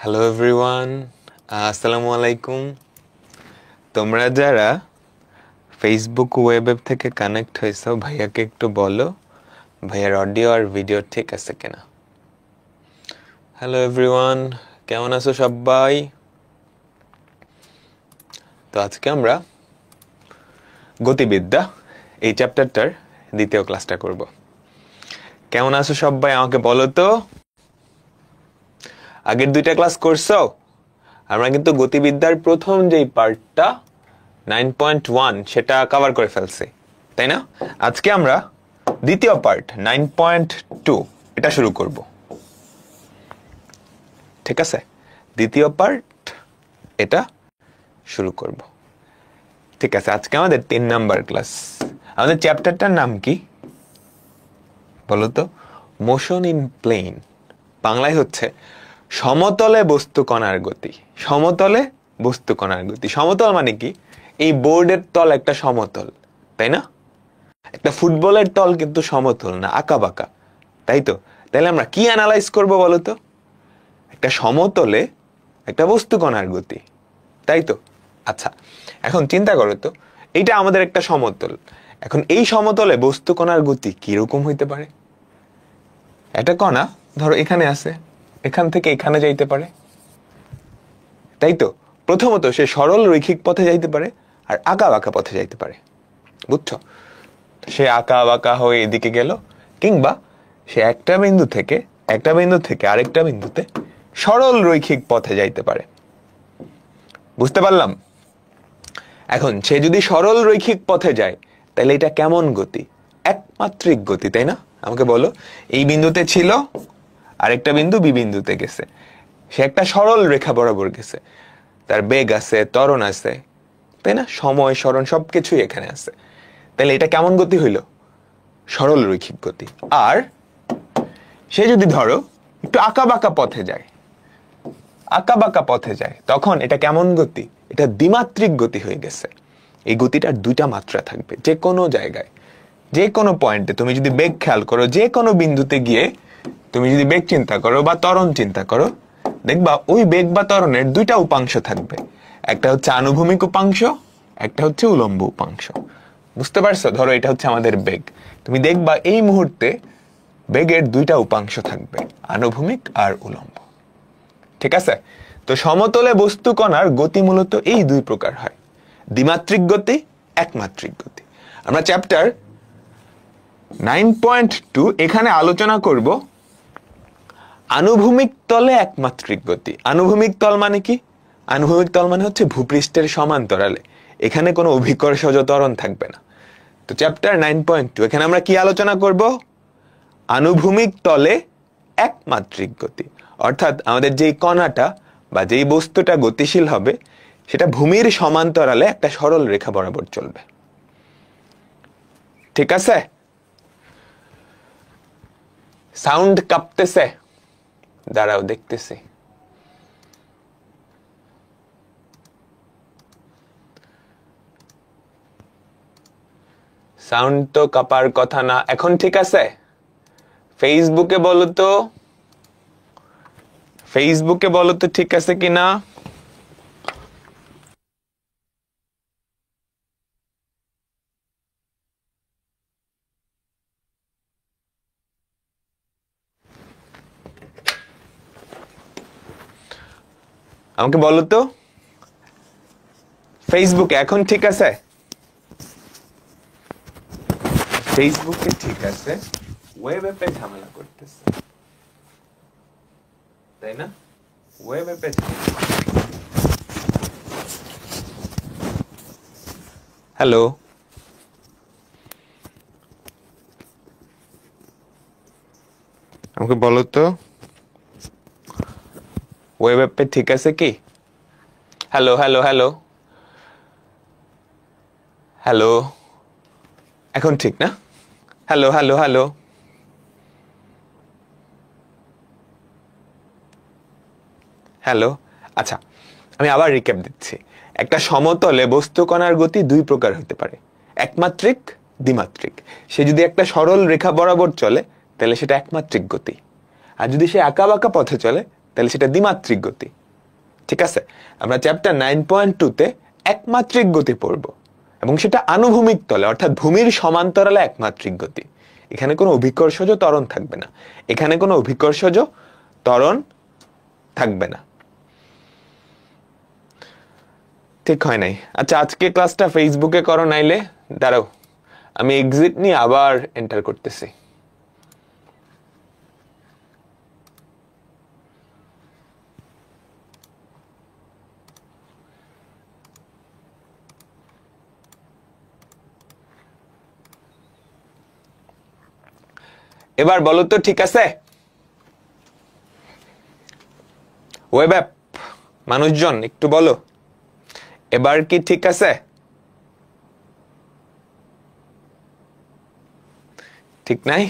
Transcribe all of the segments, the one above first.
Hello everyone, আসসালামু আলাইকুম। তোমরা যারা ফেসবুক ওয়েব থেকে কানেক্ট হয়েছো, ভাইয়াকে একটু বলো ভাইয়ার অডিও আর ভিডিও ঠিক আছে কিনা। হ্যালো এভরিওয়ান, কেমন আছো সবাই? তো আজকে আমরা গতিবিদ্যা এই চ্যাপ্টারটার দ্বিতীয় ক্লাসটা করব। কেমন আছো সবাই আমাকে বলো তো। আগের দুইটা ক্লাস করছো? আমরা কিন্তু গতিবিদ্যার প্রথম যেই পার্টটা 9.1 সেটা কভার করে ফেলছি, তাই না? আজকে আমরা দ্বিতীয় পার্ট 9.2 এটা শুরু করব। ঠিক আছে, দ্বিতীয় পার্ট এটা শুরু করব। ঠিক আছে, আজকে আমাদের 3 নাম্বার ক্লাস। আমাদের চ্যাপ্টারটার নাম কি বলো তো? Motion in plane. বাংলায় হচ্ছে সমতলে বস্তু কণার গতি। সমতলে বস্তু কণার গতি। সমতল মানে কি? এই বোর্ডের তল একটা সমতল, তাই না? একটা ফুটবলের তল কিন্তু সমতল না, আঁকা বাঁকা, তাই তো? তাহলে আমরা কি অ্যানালাইজ করব বলো তো? একটা সমতলে একটা বস্তু কণার গতি, তাই তো? আচ্ছা, এখন চিন্তা করো তো, এইটা আমাদের একটা সমতল। এখন এই সমতলে বস্তু কণার গতি কিরকম হইতে পারে? একটা কণা ধরো এখানে আছে, এখান থেকে এখানে যাইতে পারে, তাই তো? প্রথমত সে সরল রৈখিক পথে যাইতে পারে আর আঁকা বাঁকা পথে যাইতে পারে, বুঝছো? সে আঁকা বাঁকা হয়ে এদিকে গেল, কিংবা সে একটা বিন্দু থেকে আরেকটা বিন্দুতে সরল রৈখিক পথে যাইতে পারে। বুঝতে পারলাম? এখন সে যদি সরল রৈখিক পথে যায় তাহলে এটা কেমন গতি? একমাত্রিক গতি, তাই না? আমাকে বলো, এই বিন্দুতে ছিল, আরেকটা বিন্দু বি বিন্দুতে গেছে, সে একটা সরল রেখা বরাবর গেছে, তার বেগ আছে, ত্বরণ আছে, তাই না? সময়, সরণ সবকিছুই এখানে আছে। তাহলে এটা কেমন গতি হইল? সরল রৈখিক গতি। আর সে যদি ধরো একটু আঁকা বাঁকা পথে যায়, তখন এটা কেমন গতি? এটা দ্বিমাত্রিক গতি হয়ে গেছে। এই গতিটার দুইটা মাত্রা থাকবে। যে কোনো জায়গায়, যে কোনো পয়েন্টে তুমি যদি বেগ খেয়াল করো, যে কোনো বিন্দুতে গিয়ে তুমি যদি বেগ চিন্তা করো বা ত্বরণ চিন্তা করো, দেখবা ওই বেগ বা ত্বরণের দুইটা উপাংশ থাকবে। একটা হচ্ছে আনুভূমিক উপাংশ, একটা হচ্ছে উলম্ব উপাংশ। বুঝতে পারছো? ধরো এটা হচ্ছে আমাদের বেগ। তুমি দেখবা এই মুহূর্তে বেগের দুইটা উপাংশ থাকবে, আনুভূমিক আর উলম্ব। ঠিক আছে? তো সমতলে বস্তু কণার গতি মূলত এই দুই প্রকার হয়, দ্বিমাত্রিক গতি, একমাত্রিক গতি। আমরা চ্যাপ্টার 9.2 এখানে আলোচনা করব আনুভূমিক তলে একমাত্রিক গতি। আনুভূমিক তল মানে কি? আনুভূমিক তল মানে হচ্ছে ভূপৃষ্ঠের সমান্তরালে, এখানে কোনো অভিকর্ষজ ত্বরণ থাকবে না। তো চ্যাপ্টার 9.2 এখানে আমরা কি আলোচনা করব? আনুভূমিক তলে একমাত্রিক গতি। অর্থাৎ আমাদের যেই কণাটা বা যেই বস্তুটা গতিশীল হবে সেটা ভূমির সমান্তরালে একটা সরল রেখা বরাবর চলবে। ঠিক আছে? সাউন্ড কাঁপতেছে? দাঁড়াও দেখতেছি। সাউন্ড তো কাঁপার কথা না। এখন ঠিক আছে? ফেসবুকে বলো তো, ঠিক আছে কিনা? আমাকে বলো তো, ফেসবুকে এখন ঠিক আছে? ফেসবুকে ঠিক আছে, ওয়েব অ্যাপে ঝামেলা করতেছে, তাই না? ওয়েব অ্যাপে হ্যালো, আমাকে বলো তো, ওয়েব অ্যাপে ঠিক আছে কি? হ্যালো হ্যালো হ্যালো হ্যালো, এখন ঠিক না? Hello hello hello hello. আচ্ছা, আমি আবার রিক্যাপ দিচ্ছি। একটা সমতলে বস্তু কণার গতি দুই প্রকার হতে পারে, একমাত্রিক, দ্বিমাত্রিক। সে যদি একটা সরল রেখা বরাবর চলে তাহলে সেটা একমাত্রিক গতি, আর যদি সে আঁকা বাঁকা পথে চলে তাহলে সেটা দ্বিমাত্রিক গতি। ঠিক আছে, আমরা চ্যাপ্টার 9.2 তে একমাত্রিক গতি পড়ব এবং সেটা আনুভূমিক তলে অর্থাৎ ভূমির সমান্তরালে একমাত্রিক গতি। এখানে কোনো অভিকর্ষজ ত্বরণ থাকবে না, এখানে কোনো অভিকর্ষজ ত্বরণ থাকবে না। ঠিক হয় নাই? আচ্ছা, আজকে ক্লাসটা ফেসবুকে করো, নাইলে দাঁড়াও আমি এক্সিট নিয়ে আবার এন্টার করতেছি। এবার বলো তো ঠিক আছে? ওয়েব অ্যাপ মানুষজন একটু বলো, এবার কি ঠিক আছে? ঠিক নাই?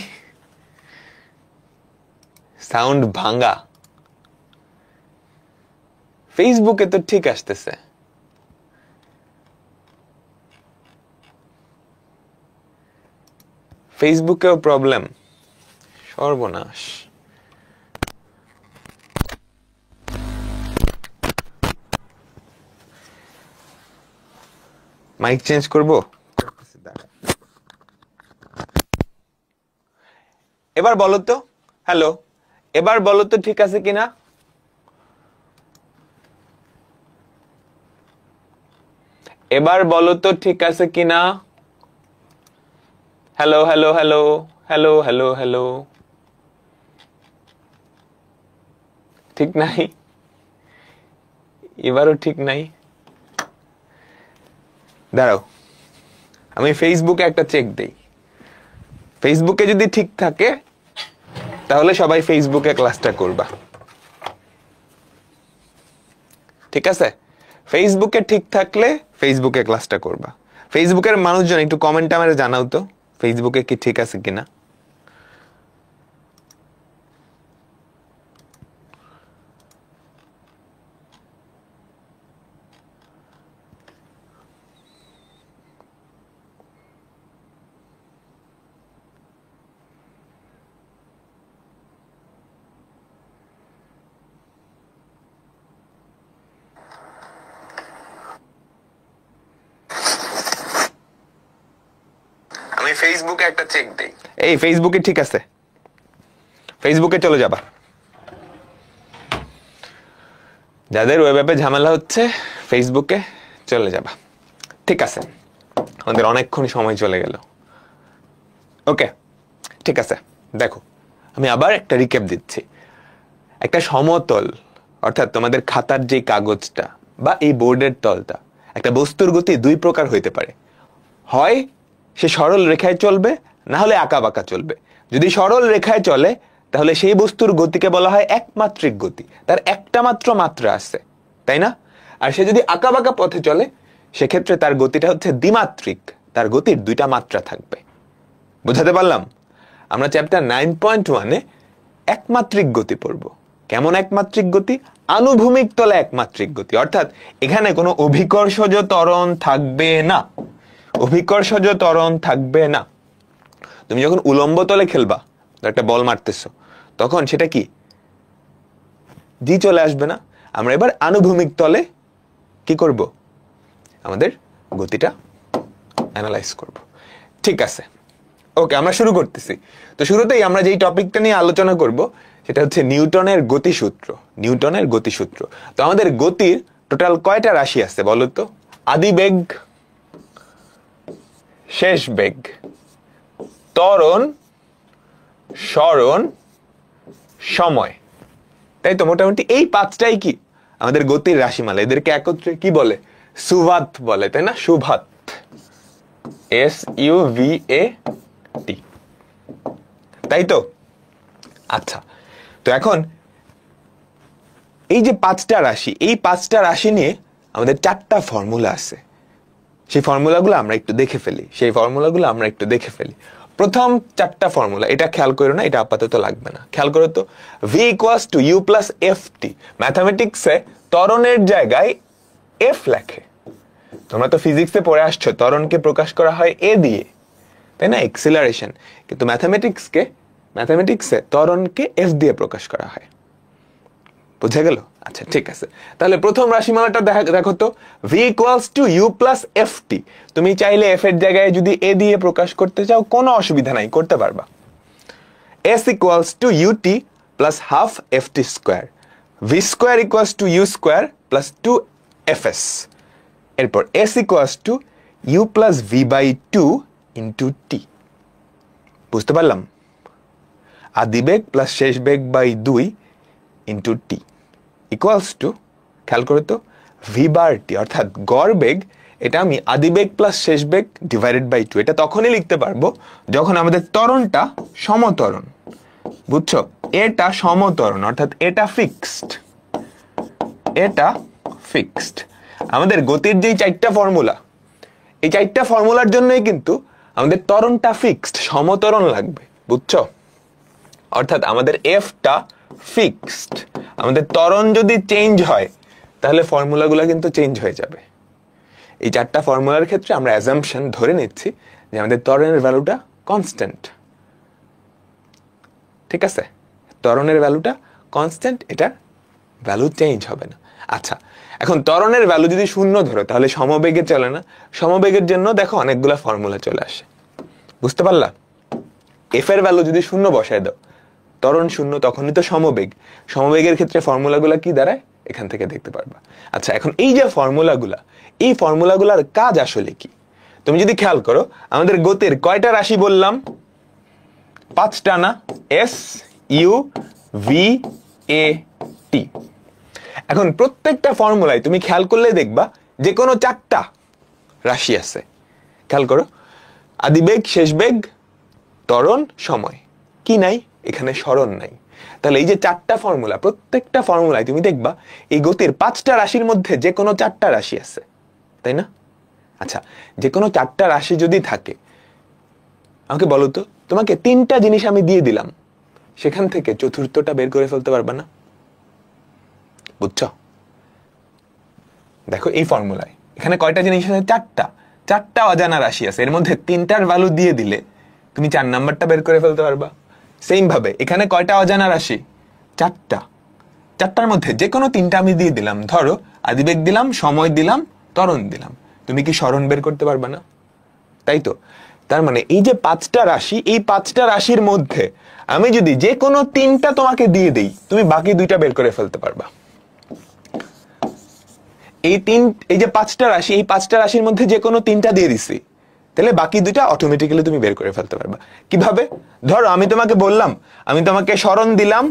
সাউন্ড ভাঙা। ফেসবুকে তো ঠিক আসতেছে। ফেসবুকেও প্রবলেম, সর্বনাশ। মাইক চেঞ্জ করব। এবার বলো তো, হ্যালো, এবার বলো তো ঠিক আছে কিনা? এবার বলো তো ঠিক আছে কিনা? Hello hello hello hello hello hello. ঠিক নাই? এবারও ঠিক নাই? দাঁড়াও আমি ফেসবুকে একটা চেক দেই। ফেসবুকে যদি ঠিক থাকে তাহলে সবাই ফেসবুকে ক্লাসটা করবা। ঠিক আছে, ফেসবুকে ঠিক থাকলে ফেসবুকে ক্লাসটা করবা। ফেসবুকের মানুষজন একটু কমেন্টে আমারে জানাও তো ফেসবুকে কি ঠিক আছে কিনা। আমি ফেসবুকে একটা চেক দেই। এই ফেসবুকে ঠিক আছে, ফেসবুকে চলে যাবা। যাদের ওয়েব অ্যাপে ঝামেলা হচ্ছে ফেসবুকে চলে যাবা। ঠিক আছে, আমাদের অনেকক্ষণ সময় চলে গেল। ওকে, ঠিক আছে। দেখো আমি আবার একটা রিক্যাপ দিচ্ছি। একটা সমতল অর্থাৎ তোমাদের খাতার যে কাগজটা বা এই বোর্ডের তলটা, একটা বস্তুর গতি দুই প্রকার হইতে পারে। হয় সে সরল রেখায় চলবে, না হলে আঁকা বাঁকা চলবে। যদি সরল রেখায় চলে তাহলে সেই বস্তুর গতিকে বলা হয় একমাত্রিক গতি, তার একটা মাত্র মাত্রা আছে, তাই না? আর সে যদি আঁকা বাঁকা পথে চলে সেক্ষেত্রে তার গতিটা হচ্ছে দ্বিমাত্রিক, তার গতির দুইটা মাত্রা থাকবে। বুঝাতে পারলাম? আমরা চ্যাপ্টার 9.1-এ একমাত্রিক গতি পড়ব। কেমন একমাত্রিক গতি? আনুভূমিক তলে একমাত্রিক গতি, অর্থাৎ এখানে কোনো অভিকর্ষজ ত্বরণ থাকবে না, অভিকর্ষজ ত্বরণ থাকবে না। তুমি যখন উলম্ব তলে খেলবা, একটা বল মারতেছো, তখন সেটা কি জি চলে আসবে না। আমরা এবার আনুভূমিক তলে কি করব? আমাদের গতিটা অ্যানালাইজ করব। ঠিক আছে, ওকে, আমরা শুরু করতেছি। তো শুরুতেই আমরা যেই টপিকটা নিয়ে আলোচনা করব সেটা হচ্ছে নিউটনের গতিসূত্র। নিউটনের গতিসূত্র। তো আমাদের গতির টোটাল কয়টা রাশি আছে বলো তো? আদি বেগ, শেষ বেগ, ত্বরণ, সরণ, সময়, তাই তো? মোটামুটি এই পাঁচটাই কি আমাদের গতির রাশিমালা। এদেরকে একত্রে কি বলে? সুভাত বলে, তাই না? সুভাত, SUVAT, তাই তো? আচ্ছা, তো এখন এই যে পাঁচটা রাশি, এই পাঁচটা রাশি নিয়ে আমাদের চারটা ফর্মুলা আছে। সেই ফর্মুলাগুলো আমরা একটু দেখে ফেলি। প্রথম চারটা ফর্মুলা, এটা খেয়াল করো না, এটা আপাতত লাগবে না। খেয়াল করো তো, V = U + FT। ম্যাথামেটিক্সে ত্বরণের জায়গায় F লেখে। তোমরা তো ফিজিক্সে পড়ে আসছো ত্বরণকে প্রকাশ করা হয় A দিয়ে, তাই না? এক্সিলারেশন। কিন্তু ম্যাথামেটিক্সে ত্বরণকে F দিয়ে প্রকাশ করা হয়। বুঝা গেল? আচ্ছা ঠিক আছে, তাহলে প্রথম রাশিমালাটা দেখো তো, v equals to you plus f t. তুমি চাইলে এফ এর জায়গায় যদি এ দিয়ে প্রকাশ করতে চাও কোনো অসুবিধা নাই, করতে পারবা। s equals to U T plus half F T square, V square equals to you square plus two F S. এরপর s equals to you plus V by two into T. বুঝতে পারলাম? আদিবেগ প্লাস শেষ বেগ by 2 into T equals to, খেয়াল করো তো, V বার টি অর্থাৎ গড় বেগ, এটা আমি আদিবেগ প্লাস শেষ বেগ ডিভাইডেড বাই 2। এটা তখনই লিখতে পারবো যখন আমাদের ত্বরণটা সমত্বরণ। বুঝছো? এটা সমত্বরণ অর্থাৎ এটা ফিক্সড, এটা ফিক্সড। আমাদের গতির যে 4টা ফর্মুলা, এই 4টা ফর্মুলার জন্যই কিন্তু আমাদের ত্বরণটা ফিক্সড, সমত্বরণ লাগবে। বুঝছো? অর্থাৎ আমাদের এফটা ফিক্সড। আমাদের ত্বরণ যদি চেঞ্জ হয় তাহলে ফর্মুলাগুলো কিন্তু চেঞ্জ হয়ে যাবে। এই 4টা ফর্মুলার ক্ষেত্রে আমরা অ্যাজাম্পশন ধরে নিচ্ছি যে আমাদের ত্বরণের ভ্যালুটা কনস্ট্যান্ট। ঠিক আছে? ত্বরণের ভ্যালুটা কনস্ট্যান্ট, এটা ভ্যালু চেঞ্জ হবে না। আচ্ছা, এখন ত্বরণের ভ্যালু যদি 0 ধরো তাহলে সমবেগে চলে না। সমবেগের জন্য দেখো অনেকগুলো ফর্মুলা চলে আসে। বুঝতে পারলা? এফ এর ভ্যালু যদি 0 বসায় দাও, ত্বরণ 0, তখনই তো সমবেগ। সমবেগের ক্ষেত্রে ফর্মুলাগুলো কি দাঁড়ায় এখান থেকে দেখতে পারবা। আচ্ছা, এখন এই যে ফর্মুলাগুলা, এই ফর্মুলাগুলার কাজ আসলে কি? তুমি যদি খেয়াল করো, আমাদের গতির কয়টা রাশি বললাম? 5টা না? এস, ইউ, ভি, এ, টি। এখন প্রত্যেকটা ফর্মুলায় তুমি খেয়াল করলে দেখবা যে কোনো 4টা রাশি আছে। খেয়াল করো, আদিবেগ, শেষ বেগ, ত্বরণ, সময়। কি নাই? এখানে সরণ নাই। তাহলে এই যে 4টা ফর্মুলা, প্রত্যেকটা ফর্মুলায় তুমি দেখবা এই গতির 5টা রাশির মধ্যে যে কোনো 4টা রাশি আছে, তাই না? আচ্ছা, যে কোনো 4টা রাশি যদি থাকে, আমাকে বলো তো, তোমাকে 3টা জিনিস আমি দিয়ে দিলাম, সেখান থেকে চতুর্থটা বের করে ফেলতে পারবা না? বুঝছো? দেখো এই ফর্মুলায় এখানে কয়টা জিনিস আছে? 4টা অজানা রাশি আছে। এর মধ্যে 3টার ভ্যালু দিয়ে দিলে তুমি 4 নাম্বারটা বের করে ফেলতে পারবা। সেম ভাবে এখানে কয়টা অজানা রাশি? 4টার মধ্যে যে কোনো 3টা আমি দিয়ে দিলাম। ধরো আদিবেগ দিলাম, সময় দিলাম, ত্বরণ দিলাম, তুমি কি সরণ বের করতে পারবা না? তাই তো। তার মানে এই যে 5টা রাশি, এই 5টা রাশির মধ্যে আমি যদি যে কোনো 3টা তোমাকে দিয়ে দেই, তুমি বাকি 2টা বের করে ফেলতে পারবা। এই যে 5টা রাশি, এই 5টা রাশির মধ্যে যে কোনো 3টা দিয়ে দিছি, তাহলে বাকি 2টা অটোমেটিক্যালি তুমি বের করে ফেলতে পারবা। কিভাবে? ধরো আমি তোমাকে বললাম, আমি তোমাকে সরণ দিলাম,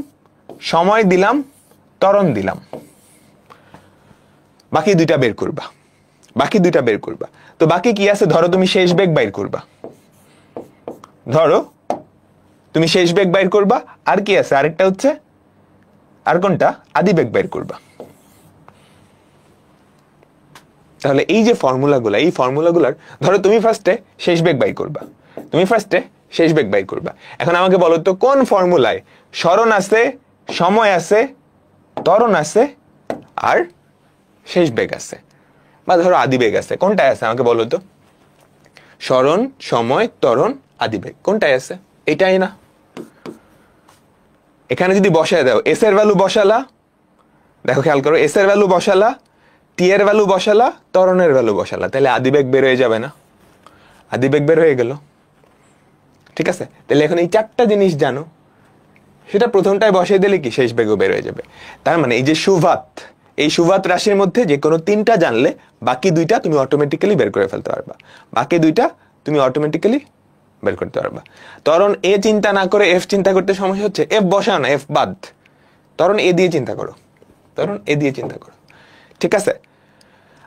সময় দিলাম, ত্বরণ দিলাম, বাকি 2টা বের করবা, বাকি 2টা বের করবা। তো বাকি কি আছে? ধরো তুমি শেষ বেগ বাইর করবা, ধরো তুমি শেষ বেগ বাইর করবা। আর কি আছে? আরেকটা হচ্ছে, আর কোনটা? আদিবেগ বাইর করবা। তাহলে এই যে ফর্মুলাগুলা, এই ফর্মুলাগুলার ধরো তুমি ফার্স্টে শেষ বেগ বাই করবা, তুমি ফার্স্টে শেষ বেগ বাই করবা। এখন আমাকে বলো তো, কোন ফর্মুলায় সরণ আছে, সময় আছে, ত্বরণ আছে, আর শেষ বেগ আছে, বা ধরো আদিবেগ আছে? কোনটায় আছে আমাকে বলো তো? সরণ, সময়, ত্বরণ, আদিবেগ, কোনটায় আছে? এটাই না? এখানে যদি বসায় দাও, এস এর ভ্যালু বসালা, দেখো খেয়াল করো, এস এর ভ্যালু বসালা, টি এর ভ্যালু বসালা, ত্বরণের ভ্যালু বসালা, তাহলে আদিবেগ বের হয়ে যাবে না? আদিবেগ বের হয়ে গেল। ঠিক আছে? তাহলে এখন এই 4টা জিনিস জানো, সেটা প্রথমটায় বসিয়ে দিলে কি শেষ বেগও বের হয়ে যাবে। তার মানে এই যে সুভাত, এই সুভাত রাশির মধ্যে যে কোনো 3টা জানলে বাকি 2টা তুমি অটোমেটিক্যালি বের করে ফেলতে পারবা, বাকি 2টা তুমি অটোমেটিক্যালি বের করতে পারবা। ত্বরণ এ চিন্তা না করে এফ চিন্তা করতে সমস্যা হচ্ছে, এফ বসাও না, এফ বাদ, ত্বরণ এ দিয়ে চিন্তা করো, ত্বরণ এ দিয়ে চিন্তা করো। ঠিক আছে?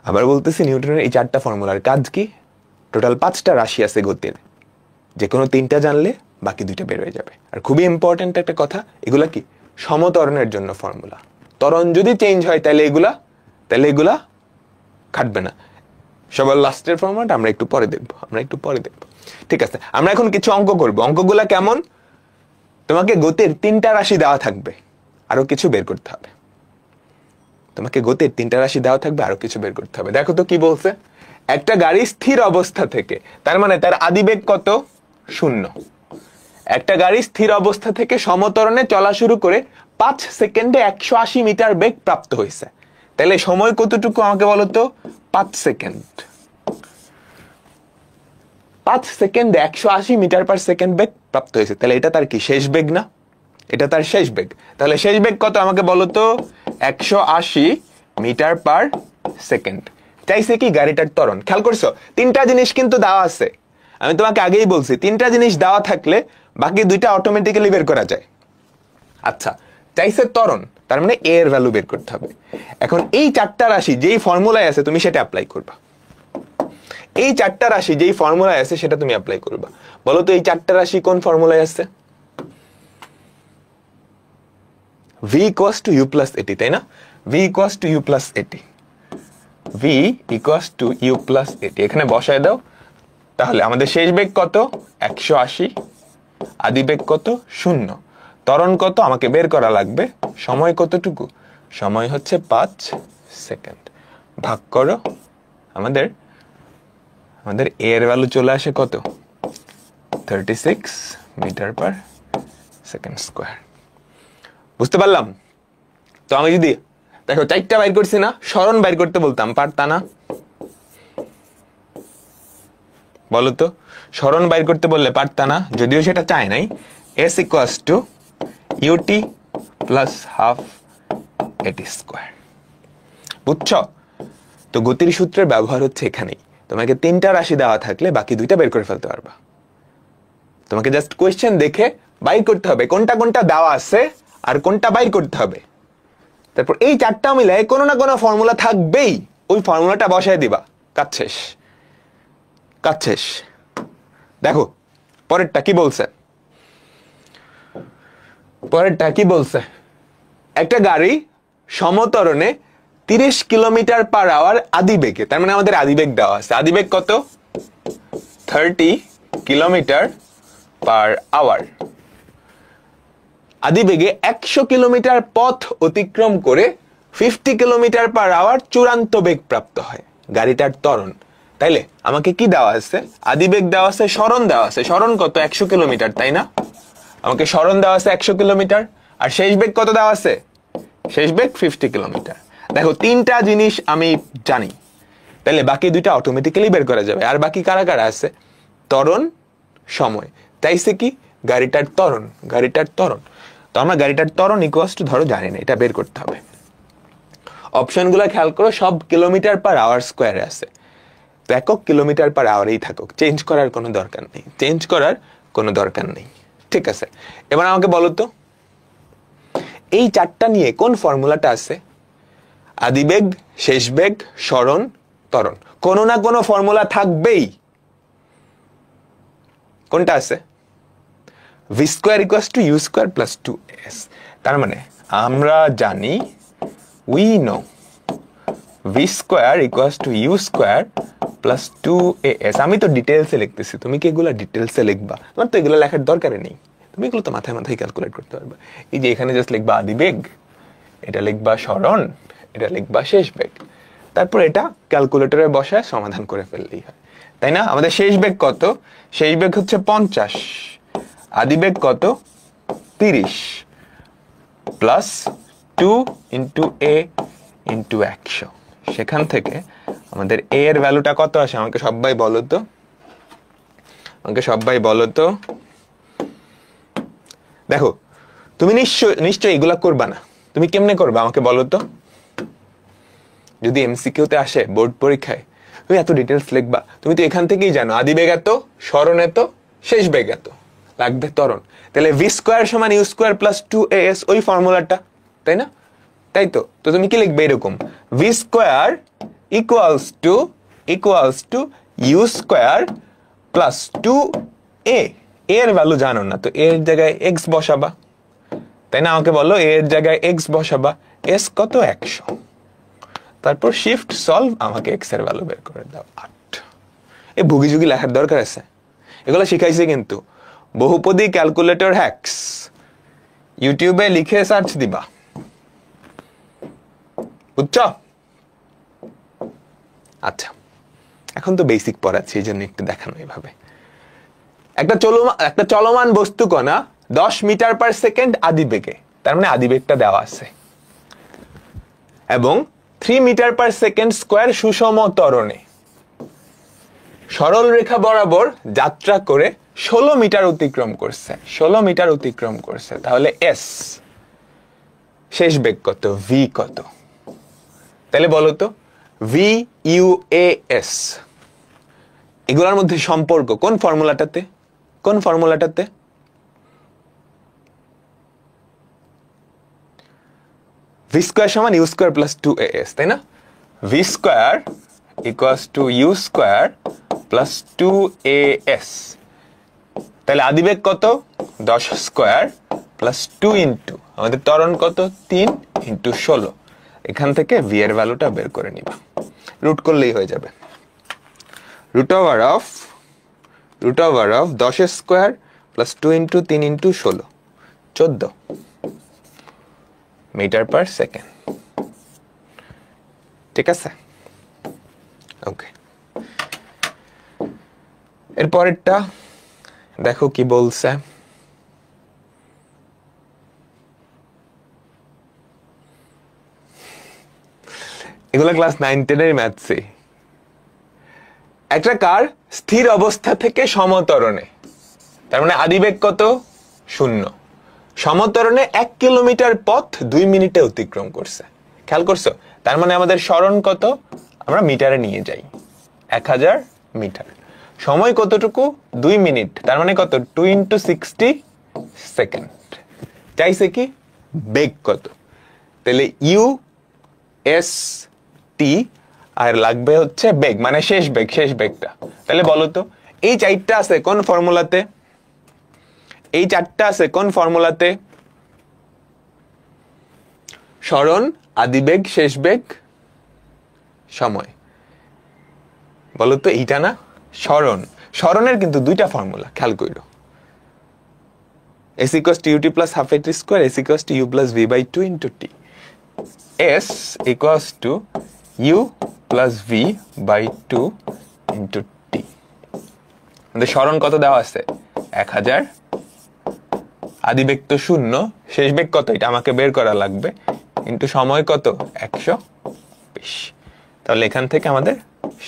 আবার বলতেছি, নিউটনের এই 4টা ফর্মুলার কাজ কি? টোটাল 5টা রাশি আছে গতির, যে কোনো 3টা জানলে বাকি 2টা বের হয়ে যাবে। আর খুবই ইম্পর্টেন্ট একটা কথা, এগুলা কি? সমত্বরণের জন্য ফর্মুলা। ত্বরণ যদি চেঞ্জ হয় তাহলে এগুলা খাটবে না। সবার লাস্টের ফর্মুলাটা আমরা একটু পরে দেখবো, ঠিক আছে? আমরা এখন কিছু অঙ্ক করব। অঙ্কগুলা কেমন? তোমাকে গতির 3টা রাশি দেওয়া থাকবে, আরো কিছু বের করতে হবে। তোমাকে গতির 3টা রাশি দেওয়া থাকবে, আরো কিছু বের করতে হবে। দেখো তো কি বলছে? একটা গাড়ি স্থির অবস্থা থেকে, তার মানে তার আদিবেগ কত? 0। একটা গাড়ি স্থির অবস্থা থেকে সমত্বরণে চলা শুরু করে 5 সেকেন্ডে 180 মিটার বেগ প্রাপ্ত হয়েছে, তাহলে সময় কতটুকু আমাকে বলো তো? 5 সেকেন্ড। 5 সেকেন্ডে 180 মিটার পার সেকেন্ড বেগ প্রাপ্ত হয়েছে, তাহলে এটা তার কি শেষ বেগ না? এটা তার শেষ বেগ। তাহলে শেষ বেগ কত আমাকে বলো তো? 180 মিটার পার সেকেন্ড। চাইছে কি গাড়িটার ত্বরণ। খেয়াল করছো, তিনটা জিনিস কিন্তু দেওয়া আছে। আমি তোমাকে আগেই বলছি তিনটা জিনিস দেওয়া থাকলে বাকি দুইটা অটোমেটিক্যালি বের করা যায়। আচ্ছা, চাইছে ত্বরণ, তার মানে এ এর ভ্যালু বের করতে হবে। এখন এই চারটা রাশি যেই ফর্মুলায় আছে তুমি সেটা অ্যাপ্লাই করবা। এই চারটা রাশি যেই ফর্মুলায় আছে সেটা তুমি অ্যাপ্লাই করবা। বলো তো এই চারটা রাশি কোন ফর্মুলায় আছে? v equals to u plus at, তাই না? v equals to u plus at, v equals to u plus at, এখানে বসায় দাও। তাহলে আমাদের শেষ বেগ কত? 180, আদি বেগ কত? 0, ত্বরণ কত আমাকে বের করা লাগবে। সময় কতটুকু? সময় হচ্ছে 5 সেকেন্ড। ভাগ করো, আমাদের a এর ভ্যালু চলে আসে কত? 36 মিটার পার সেকেন্ড স্কয়ার। বুঝতে পারলাম? তো আমি যদি দেখো চারটা বাইর করছি না, সরণ বাইর করতে বলতাম, পারতা না? বলো তো, সরণ বাইর করতে বললে পারতা না? যদিও সেটা চায় নাই। s equals to ut plus half at square। বুঝছো? তো গতির সূত্রের ব্যবহার হচ্ছে এখানেই। তোমাকে তিনটা রাশি দেওয়া থাকলে বাকি দুইটা বের করে ফেলতে পারবা। তোমাকে জাস্ট কোয়েশ্চেন দেখে বাইর করতে হবে কোনটা কোনটা দেওয়া আছে আর কোনটা বাইর করতে হবে। তারপর এই চারটা মিলে কোনো না কোনো ফর্মুলা থাকবেই, ওই ফর্মুলাটা বসায় দিবা। কাজ শেষ, কাজ শেষ। দেখো পরেরটা কি বলছে, পরেরটা কি বলছে? একটা গাড়ি সমতরণে 30 কিলোমিটার পার আওয়ার আদি বেগে, তার মানে আমাদের আদি বেগ দেওয়া আছে। আদি বেগ কত? 30 কিলোমিটার পার আওয়ার। আদি বেগে 100 কিলোমিটার পথ অতিক্রম করে 50 কিলোমিটার পার আওয়ার চূড়ান্ত বেগ প্রাপ্ত হয় গাড়িটার ত্বরণ। তাইলে আমাকে কি দেওয়া আছে? আদি বেগ দেওয়া আছে, সরণ দেওয়া আছে। সরণ কত? 100 কিলোমিটার, তাই না? আমাকে সরণ দেওয়া আছে 100 কিলোমিটার, আর শেষ বেগ কত দেওয়া আছে? শেষ বেগ 50 কিলোমিটার। দেখো তিনটা জিনিস আমি জানি, তাহলে বাকি দুইটা অটোমেটিক্যালি বের করা যাবে। আর বাকি কারা কারা আছে? ত্বরণ, সময়। চাইছে কি? গাড়িটার ত্বরণ, গাড়িটার ত্বরণ। তো আমরা গাড়িটার ত্বরণ ইকুয়ালস টু ধরো জানি না, এটা বের করতে হবে। অপশনগুলো খেয়াল করো, সব কিলোমিটার পার আওয়ার স্কোয়ারে আছে। তো একক কিলোমিটার পার আওয়ারেই থাকুক, চেঞ্জ করার কোনো দরকার নেই, চেঞ্জ করার কোনো দরকার নেই। ঠিক আছে, এবার আমাকে বলো তো এই চারটা নিয়ে কোন ফর্মুলাটা আছে? আদিবেগ, শেষ বেগ, সরণ, ত্বরণ। কোনো না কোনো ফর্মুলা থাকবেই। কোনটা আছে? v square equals to u square plus 2s। তার মানে আমরা জানি, we know v square equals to u square plus 2as। আমি তো ডিটেলসে লিখতেছি, তুমি কি এগুলা ডিটেলসে লিখবা? তোমার তো এগুলো লেখার দরকারই নেই, তুমি এগুলো তো মাথায় মাথায় ক্যালকুলেট করতে পারবে। এই যে এখানে জাস্ট লিখবা আদিবেগ, এটা লিখবা সরণ, এটা লিখবা শেষ বেগ, তারপর এটা ক্যালকুলেটরে বসায় সমাধান করে ফেললেই হয়, তাই না? আমাদের শেষ বেগ কত? শেষ বেগ হচ্ছে 50, আদিবেগ কত? 30 প্লাস 2 ইন্টু a ইন্টু 100। সেখান থেকে আমাদের a এর ভ্যালুটা কত আসে? আমাকে সবাই বলো তো, আমাকে সবাই বলো তো। দেখো তুমি নিশ্চয় এগুলা করবা না, তুমি কেমনে করবা আমাকে বলো তো? যদি এমসিকিউতে আসে বোর্ড পরীক্ষায়, তুমি এত ডিটেলস লিখবা? তুমি তো এখান থেকেই জানো আদিবেগ এত, সরণ এত, শেষ বেগ এত, লাগবে ত্বরণ। তাহলে v স্কয়ার সমান u স্কয়ার প্লাস 2as, ওই ফর্মুলাটা, তাই না? তাই তো। তো তুমি কি লিখবে? এরকম v square equals to u square plus 2a। এর ভ্যালু জানো না, তো এর জায়গায় x বসাবা, তাই না? আমাকে বলো এর জায়গায় x বসাবা, s কত? 100। তারপর শিফট সলভ, আমাকে x এর ভ্যালু বের করে দাও 8। এই ভুগি যুগি লেখার দরকার আছে? এগুলো শিখাইছে কিন্তু বহুপদী ক্যালকুলেটর হ্যাকস, ইউটিউবে লিখে সার্চ দিবা, বুঝছো? আচ্ছা, এখন তো বেসিক পড়াচ্ছি, এই জন্য একটু দেখানো এভাবে। একটা চলমান বস্তু কণা 10 মিটার পার সেকেন্ড আদিবেগে তার মানে আদিবেগটা দেওয়া আছে। এবং 3 মিটার পার সেকেন্ড স্কোয়ার সুষম ত্বরণে সরল রেখা বরাবর যাত্রা করে 16 মিটার অতিক্রম করছে, 16 মিটার অতিক্রম করছে। তাহলে এস শেষ বেগ কত, ভি কত? তাহলে বলো তো, ভি ইউ এ এস এগুলোর মধ্যে সম্পর্ক কোন ফর্মুলাটাতে, কোন ফর্মুলাটাতে? ভি স্কোয়ার সমান ইউ স্কোয়ার প্লাস 2as, তাই না? V square equals to you square plus 2as। তাহলে আদিবেগ কত, 10 স্কোয়ার প্লাস 2 ইন্টু আমাদের ত্বরণ কত, 3 ইন্টু 16। এখান থেকে ভি এর ভ্যালুটা বের করে নিবা, রুট করলেই হয়ে যাবে। Root over of 10 square plus 2 into 3 into 16, 14 metre per second. ঠিক আছে, ওকে। এরপরেরটা দেখো কি বলছে। এগুলো ক্লাস 9-10 এর ম্যাথসে। একটা কার স্থির অবস্থা থেকে সমত্বরণে, তার মানে আদিবেগ কত, 0, সমত্বরণে 1 কিলোমিটার পথ 2 মিনিটে অতিক্রম করছে। খেয়াল করছো? তার মানে আমাদের সরণ কত, আমরা মিটারে নিয়ে যাই, 1000 মিটার। সময় কতটুকু, 2 মিনিট। তার মানে কত, 2 ইন্টু 60 সেকেন্ড। চাইছে কি, বেগ কত? তাহলে ইউ এস টি আর লাগবে হচ্ছে বেগ, মানে শেষ বেগ, শেষ বেগটা। তাহলে বলো তো, এই 4টা আছে কোন ফর্মুলাতে, এই 4টা আছে কোন ফর্মুলাতে? সরণ, আদিবেগ, শেষ বেগ, সময়। বলো তো, এইটা না সরণ। সরণের কিন্তু 2টা ফর্মুলা, খেয়াল করো। s equals to ut plus half at square, s equals to u plus v by 2 into t. s equals to u plus v by 2 into t. আমাদের সরণ কত দেওয়া আছে, 1000, আদিবেগ তো 0, শেষ বেগ কত এটা আমাকে বের করা লাগবে, কিন্তু সময় কত, 120। তাহলে এখান থেকে আমাদের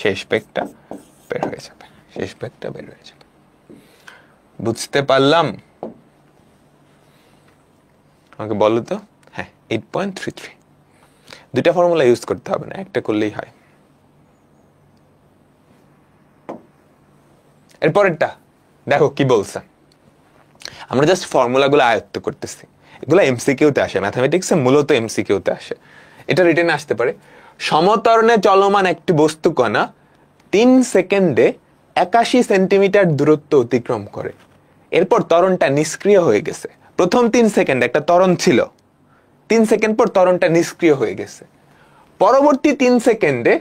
শেষ বেগটা বের হয়ে যাবে, শেষ বেগটা বের হয়ে যাবে। বুঝতে পারলাম? আমাকে বলো তো। হ্যাঁ, 8.33। 2টা ফর্মুলা ইউজ করতে হবে না, একটা করলেই হয়। এরপরেরটা দেখো কি বলছে। আমরা জাস্ট ফর্মুলাগুলো আয়ত্ত করতেছি, এগুলো এমসিকিউতে আসে, ম্যাথমেটিক্সে মূলত এমসিকিউতে আসে। এটা রিটেনে আসতে পারে, সমত্বরণে চলমান একটি বস্তু কণা 3 সেকেন্ডে 81 সেন্টিমিটার দূরত্ব অতিক্রম করে। এরপর ত্বরণটা নিষ্ক্রিয় হয়ে গেছে। প্রথম 3 সেকেন্ড একটা ত্বরণ ছিল, 3 সেকেন্ড পর ত্বরণটা নিষ্ক্রিয় হয়ে গেছে। পরবর্তী 3 সেকেন্ডে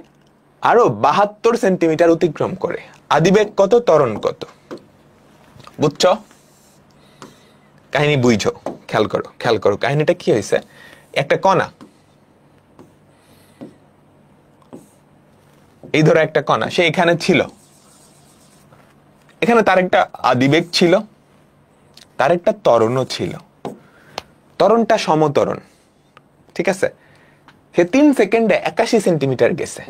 আরো 72 সেন্টিমিটার অতিক্রম করে। আদিবেগ কত, ত্বরণ কত? বুঝছো? কাহিনী বুঝছো? খেয়াল করো, খেয়াল করো, কাহিনীটা কি হয়েছে। একটা কণা, এই ধরো একটা কণা, সে এখানে ছিল, এখানে তার একটা আদিবেগ ছিল, তার একটা ত্বরণও ছিল। ত্বরণটা সমত্বরণ, ঠিক আছে? সে 3 সেকেন্ডে 81 সেন্টিমিটার গেছে।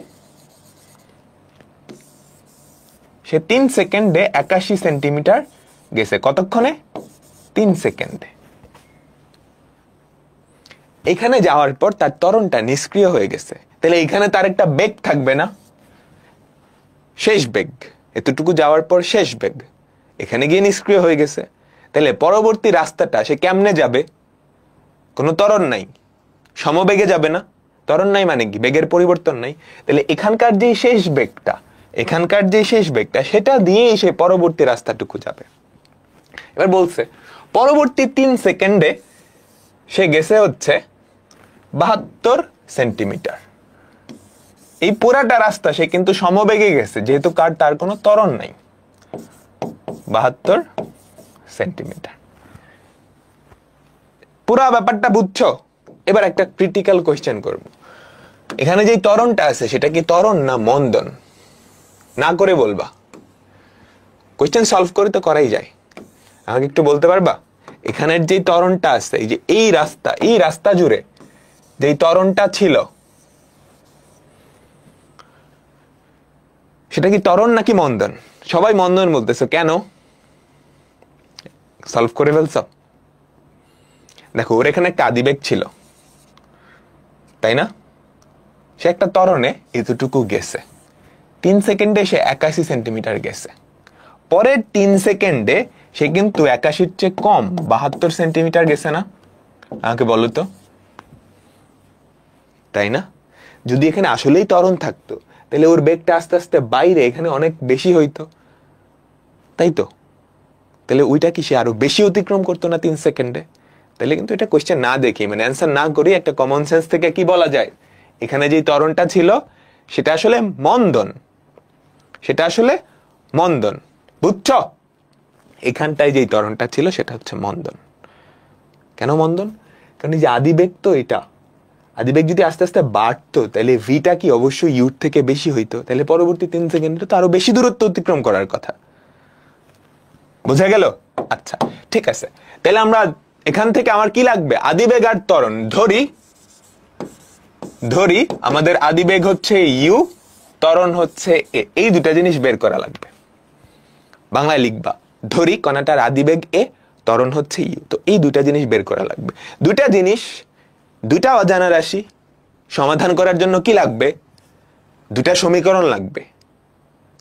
সে 3 সেকেন্ডে 81 সেন্টিমিটার গেছে। কতক্ষণে? 3 সেকেন্ডে। এখানে যাওয়ার পর তার ত্বরণটা নিষ্ক্রিয় হয়ে গেছে। তাহলে এখানে তার একটা বেগ থাকবে না, শেষ বেগ। এতটুকু যাওয়ার পর শেষ বেগ, এখানে গিয়ে নিষ্ক্রিয় হয়ে গেছে। তাহলে পরবর্তী রাস্তাটা সে কেমনে যাবে? কোনো ত্বরণ নাই, সমবেগে যাবে না। ত্বরণ নাই মানে কি, বেগের পরিবর্তন নাই। তাহলে এখানকার যে শেষ বেগটা, এখানকার যে শেষ বেগটা, সেটা দিয়েই সে পরবর্তী রাস্তাটুকু যাবে। এবার বলছে পরবর্তী 3 সেকেন্ডে সে গেছে হচ্ছে 72 সেন্টিমিটার। এই পুরাটা রাস্তা সে কিন্তু সমবেগে গেছে, যেহেতু তার কোনো ত্বরণ নাই। 72 সেন্টিমিটার। পুরা ব্যাপারটা বুঝছো? এবার একটা ক্রিটিক্যাল কোয়েশ্চেন করব। এখানে যে ত্বরণটা আছে সেটা কি ত্বরণ না মন্দন? না করে বলবা, কোয়েশ্চেন সলভ করে তো করাই যায়। আমাকে একটু বলতে পারবা এখানের যে ত্বরণটা আছে, এই যে এই রাস্তা জুড়ে যেই ত্বরণটা ছিল সেটা কি ত্বরণ নাকি মন্দন? সবাই মন্দন বলতেছে, কেন? সলভ করে ফেলছো? দেখো, ওর এখানে একটা আদিবেগ ছিল, তাই না? সে একটা ত্বরণে এতটুকু গেছে, 3 সেকেন্ডে সে 81 সেন্টিমিটার গেছে। পরের 3 সেকেন্ডে সে কিন্তু 81-র চেয়ে কম 72 সেন্টিমিটার গেছে না? আমাকে বলো তো, তাই না? যদি এখানে আসলেই ত্বরণ থাকতো তাহলে ওর বেগটা আস্তে আস্তে বাইরে এখানে অনেক বেশি হইতো, তাই তো? তাহলে ওইটা কি সে আরো বেশি অতিক্রম করতো না 3 সেকেন্ডে? তাহলে কিন্তু এটা কোশ্চেন না দেখি, মানে অ্যান্সার না করি, একটা কমন সেন্স থেকে কি বলা যায়, এখানে যে ত্বরণটা ছিল সেটা আসলে মন্দন, সেটা আসলে মন্দন। বুঝছো? এখানটায় যে ত্বরণটা ছিল সেটা হচ্ছে মন্দন। কেন মন্দন? কারণ এই যে আদিবেগ, তো এটা আদিবেগ যদি আস্তে আস্তে বাড়তো তাহলে ভিটা কি অবশ্যই ইউর থেকে বেশি হইতো, তাহলে পরবর্তী 3 সেকেন্ডে তো আরো বেশি দূরত্ব অতিক্রম করার কথা। বোঝা গেল? আচ্ছা, ঠিক আছে। তাহলে আমরা এখান থেকে আমার কি লাগবে? আদিবেগ আর ত্বরণ। ধরি আমাদের আদিবেগ হচ্ছে ইউ, ত্বরণ হচ্ছে এ, এই দুটা জিনিস বের করা লাগবে। বাংলায় লিখবা, ধরি কণাটার আদিবেগ এ, ত্বরণ হচ্ছে ইউ, তো এই দুটা জিনিস বের করা লাগবে। দুটা অজানা রাশি সমাধান করার জন্য কি লাগবে? দুটা সমীকরণ লাগবে।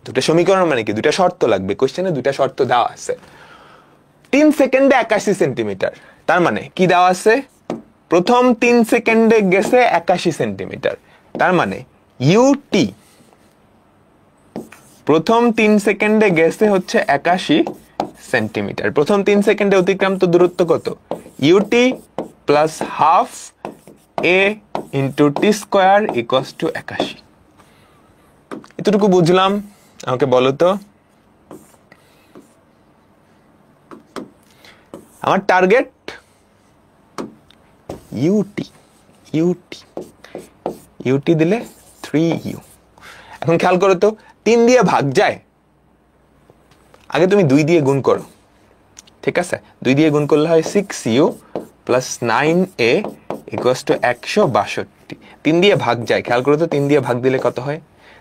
দুটা সমীকরণ মানে কি? দুটা শর্ত লাগবে। কোশ্চেনে দুটা শর্ত দেওয়া আছে। 3 সেকেন্ডে 81 সেন্টিমিটার, তার মানে কি দেওয়া আছে? প্রথম 3 সেকেন্ডে গেছে 81 সেন্টিমিটার, তার মানে ইউটি প্রথম 3 সেকেন্ডে গেছে হচ্ছে 81 সেন্টিমিটার। প্রথম 3 সেকেন্ডে অতিক্রান্ত দূরত্ব কত? U t plus half a into t square equals to 81। এতটুকু বুঝলাম? আমাকে বলো তো। আমার টার্গেট ইউটি দিলে 3u। এখন খেয়াল করো তো, 3 দিয়ে ভাগ যায়, আগে তুমি 2 দিয়ে গুণ করো, ঠিক আছে? 2 দিয়ে গুণ করলে হয় 6u plus 9a equals to 162। 3 দিয়ে ভাগ যায়, খেয়াল করো তো, 3 দিয়ে ভাগ দিলে কত হয়?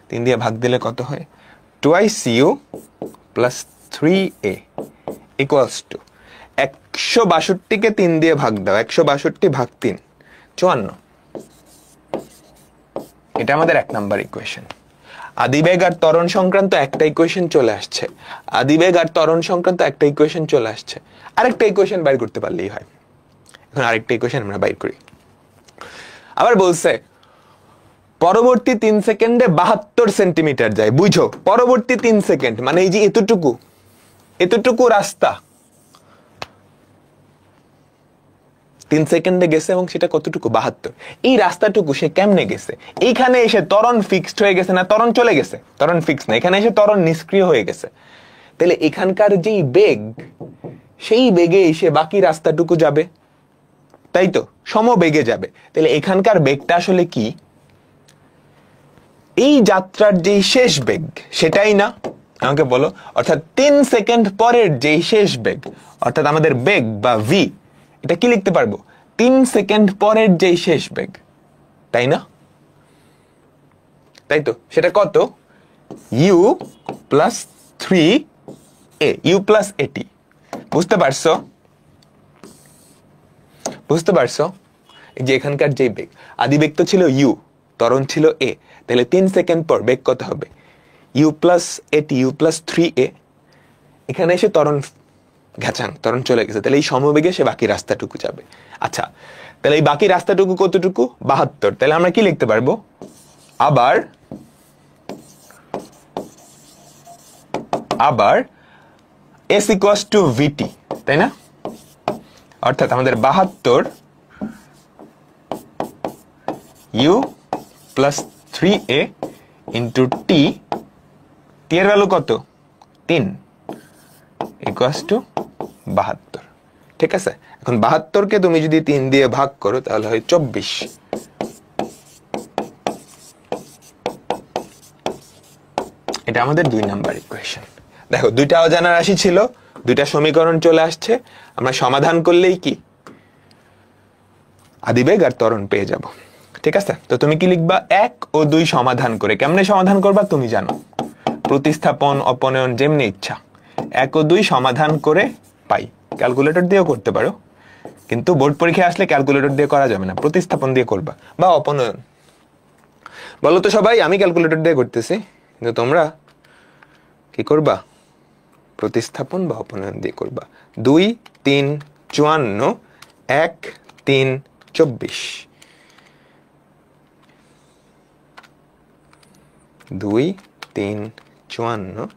3 দিয়ে ভাগ দিলে কত হয়? 2u plus 3a equals to 162কে 3 দিয়ে ভাগ দাও, 162 ভাগ 3 54। এটা আমাদের 1 নাম্বার ইকুয়েশন। আদিবেগ আর ত্বরণ সংক্রান্ত একটা ইকুয়েশন চলে আসছে, আদিবেগ আর ত্বরণ সংক্রান্ত একটা ইকুয়েশন চলে আসছে। আরেকটা ইকুয়েশন বাইর করতে পারলেই হয়। এখন আরেকটা ইকুয়েশন আমরা বাইর করি। আবার বলছে পরবর্তী 3 সেকেন্ডে 72 সেন্টিমিটার যায়। বুঝো, পরবর্তী 3 সেকেন্ড মানে এই যে এতটুকু রাস্তা 3 সেকেন্ডে গেছে, এবং সেটা কতটুকু? 72। এই রাস্তাটুকু সে কেমনে গেছে? এইখানে এসে ত্বরণ ফিক্সড হয়ে গেছে না ত্বরণ চলে গেছে? ত্বরণ ফিক্সড না, এখানে এসে ত্বরণ নিষ্ক্রিয় হয়ে গেছে। তাহলে এখানকার যেই বেগ, সেই বেগে এসে বাকি রাস্তাটুকু যাবে, তাই তো? সমবেগে যাবে। তাহলে এখানকার বেগটা আসলে কি? এই যাত্রার যেই শেষ বেগ সেটাই না? আমাকে বলো। অর্থাৎ 3 সেকেন্ড পরের যেই শেষ বেগ, অর্থাৎ আমাদের বেগ বা ভি, এটা কি লিখতে পারবো? 3 সেকেন্ড পরের যেই শেষ বেগ, তাই না? তাই তো? সেটা কত? U plus 3a, you plus এটি। বুঝতে পারছো? যে এখানকার যে বেগ, আদিবেগ তো ছিল ইউ, ত্বরণ ছিল এ, তাহলে 3 সেকেন্ড পর বেগ কত হবে? ইউ প্লাস এটি, ইউ প্লাস 3a। এখানে এসে ত্বরণ ত্বরণ চলে গেছে, তাহলে এই সমবেগে সে বাকি রাস্তাটুকু যাবে। আচ্ছা, তাহলে এই বাকি রাস্তাটুকু কতটুকু? 72। তাহলে আমরা কি লিখতে পারবো? আবার s ইকুয়ালস টু ভিটি, তাই না? অর্থাৎ আমাদের 72 you plus 3a into T এর ভ্যালু কত? 3 ইকুয়ালস টু 72। ঠিক আছে? এখন 72কে তুমি যদি 3 দিয়ে ভাগ করো তাহলে হয় 24। এটা আমাদের 2 নাম্বার ইকুয়েশন। দেখো, দুইটা অজানা রাশি ছিল, দুইটা সমীকরণ চলে আসছে, আমরা সমাধান করলেই কি আদিবেগ আর ত্বরণ পেয়ে যাব। ঠিক আছে, তো তুমি কি লিখবা? 1 ও 2 সমাধান করে। কেমনে সমাধান করবা তুমি জানো, প্রতিস্থাপন অপনয়ন যেমনি ইচ্ছা। 1 ও 2 সমাধান করে পাই, ক্যালকুলেটর দিয়েও করতে পারো, কিন্তু বোর্ড পরীক্ষায় আসলে ক্যালকুলেটর দিয়ে করা যাবে না, প্রতিস্থাপন দিয়ে করবা বা অপনয়ন। বলো তো সবাই, আমি ক্যালকুলেটর দিয়ে করতেছি, কিন্তু তোমরা কি করবা? প্রতিস্থাপন বা অপনয়ন দিয়ে করবা। 2 3 54, 1 3 24। 2 3 54,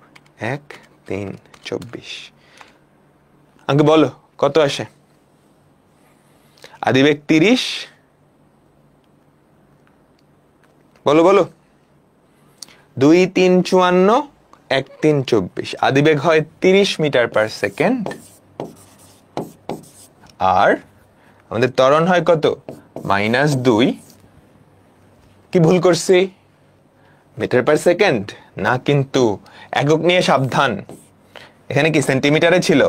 1 3 24। আগে বলো কত আসে? আদিবেগ 30, বলো বলো। 2 3 54, 1 3 24। আদিবেগ হয় 30 মিটার পার সেকেন্ড, আর আমাদের ত্বরণ হয় কত? -2। কি ভুল করছি? মিটার পার সেকেন্ড না, কিন্তু একক নিয়ে সাবধান। এখানে কি সেন্টিমিটারে ছিল,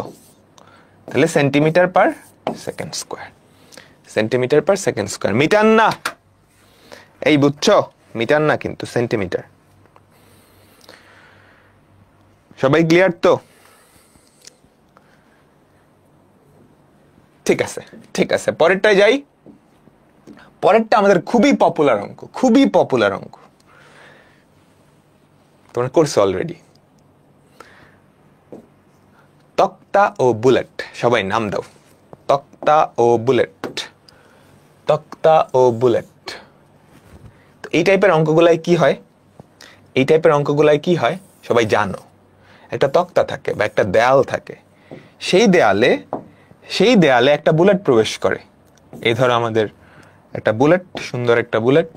তাহলে centimetre per second square, centimetre per second square, metre না। এই বুঝছো, মিটার না কিন্তু সেন্টিমিটার। সবাই ক্লিয়ার তো? ঠিক আছে ঠিক আছে, পরেরটায় যাই। পরেরটা আমাদের খুবই পপুলার অঙ্ক, খুবই পপুলার অঙ্ক, তোমরা করছো অলরেডি। তক্তা ও বুলেট, সবাই নাম দাও। তক্তা ও বুলেট, তক্তা ও বুলেট। তো এই টাইপের অঙ্কগুলাই কি হয়, এই টাইপের অঙ্কগুলাই কি হয় সবাই জানো। একটা তক্তা থাকে বা একটা দেয়াল থাকে, সেই দেয়ালে একটা বুলেট প্রবেশ করে। এই ধরো আমাদের একটা বুলেট, সুন্দর একটা বুলেট,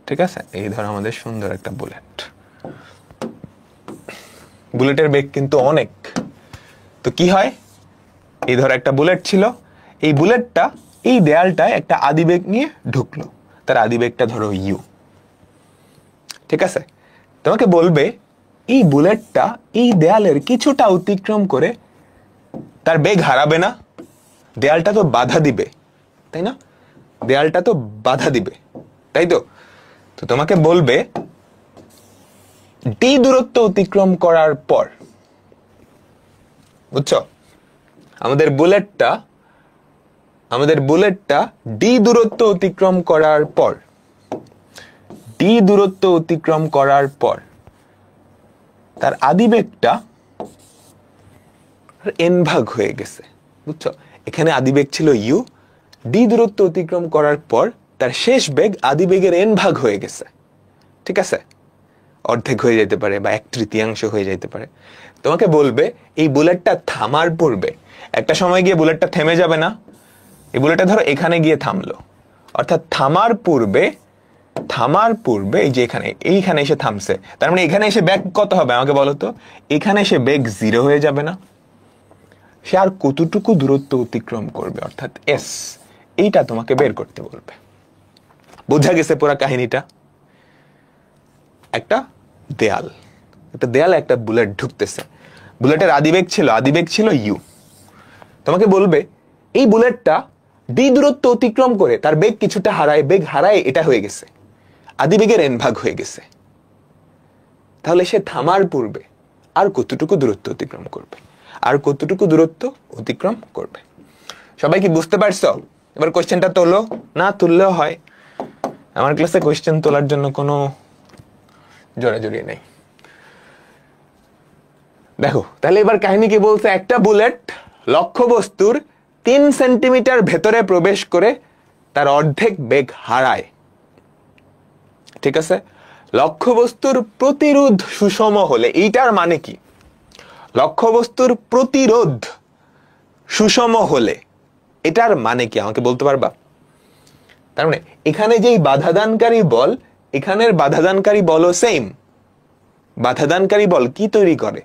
ঠিক আছে, এই ধরো আমাদের সুন্দর একটা বুলেট। বুলেটের বেগ কিন্তু অনেক। তো কি হয়, এই ধরো একটা বুলেট ছিল, এই বুলেটটা এই দেয়ালটায় একটা আদিবেগ নিয়ে ঢুকলো, তার আদিবেগটা ধরো ইউ। ঠিক আছে, তোমাকে বলবে এই বুলেটটা এই দেয়ালের কিছুটা অতিক্রম করে তার বেগ হারাবে না, দেয়ালটা তো বাধা দিবে, তাই না? দেয়ালটা তো বাধা দিবে, তাই তো? তো তোমাকে বলবে ডি দূরত্ব অতিক্রম করার পর, বুঝছো, আমাদের বুলেটটা ডি দূরত্ব অতিক্রম করার পর, ডি দূরত্ব অতিক্রম করার পর তার আদিবেগটা এন ভাগ হয়ে গেছে, বুঝছো? এখানে আদিবেগ ছিল ইউ, ডি দূরত্ব অতিক্রম করার পর তার শেষ বেগ আদিবেগের এন ভাগ হয়ে গেছে। ঠিক আছে, অর্ধেক হয়ে যেতে পারে বা 1/3 হয়ে যেতে পারে। তোমাকে বলবে এই বুলেটটা থামার পূর্বে, একটা সময় গিয়ে বুলেটটা থেমে যাবে না, এই বুলেটটা ধরো এখানে গিয়ে থামলো, অর্থাৎ থামার পূর্বে এই যে এইখানে এসে থামছে, তার মানে এখানে এসে বেগ কত হবে আমাকে বলো তো? এখানে এসে বেগ 0 হয়ে যাবে না? সে আর কতটুকু দূরত্ব অতিক্রম করবে, অর্থাৎ এস, এইটা তোমাকে বের করতে বলবে। বোঝা গেছে পুরো কাহিনীটা? একটা দেয়াল একটা বুলেট ঢুকতেছে, বুলেটের আদিবেগ ছিল ইউ। তোমাকে বলবে এই বুলেটটা ডি দূরত্ব অতিক্রম করে তার বেগ কিছুটা হারায়, এটা হয়ে গেছে, আদিবেগের এন ভাগ হয়ে গেছে। তাহলে সে থামার পূর্বে আর কতটুকু দূরত্ব অতিক্রম করবে? সবাই কি বুঝতে পারছো? এবার কোশ্চেনটা তোলো, না তুললেও হয়, আমার ক্লাসে কোশ্চেন তোলার জন্য কোনো জোরাজুরি নেই। দেখো তাহলে এবার কাহিনী কি বলছে, একটা বুলেট লক্ষ্যবস্তুর 3 সেন্টিমিটার ভেতরে প্রবেশ করে তার অর্ধেক বেগ হারায়। ঠিক আছে, লক্ষ্যবস্তুর প্রতিরোধ সুষম হলে, এইটার মানে কি? লক্ষ্যবস্তুর প্রতিরোধ সুষম হলে এটার মানে কি আমাকে বলতে পারবা? তার মানে এখানে যেই বাধাদানকারী বল, এখানের বাধাদানকারী বলও সেম। বাধাদানকারী বল কি তৈরি করে?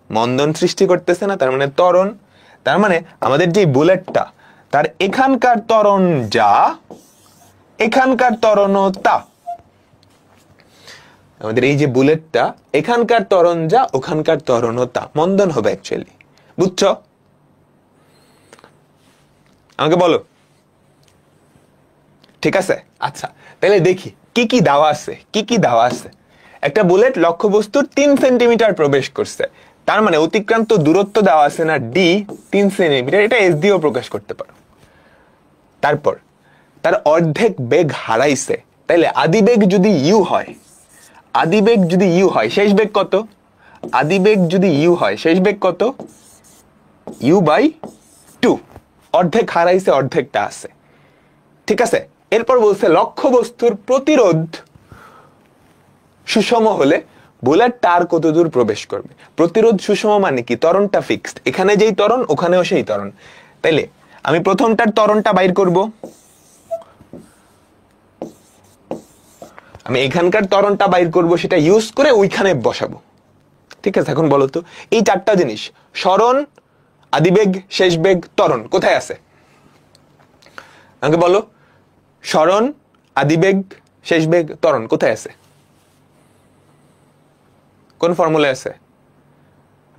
মন্দন সৃষ্টি করতেছে না, তার মানে ত্বরণ। তার মানে আমাদের যে বুলেটটা, তার এখানকার ত্বরণ যা, এখানকার ত্বরণও তা। আমাদের এই যে বুলেটটা এখানকার ত্বরণ যা ওখানকার ত্বরণও তা, মন্দন হবে অ্যাকচুয়ালি। বুঝছো? আমাকে বলো, ঠিক আছে? আচ্ছা, তাহলে দেখি কি কি দেওয়া আছে, কি কি দেওয়া আছে। একটা বুলেট লক্ষ্যবস্তুর 3 সেন্টিমিটার প্রবেশ করছে, তার মানে অতিক্রান্ত দূরত্ব দেওয়া আছে না ডি 3 সেন্টিমিটার, এটা এস দিয়েও প্রকাশ করতে পারো। তারপর তার অর্ধেক বেগ হারাইছে, তাইলে আদিবেগ যদি ইউ হয়, আদিবেগ যদি ইউ হয়, শেষ বেগ কত? আদিবেগ যদি ইউ হয়, শেষ বেগ কত? U by 2। অর্ধেক হারাইছে, অর্ধেকটা আছে, ঠিক আছে? এরপর বলছে লক্ষ্যবস্তুর প্রতিরোধ সুষম হলে বুলেট তার কত দূর প্রবেশ করবে। প্রতিরোধ সুষম মানে কি? ত্বরণটা ফিক্সড, এখানে যেই ত্বরণ ওখানেও সেই ত্বরণ। তাইলে আমি প্রথমটার ত্বরণটা বাইর করব, আমি এখানকার ত্বরণটা বাইর করব, সেটা ইউজ করে ওইখানে বসাবো, ঠিক আছে? এখন বলো তো এই চারটা জিনিস, সরণ, আদিবেগ, শেষ বেগ, ত্বরণ কোথায় আছে? আমাকে বলো, সরণ, আদিবেগ, শেষ বেগ, ত্বরণ কোথায় আছে? কোন ফর্মুলায় আছে?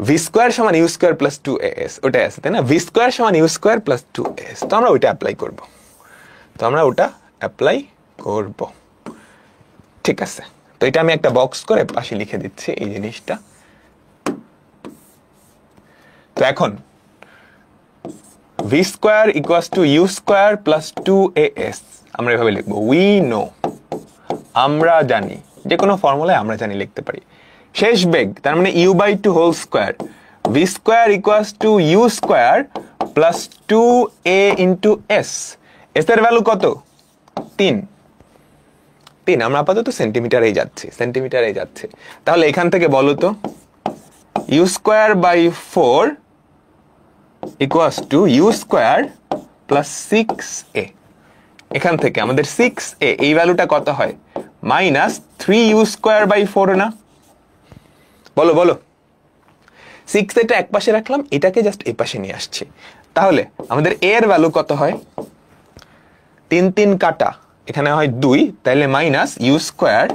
ভি স্কোয়ার সমান ইউ স্কোয়ার প্লাস 2as, ওটাই আছে, তাই না? ভি স্কোয়ার সমান ইউ স্কোয়ার প্লাস 2as, তো আমরা ওইটা অ্যাপ্লাই করব, তো আমরা ওটা অ্যাপ্লাই করব, ঠিক আছে? তো এটা আমি একটা বক্স করে পাশে লিখে দিচ্ছি এই জিনিসটা। তো এখন v square equals to you square plus 2as আমরা এভাবে লিখবো, উই নো, আমরা জানি, যে কোনো ফর্মুলায় আমরা জানি লিখতে পারি। শেষ বেগ তার মানে u by 2 whole square, V square equals to you square plus 2a into s. S এর ভ্যালু কত? 3। আমরা আপাতত সেন্টিমিটারেই যাচ্ছি, সেন্টিমিটারেই যাচ্ছে। তাহলে এখান থেকে বলো তো u square by 4 equals to you square plus 6a। এখান থেকে আমাদের 6a এই ভ্যালুটা কত হয়? মাইনাস 3u স্কোয়ার বাই 4 না? বলো বলো, 6 এটা এক পাশে রাখলাম, এটাকে জাস্ট এই পাশে নিয়ে আসছি। তাহলে আমাদের a এর ভ্যালু কত হয়? 3 3 কাটা, এখানে হয় 2, তাহলে মাইনাস ইউ স্কোয়ার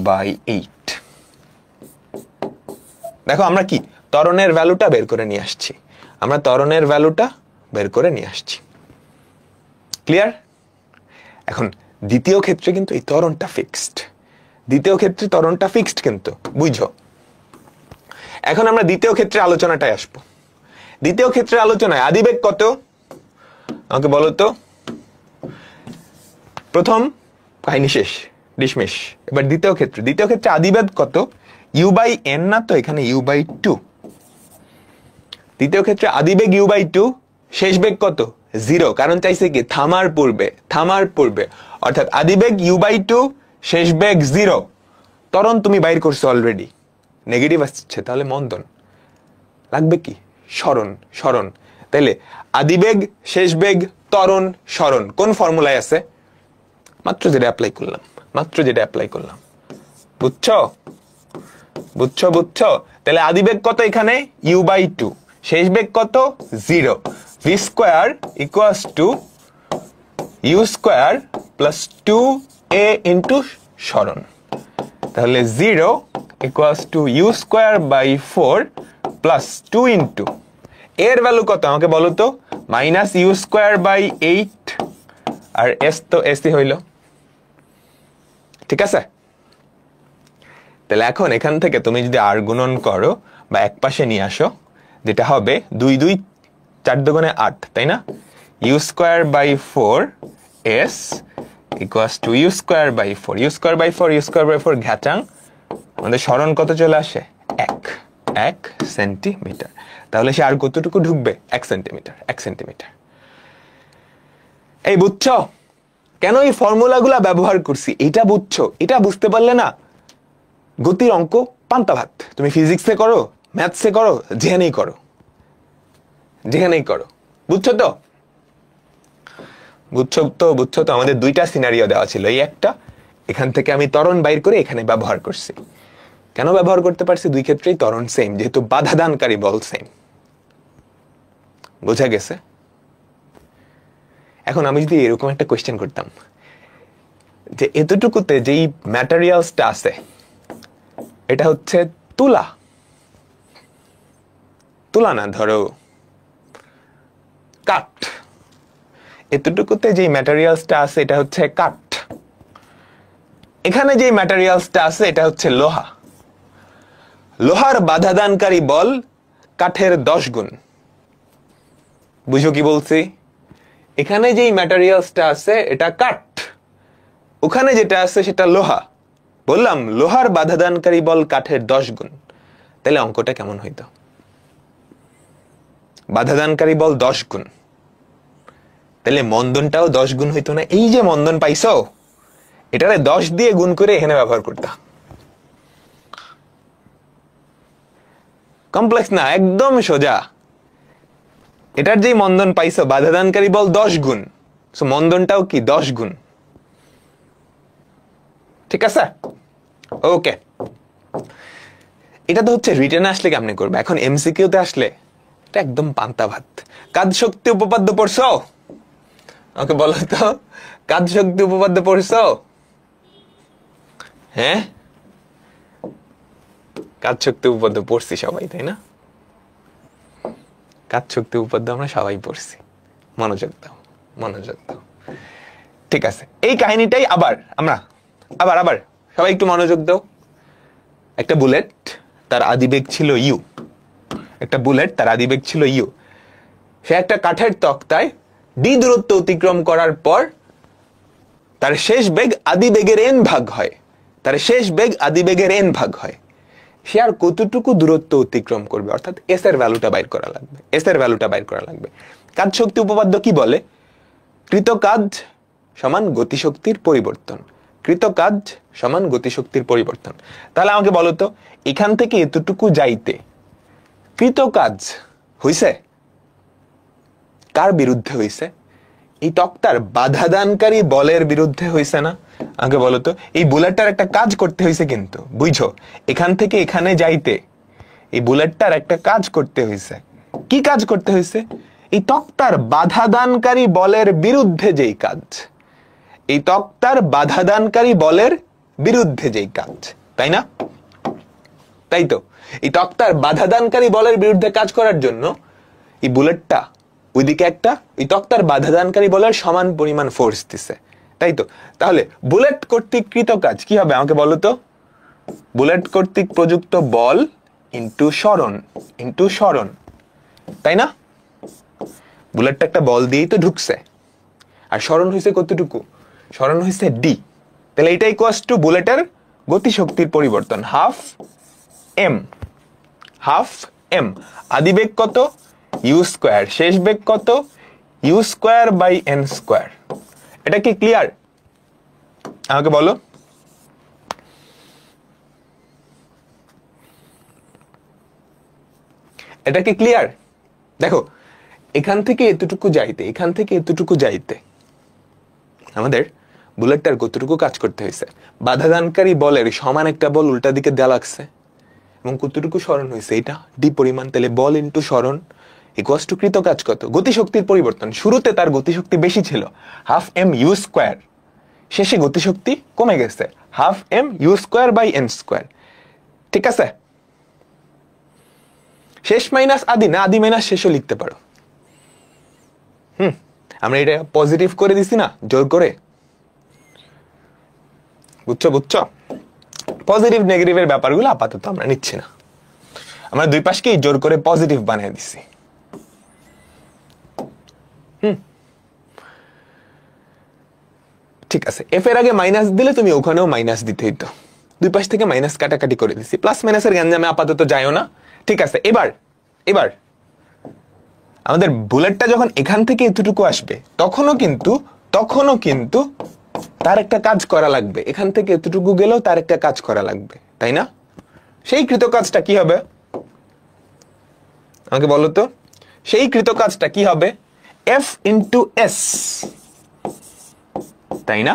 বাই 8। দেখো আমরা কি ত্বরণের ভ্যালুটা বের করে নিয়ে আসছি, আমরা ত্বরণের ভ্যালুটা বের করে নিয়ে আসছি। ক্লিয়ার? এখন দ্বিতীয় ক্ষেত্রে কিন্তু এই ত্বরণটা ফিক্সড, দ্বিতীয় ক্ষেত্রে ত্বরণটা ফিক্সড কিন্তু, বুঝো? এখন আমরা দ্বিতীয় ক্ষেত্রে আলোচনাটায় আসবো। দ্বিতীয় ক্ষেত্রে আলোচনায় আদিবেগ কত? আমাকে বলো তো। প্রথম কাহিনী শেষ, ডিসমিস। এবার দ্বিতীয় ক্ষেত্রে আদিবেগ কত? ইউ বাই এন না, তো এখানে ইউ বাই 2। দ্বিতীয় ক্ষেত্রে আদিবেগ ইউ বাই 2, শেষ বেগ কত? 0, কারণ চাইছে কি থামার পূর্বে, অর্থাৎ আদিবেগ ইউ বাই 2, শেষ বেগ 0। ত্বরণ তুমি বাইর করছো অলরেডি, নেগেটিভ আসছে, তাহলে মন্দন লাগবে কি? সরণ। তাইলে আদিবেগ, শেষ বেগ, ত্বরণ, সরণ কোন ফর্মুলায় আছে? মাত্র যেটা অ্যাপ্লাই করলাম, বুঝছো? তাহলে আদিবেগ কত এখানে? ইউ বাই 2, শেষ বেগ কত? 0। V square equals to you square plus 2a into সরণ, তাহলে 0 equals to you square by 4 plus 2 into এর ভ্যালু কত আমাকে বলো তো? মাইনাস ইউ স্কোয়ার বাই 8, আর এস তো এসই হইল, ঠিক আছে? তাহলে এখন এখান থেকে তুমি যদি আর গুণন করো বা এক পাশে নিয়ে আসো, যেটা হবে 2 2 4 দুগুণে 8, তাই না? U square by 4 s equals to you square by 4, u square by 4 ঘাটাং, আমাদের সরণ কত চলে আসে? 1 সেন্টিমিটার। তাহলে সে আর কতটুকু ঢুকবে? 1 সেন্টিমিটার। এই বুঝছো কেন এই ফর্মুলাগুলা ব্যবহার করছি? এটা বুঝছো? এটা বুঝতে পারলে না গতির অঙ্ক পান্তা ভাত। তুমি ফিজিক্সে করো, ম্যাথসে করো, যেখানেই করো। বুঝছো তো? আমাদের দুইটা সিনারিও দেওয়া ছিল, এই একটা, এখান থেকে আমি ত্বরণ বাইর করে এখানে ব্যবহার করছি। কেন ব্যবহার করতে পারছি? দুই ক্ষেত্রেই ত্বরণ সেম, যেহেতু বাধাদানকারী বল সেম। বোঝা গেছে? এখন আমি যদি এরকম একটা কোয়েশ্চেন করতাম যে এতটুকুতে যেই ম্যাটেরিয়ালসটা আছে, এটা হচ্ছে তুলা, তুলা না, ধরো কাঠ। এতটুকুতে যে ম্যাটেরিয়ালসটা আছে এটা হচ্ছে কাঠ, এখানে যে ম্যাটেরিয়ালসটা আছে এটা হচ্ছে লোহা। লোহার বাধাদানকারী বল কাঠের 10 গুণ। বুঝো কি বলছি? এখানে যেই ম্যাটেরিয়ালসটা আছে এটা কাঠ, ওখানে যেটা আছে সেটা লোহা। বললাম লোহার বাধাদানকারী বল কাঠের 10 গুণ। তাহলে অঙ্কটা কেমন হইতো? বাধাদানকারী বল 10 গুণ, তাহলে মন্দনটাও 10 গুণ হইতো না? এই যে মন্দন পাইছো, এটারে 10 দিয়ে গুণ করে এখানে ব্যবহার করতা। কমপ্লেক্স না, একদম সোজা। এটার যে মন্দন পাইছো, বাধাদানকারী বল 10 গুণ, সো মন্দনটাও কি 10 গুণ। ঠিক আছে, ওকে। এটা তো হচ্ছে রিটেনে আসলে কেমনে করবে, এখন এমসিকিউতে আসলে এটা একদম পান্তা ভাত। কাজ শক্তি উপপাদ্য পড়ছো? ওকে বলো তো, কাজ শক্তি উপপাদ্য পড়ছো? হ্যাঁ, কাজ শক্তি উপপাদ্য পড়ছি সবাই, তাই না? কাজ শক্তি উপপাদ্য আমরা সবাই পড়ছি। মনোযোগ দাও, মনোযোগ দাও। ঠিক আছে, এই কাহিনীটাই আবার আমরা আবার সবাই একটু মনোযোগ দাও। একটা বুলেট, তার আদিবেগ ছিল ইউ। একটা বুলেট, তার আদিবেগ ছিল ইউ। সে একটা কাঠের তক্তায় ডি দূরত্ব অতিক্রম করার পর তার শেষ বেগ আদিবেগের এন ভাগ হয়। তার শেষ বেগ আদিবেগের এন ভাগ হয়। সে আর কতটুকু দূরত্ব অতিক্রম করবে, অর্থাৎ এস এর ভ্যালুটা বাইর করা লাগবে। এস এর ভ্যালুটা বাইর করা লাগবে। কাজ শক্তি উপপাদ্য কি বলে? কৃত কাজ সমান গতিশক্তির পরিবর্তন। কৃত কাজ সমান গতিশক্তির পরিবর্তন। তাহলে আমাকে বলো তো, এখান থেকে এতটুকু যাইতে কৃত কাজ হইছে কার বিরুদ্ধে হইছে? এই তক্তার বাধাদানকারী বলের বিরুদ্ধে হইছে না? আমাকে বলো তো, এই বুলেটটার একটা কাজ করতে হইছে, কিন্তু বুঝছো, এখান থেকে এখানে যাইতে এই বুলেটটার একটা কাজ করতে হইছে। কি কাজ করতে হইছে? এই তক্তার বাধাদানকারী বলের বিরুদ্ধে যেই কাজ, এই তক্তার বাধাদানকারী বলের বিরুদ্ধে যেই কাজ, তাই না? তাই তো, এই তক্তার বাধাদানকারী বলের বিরুদ্ধে কাজ করার জন্য এই বুলেটটা ওইদিকে একটা এই তক্তার বাধাদানকারী বলের সমান পরিমাণ ফোর্স দিছে, তাই তো? তাহলে বুলেট কর্তৃক কৃত কাজ কি হবে আমাকে বলো তো? বুলেট কর্তৃক প্রযুক্ত বল ইন্টু সরণ, তাই না? বুলেটটা একটা বল দিয়েই তো ঢুকছে, আর সরণ হয়েছে কতটুকু? সরণ হয়েছে ডি। তাহলে এটা ইকুয়ালস টু বুলেটের গতিশক্তির পরিবর্তন, হাফ এম। আদিবেগ কত? U square. শেষ বেগ কত? U square by N square. এটা কি ক্লিয়ার? আমাকে বলো। এটা কি ক্লিয়ার? দেখো, এখান থেকে এতটুকু যাইতে আমাদের বুলেটটার কতটুকু কাজ করতে হয়েছে? বাধাদানকারী বলের সমান একটা বল উল্টা দিকে দেওয়া লাগছে, এবং কতটুকু সরণ হয়েছে? এটা ডি পরিমাণ। তাহলে বল ইন্টু সরণ ইকুয়ালস টু কৃত কাজ কত? গতিশক্তির পরিবর্তন। শুরুতে তার গতিশক্তি বেশি ছিল, হাফ এম ইউ স্কোয়ার। শেষে গতিশক্তি কমে গেছে, half m u square by N square. ঠিক আছে? শেষ মাইনাস আদি, না আদি মাইনাস শেষও লিখতে পারো। আমরা এটা পজিটিভ করে দিছি না জোর করে, বুঝছো? পজিটিভ নেগেটিভের ব্যাপারগুলো আপাতত আমরা নিচ্ছি না, আমরা দুই পাশকেই জোর করে পজিটিভ বানিয়ে দিছি। ঠিক আছে, এফ এর আগে মাইনাস দিলে তুমি ওখানেও মাইনাস দিতে হইতো। দুই পাশ থেকে মাইনাস কাটাকাটি করে দিছি, প্লাস মাইনাসের গ্যাঞ্জামে আপাতত যাইও না। ঠিক আছে, এবার আমাদের বুলেটটা যখন এখান থেকে এতটুকু আসবে, তখনও কিন্তু তার একটা কাজ করা লাগবে। এখান থেকে এতটুকু গেলেও তার একটা কাজ করা লাগবে, তাই না? সেই কৃত কাজটা কি হবে আমাকে বলো তো? সেই কৃত কাজটা কি হবে? এফ ইন্টু এস, তাই না?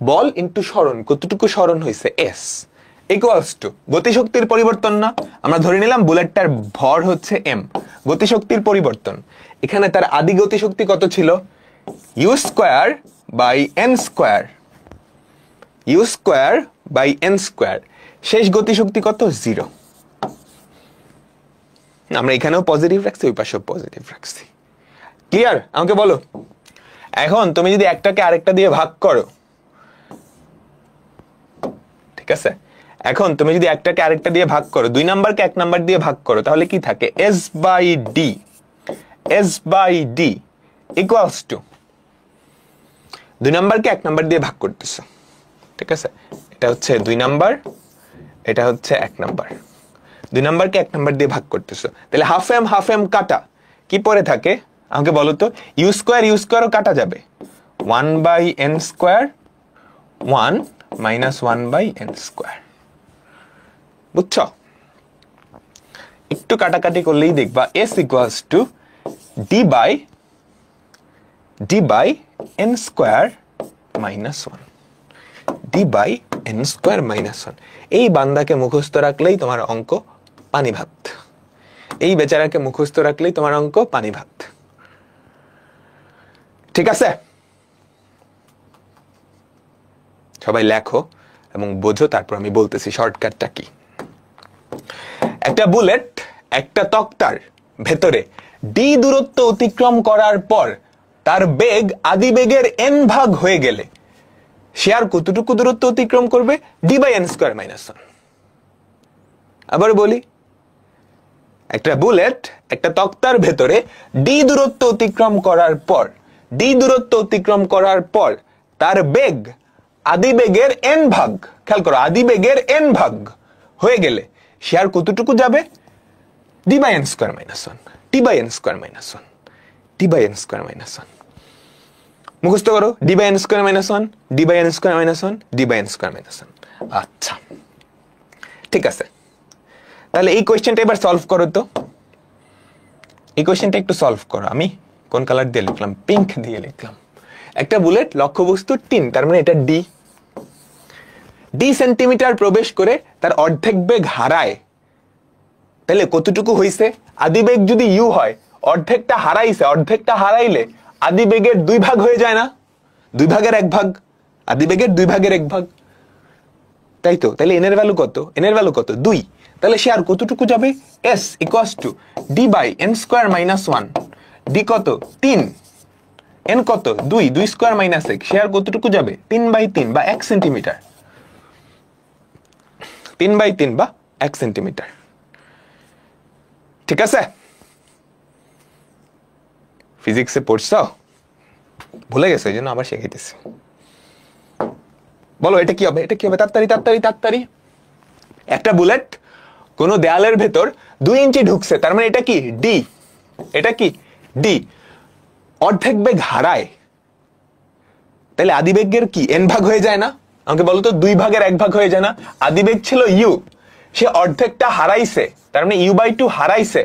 বল ইন্টু সরণ, কতটুকু সরণ হয়েছে? এস ইকুয়ালস টু গতিশক্তির পরিবর্তন না? আমরা ধরে নিলাম বুলেটটার ভর হচ্ছে এম, গতিশক্তির পরিবর্তন। এখানে তার আদি গতিশক্তি কত ছিল? U square by N square. U square by N square, শেষ গতিশক্তি কত? 0। আমরা এখানেও পজিটিভ রাখছি, ওই পাশেও পজিটিভ রাখছি। ক্লিয়ার? আমাকে বলো, এখন তুমি যদি একটাকে আরেকটা দিয়ে ভাগ করো, ঠিক আছে, এখন তুমি যদি একটাকে আরেকটা দিয়ে ভাগ করো, 2 নাম্বারকে 1 নাম্বার দিয়ে ভাগ করো, তাহলে কি থাকে? S by d equals to 2 নাম্বারকে 1 নাম্বার দিয়ে ভাগ করতেছো, ঠিক আছে, এটা হচ্ছে 2 নাম্বার, এটা হচ্ছে 1 নাম্বার, 2 নাম্বারকে 1 নাম্বার দিয়ে ভাগ করতেছো, তাহলে হাফ এম কাটা, কি পরে থাকে আমাকে বলো তো? ইউ স্কোয়ারও কাটা যাবে, 1 by N square, 1 minus 1 by N square. বুঝছো? একটু কাটাকাটি করলেই দেখবা s equals to d by N square minus 1, d by N square minus 1। এই বান্দাকে মুখস্থ রাখলেই তোমার অঙ্ক পানি ভাত, এই বেচারাকে মুখস্থ রাখলেই তোমার অঙ্ক পানি ভাত। ঠিক আছে? সবাই লেখো এবং বোঝো, তারপর আমি বলতেছি শর্টকাটটা কি। একটা বুলেট একটা তক্তার ভেতরে ডি দূরত্ব অতিক্রম করার পর তার বেগ আদি বেগের n ভাগ হয়ে গেলে সে আর কতটুকু দূরত্ব অতিক্রম করবে? D by N square minus 1। আবার বলি, একটা বুলেট একটা তক্তার ভেতরে ডি দূরত্ব অতিক্রম করার পর তার বেগ আদি বেগের n ভাগ, খেয়াল করো, আদি বেগের n ভাগ হয়ে গেলে সে আর কতটুকু যাবে? D by N square minus 1, d by N square minus 1, d by N square minus 1। মুখস্থ করো, d by N square minus 1, d by N square minus 1, d by N square minus 1। আচ্ছা, ঠিক আছে, তাহলে এই কোয়েশ্চেনটা এবার সলভ করো তো। এই কোয়েশ্চেনটা একটু সলভ করো। আমি কোন কালার দিয়ে লিখলাম? পিঙ্ক দিয়ে লিখলাম। একটা বুলেট লক্ষ্যবস্তু টিন, তার মানে এটা ডি সেন্টিমিটার প্রবেশ করে তার অর্ধেক বেগ হারায়, তাহলে কতটুকু হইছে? আদি বেগ যদি ইউ হয়, অর্ধেকটা হারাইলে আদি বেগের 2 ভাগ হয়ে যায় না? 2 ভাগের 1 ভাগ, আদি বেগের 2 ভাগের 1 ভাগ, তাই তো? তাহলে এন এর ভ্যালু কত? 2। তাহলে সে আর কতটুকু যাবে? S equals to d by N square minus 1, d কত? 3, এন কত? 2 স্কোয়ার মাইনাস 1, সে আর কতটুকু যাবে? 3/3 বা 1 সেন্টিমিটার, 3/3 বা 1 সেন্টিমিটার। ঠিক আছে? ফিজিক্সে পড়ছো? ভুলে গেছো, এই জন্য আবার শিখাইতেছি। বলো এটা কি হবে? তাড়াতাড়ি। একটা বুলেট কোন দেয়ালের ভেতর 2 ইঞ্চি ঢুকছে, তার মানে এটা কি? ডি। এটা কি? ডি। অর্ধেক বেগ হারায়, তাহলে আদি বেগের কি n ভাগ হয়ে যায় না? আমাকে বলো তো, 2 ভাগের 1 ভাগ হয়ে যায় না? আদি বেগ ছিল ইউ, সে অর্ধেকটা হারাইছে, তার মানে u/2 হারাইছে।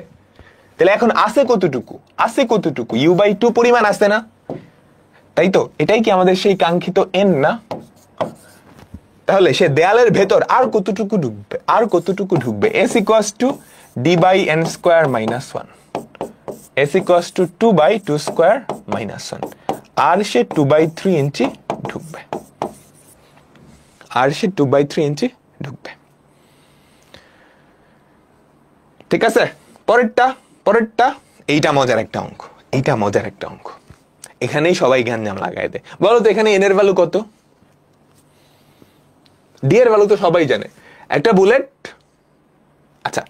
তাহলে এখন আছে কতটুকু? u/2 পরিমাণ আছে না? তাই তো? এটাই কি আমাদের সেই কাঙ্ক্ষিত n না? তাহলে সে দেয়ালের ভেতর আর কতটুকু ঢুকবে? s equals to d by n square minus 1, s equals to 2/2 square minus 1, আর সে 2/3 ইঞ্চি ঢুকবে, ঠিক আছে? পরেরটা এইটা মজার একটা অঙ্ক, এখানেই সবাই জ্ঞান লাগাই দেয়। বলো তো এখানে n এর ভ্যালু কত? ডি এর ভ্যালু তো সবাই জানে। একটা বুলেট, আচ্ছা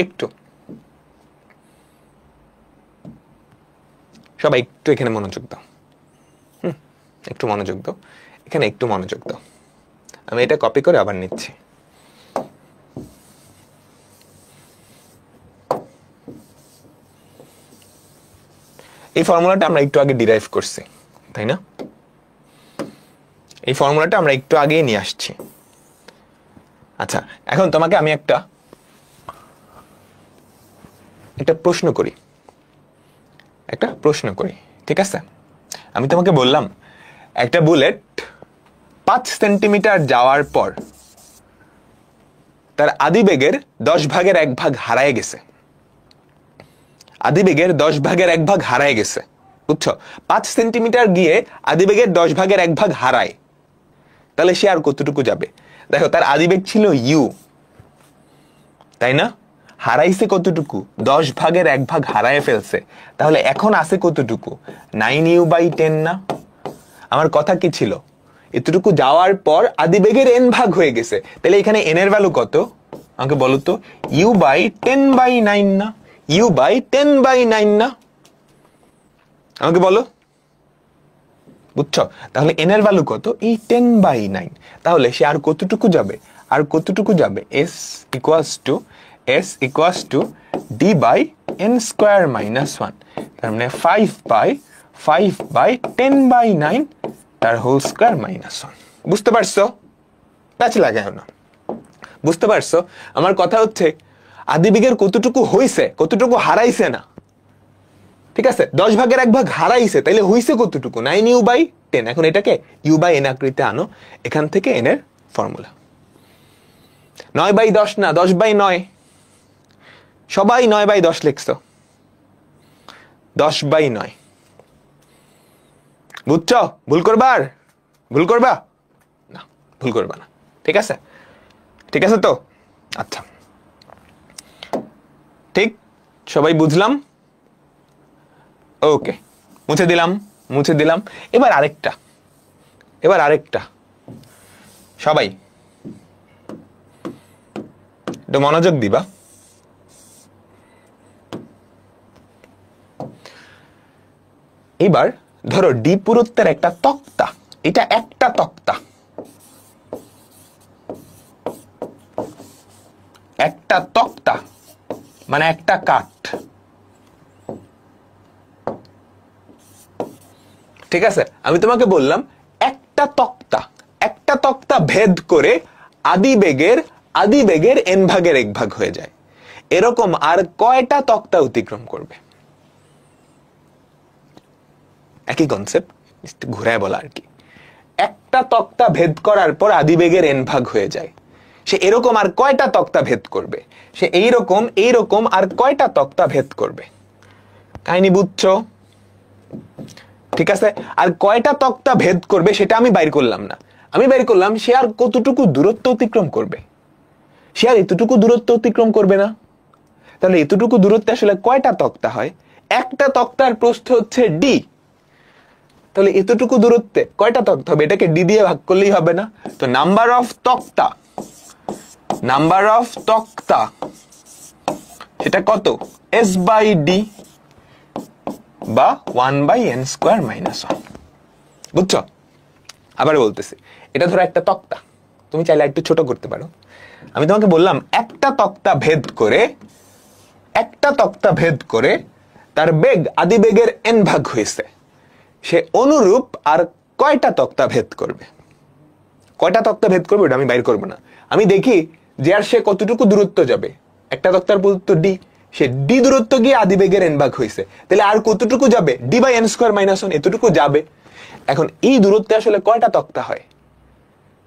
একটু সবাই একটু এখানে মনোযোগ দাও, এখানে একটু মনোযোগ দাও। আমি এটা কপি করে আবার নিচ্ছি। এই ফর্মুলাটা আমরা একটু আগে ডিরাইভ করছি, তাই না? এই ফর্মুলাটা আমরা একটু আগেই নিয়ে আসছি। আচ্ছা, এখন তোমাকে আমি একটা প্রশ্ন করি, ঠিক আছে? আমি তোমাকে বললাম একটা বুলেট 5 সেন্টিমিটার যাওয়ার পর তার আদি বেগের 10 ভাগের 1 ভাগ হারায় গেছে, বুঝছো? 5 সেন্টিমিটার গিয়ে আদিবেগের 10 ভাগের 1 ভাগ হারায়, তাহলে সে আর কতটুকু যাবে? দেখো তার আদিবেগ ছিল ইউ, তাই না? হারাইছে কতটুকু? 10 ভাগের 1 ভাগ হারায় ফেলছে, তাহলে এখন আছে কতটুকু? 9u/10 না? আমার কথা কি ছিল? এতটুকু যাওয়ার পর আদিবেগের n ভাগ হয়ে গেছে, তাহলে এখানে n এর ভ্যালু কত আমাকে বলো তো? u/10/9 না? u/10/9 না? আমাকে বলো, বুঝছো? তাহলে n এর ভ্যালু কত? এই 10/9। তাহলে সে আর কতটুকু যাবে? আর কতটুকু যাবে? s equals to d/n² - 1, তার মানে 5/10/9 তার হোল স্কয়ার মাইনাস 1। বুঝতে পারছো? প্যাচ লাগাও না। বুঝতে পারছো? আমার কথা হচ্ছে আদিবেগের কতটুকু হইছে, কতটুকু হারাইছে না। ঠিক আছে, 10 ভাগের 1 ভাগ হারাইছে, তাইলে হইছে কতটুকু? 9u/10। এখন এটাকে u/n আকৃতিতে আনো, এখান থেকে n এর ফর্মুলা। 9/10 না, 10/9। সবাই 9/10 লিখছো, 10/9। বুঝছো? ভুল করবা না, ভুল করবা না। ঠিক আছে, ঠিক আছে তো? আচ্ছা, ঠিক, সবাই বুঝলাম? ওকে, মুছে দিলাম। এবার আরেকটা সবাই একটু মনোযোগ দিবা। এবার ধরো ডি পুরুত্বের একটা তক্তা, এটা একটা তক্তা, মানে একটা কাঠ। ঠিক আছে, আমি তোমাকে বললাম একটা তক্তা ভেদ করে আদিবেগের n ভাগের 1 ভাগ হয়ে যায়। এরকম আর কয়টা তক্তা অতিক্রম করবে? একই কনসেপ্ট, ঘুরায় বলা আর কি। একটা তক্তা ভেদ করার পর আদিবেগের n ভাগ হয়ে যায়, সে এরকম আর কয়টা তক্তা ভেদ করবে? সে এইরকম আর কয়টা তক্তা ভেদ করবে? কাহিনী বুঝছো? ঠিক আছে, আর কয়টা তক্তা ভেদ করবে সেটা আমি বাইর করলাম না, আমি বাইর করলাম সে আর কতটুকু দূরত্ব অতিক্রম করবে। সে আর এতটুকু দূরত্ব অতিক্রম করবে না। তাহলে এতটুকু দূরত্বে আসলে কয়টা তক্তা হয়? একটা তক্তার প্রস্থ হচ্ছে d, তাহলে এতটুকু দূরত্বে কয়টা তক্তা হবে? এটাকে d দিয়ে ভাগ করলেই হবে না? তো নাম্বার অফ তক্তা সেটা কত? s/d বা 1/n² - 1। বুঝছো? আবার বলতেছি, এটা ধরো একটা তক্তা, তুমি চাইলে একটু ছোট করতে পারো। আমি তোমাকে বললাম একটা তক্তা ভেদ করে তার বেগ আদিবেগের n ভাগ হয়েছে, সে অনুরূপ আর কয়টা তক্তা ভেদ করবে? কয়টা তক্তা ভেদ করবে ওটা আমি বাইর করবো না, আমি দেখি যে আর সে কতটুকু দূরত্ব যাবে। একটা তক্তার দূরত্ব d, সে d দূরত্ব গিয়ে আদিবেগের n ভাগ হয়েছে, তাহলে আর কতটুকু যাবে? d/n² - 1, এতটুকু যাবে। এখন এই দূরত্বে আসলে কয়টা তক্তা হয়?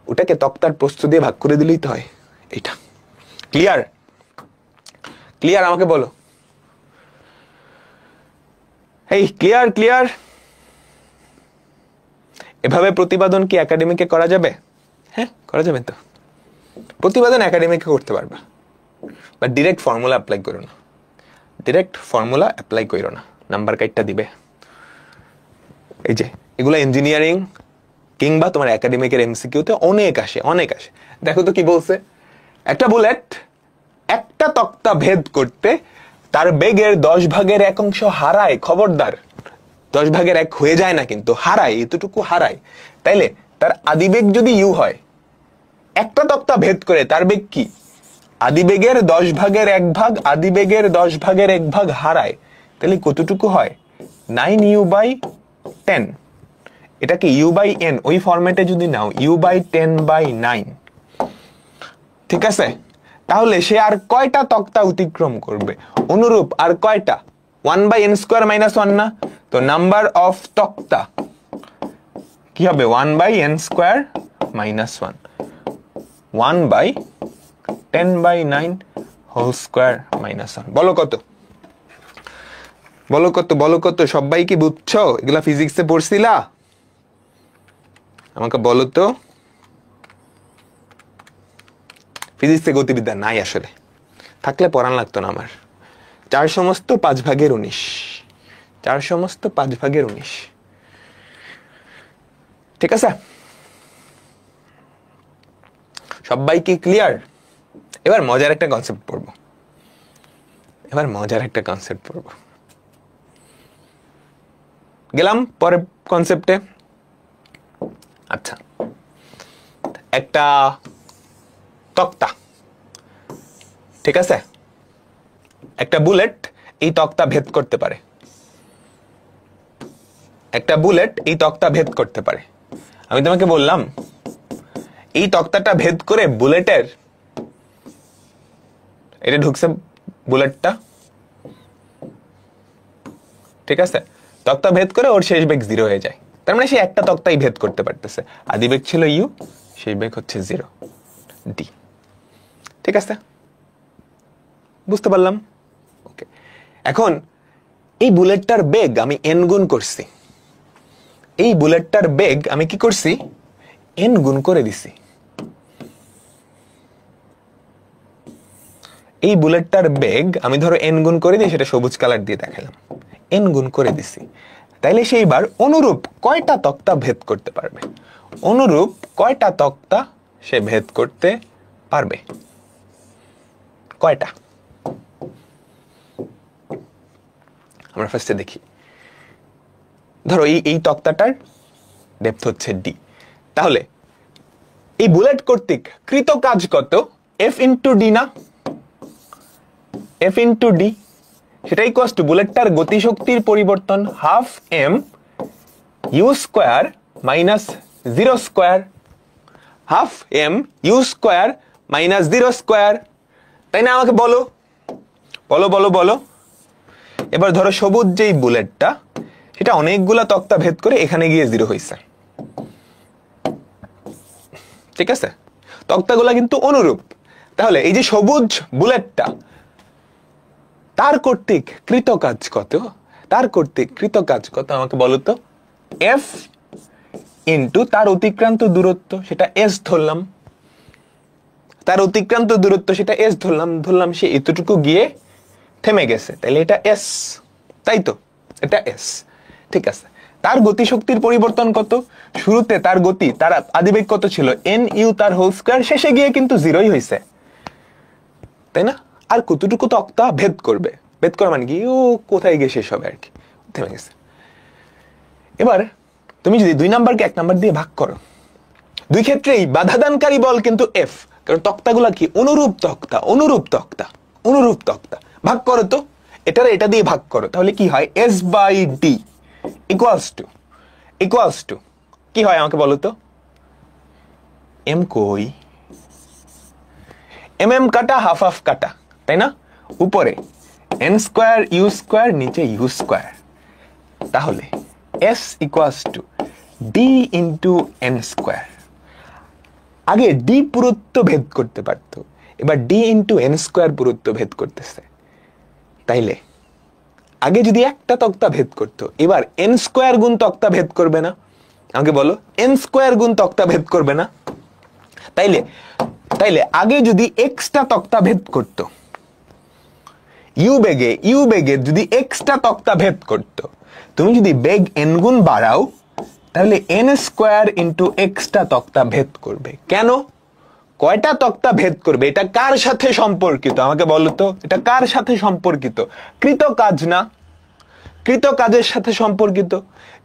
ওটাকে তক্তার প্রস্থ দিয়ে ভাগ করে দিলেই তো হয়। এটা ক্লিয়ার? আমাকে বলো, এই ক্লিয়ার? এভাবে প্রতিপাদন কি একাডেমিকে করা যাবে? হ্যাঁ, করা যাবে তো। প্রতিপাদন একাডেমিকে করতে পারবা, বাট ডিরেক্ট ফর্মুলা অ্যাপ্লাই করো না। নাম্বার কাইটটা দিবে। এই যে এগুলো ইঞ্জিনিয়ারিং কিংবা তোমার একাডেমিকের এমসিকিউতে অনেক আসে। দেখো তো কি বলছে, একটা বুলেট একটা তক্তা ভেদ করতে তার বেগের 10 ভাগের 1 অংশ হারায়। খবরদার, 10 ভাগের 1 হয়ে যায় না, কিন্তু হারায়, এতটুকু হারায়। তাইলে তার আদিবেগ যদি u হয়, একটা তক্তা ভেদ করে তার বেগ কি? আদিবেগের 10 ভাগের 1 ভাগ, আদিবেগের 10 ভাগের 1 ভাগ হারায়, তাহলে কতটুকু হয়? 9u/10। এটাকে u/n ওই ফরম্যাটে যদি নাও, u/10/9। ঠিক আছে, তাহলে সে আর কয়টা তক্তা অতিক্রম করবে? অনুরূপ আর কয়টা? 1/n² - 1 না? তো নাম্বার অফ তক্তা কি হবে? 1/n² - 1, 1/10/9 whole square minus 1। বলো কত? বলো কত, সবাই কি বুঝছো? এগুলা ফিজিক্সে পড়ছিলা? আমাকে বলো তো। ফিজিক্সে গতিবিদ্যা নাই আসলে, থাকলে পড়ান লাগতো না আমার। 4 সমস্ত 5 ভাগের 19, 4 সমস্ত 5 ভাগের 19। ঠিক আছে, সবাই কি ক্লিয়ার? এবার মজার একটা কনসেপ্ট পড়বো, গেলাম পরের কনসেপ্টে। আচ্ছা, একটা তক্তা, ঠিক আছে, একটা বুলেট এই তক্তা ভেদ করতে পারে, একটা বুলেট এই তক্তা ভেদ করতে পারে। আমি তোমাকে বললাম এই তক্তাটা ভেদ করে বুলেটের, এটা ঢুকছে বুলেটটা, ঠিক আছে, তক্তা ভেদ করে ওর শেষ বেগ 0 হয়ে যায়। তার মানে সে একটা তক্তাই ভেদ করতে পারতেছে। আদি বেগ ছিল ইউ, শেষ বেগ হচ্ছে 0, ডি। ঠিক আছে, বুঝতে পারলাম? ওকে, এখন এই বুলেটটার বেগ আমি n গুণ করছি, এই বুলেটটার বেগ আমি কি করছি? n গুণ করে দিছি। এই বুলেটটার বেগ আমি ধরো n গুণ করে দিই, সেটা সবুজ কালার দিয়ে দেখালাম, n গুণ করে দিছি। তাইলে সেইবার অনুরূপ কয়টা তক্তা ভেদ করতে পারবে? অনুরূপ কয়টা তক্তা সে ভেদ করতে পারবে? কয়টা? আমরা ফার্স্টে দেখি। ধরো এই তক্তাটার ডেপথ হচ্ছে ডি, তাহলে এই বুলেট কর্তৃক কৃত কাজ কত? এফ ইন্টু ডি না? এফ ইন্টু ডি, সেটা ইকুয়ালস টু বুলেটটার গতিশক্তির পরিবর্তন half m u square minus 0 square, half m u square minus 0 square, তাই না? আমাকে বলো বলো বলো বলো। এবার ধরো সবুজ যেই বুলেটটা, সেটা অনেকগুলা তক্তা ভেদ করে এখানে গিয়ে 0 হয়েছে, ঠিক আছে, তক্তাগুলা কিন্তু অনুরূপ। তাহলে এই যে সবুজ বুলেটটা, তার কর্তৃক কৃত কাজ কত? তার কর্তৃক কৃত কাজ কত আমাকে বলো তো? এফ ইন্টু তার অতিক্রান্ত দূরত্ব, সেটা এস ধরলাম, তার অতিক্রান্ত দূরত্ব সেটা এস ধরলাম, সে এতটুকু গিয়ে থেমে গেছে, তাহলে এটা এস, তাই তো, এটা এস। ঠিক আছে, তার গতিশক্তির পরিবর্তন কত? শুরুতে তার গতি, তার আদিবেগ কত ছিল? এন ইউ তার হোল স্কয়ার, শেষে গিয়ে কিন্তু 0ই হয়েছে, তাই না? আর কতটুকু তক্তা ভেদ করবে? ভেদ করা মানে কি? ও কোথায় গিয়ে শেষ হবে আর কি, থেমে গেছে। এবার তুমি যদি 2 নাম্বারকে 1 নাম্বার দিয়ে ভাগ করো, দুই ক্ষেত্রেই বাধাদানকারী বল কিন্তু এফ, কারণ তক্তাগুলা কি? অনুরূপ তক্তা, অনুরূপ তক্তা, অনুরূপ তক্তা। ভাগ করো তো, এটারে এটা দিয়ে ভাগ করো, তাহলে কি হয়? S by d equals to কি হয় আমাকে বলো তো? এম কই? এম কাটা, হাফ হাফ কাটা, তাই না? উপরে এন স্কোয়ার ইউ স্কোয়ার, নিচে ইউ স্কোয়ার, তাহলে S equals to D into N square. আগে ডি পুরুত্ব ভেদ করতে পারত, এবার ডি ইন্টু এন স্কোয়ার পুরুত্ব ভেদ করতেছে। তাইলে আগে যদি একটা তক্তা ভেদ করতো, এবার এন স্কোয়ার গুণ তক্তা ভেদ করবে না? আমাকে বলো, এন স্কোয়ার গুণ তক্তা ভেদ করবে না? তাইলে আগে যদি এক্সটা তক্তা ভেদ করতো, ইউ বেগে যদি এক্সটা তক্তা ভেদ করতো, তুমি যদি বেগ এন গুণ বাড়াও, তাহলে এন স্কোয়ার ইন্টু এক্সটা তক্তা ভেদ করবে। কেন? কয়টা তক্তা ভেদ করবে? এটা কার সাথে সম্পর্কিত আমাকে বলো তো? এটা কার সাথে সম্পর্কিত? কৃত কাজ না? কৃত কাজের সাথে সম্পর্কিত।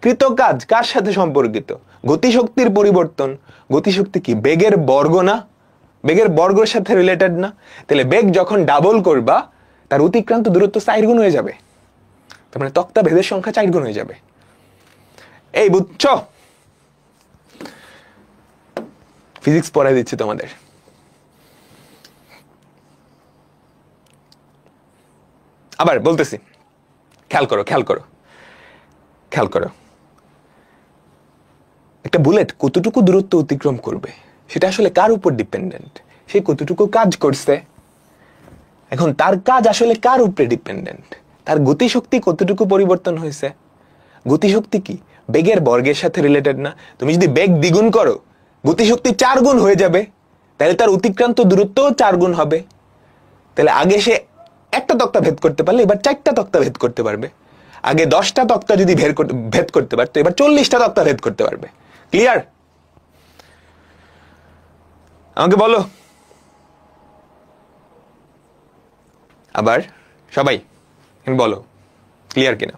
কৃত কাজ কার সাথে সম্পর্কিত? গতিশক্তির পরিবর্তন। গতিশক্তি কি বেগের বর্গ না? বেগের বর্গের সাথে রিলেটেড না? তাহলে বেগ যখন ডাবল করবা, তার অতিক্রান্ত দূরত্ব 4 গুণ হয়ে যাবে, তার মানে তক্তা ভেদের সংখ্যা 4 গুণ হয়ে যাবে। এই বুঝছো? ফিজিক্স পড়াই দিচ্ছি তোমাদের। আবার বলতেছি, খেয়াল করো। একটা বুলেট কতটুকু দূরত্ব অতিক্রম করবে সেটা আসলে কার উপর ডিপেন্ডেন্ট? সে কতটুকু কাজ করছে। এখন তার কাজ আসলে কার উপরে ডিপেন্ডেন্ট? তার গতিশক্তি কতটুকু পরিবর্তন হয়েছে? গতিশক্তি কি বেগের বর্গের সাথে রিলেটেড না? তুমি যদি বেগ দ্বিগুণ করো গতিশক্তি 4 গুণ হয়ে যাবে, তাহলে তার অতিক্রান্ত দূরত্বও 4 গুণ হবে। তাহলে আগে সে একটা তক্তা ভেদ করতে পারলে এবার 4টা তক্তা ভেদ করতে পারবে। আগে 10টা তক্তা যদি ভেদ করতে পারতো এবার 40টা তক্তা ভেদ করতে পারবে। ক্লিয়ার? আমাকে বলো আবার সবাই বলো ক্লিয়ার কিনা।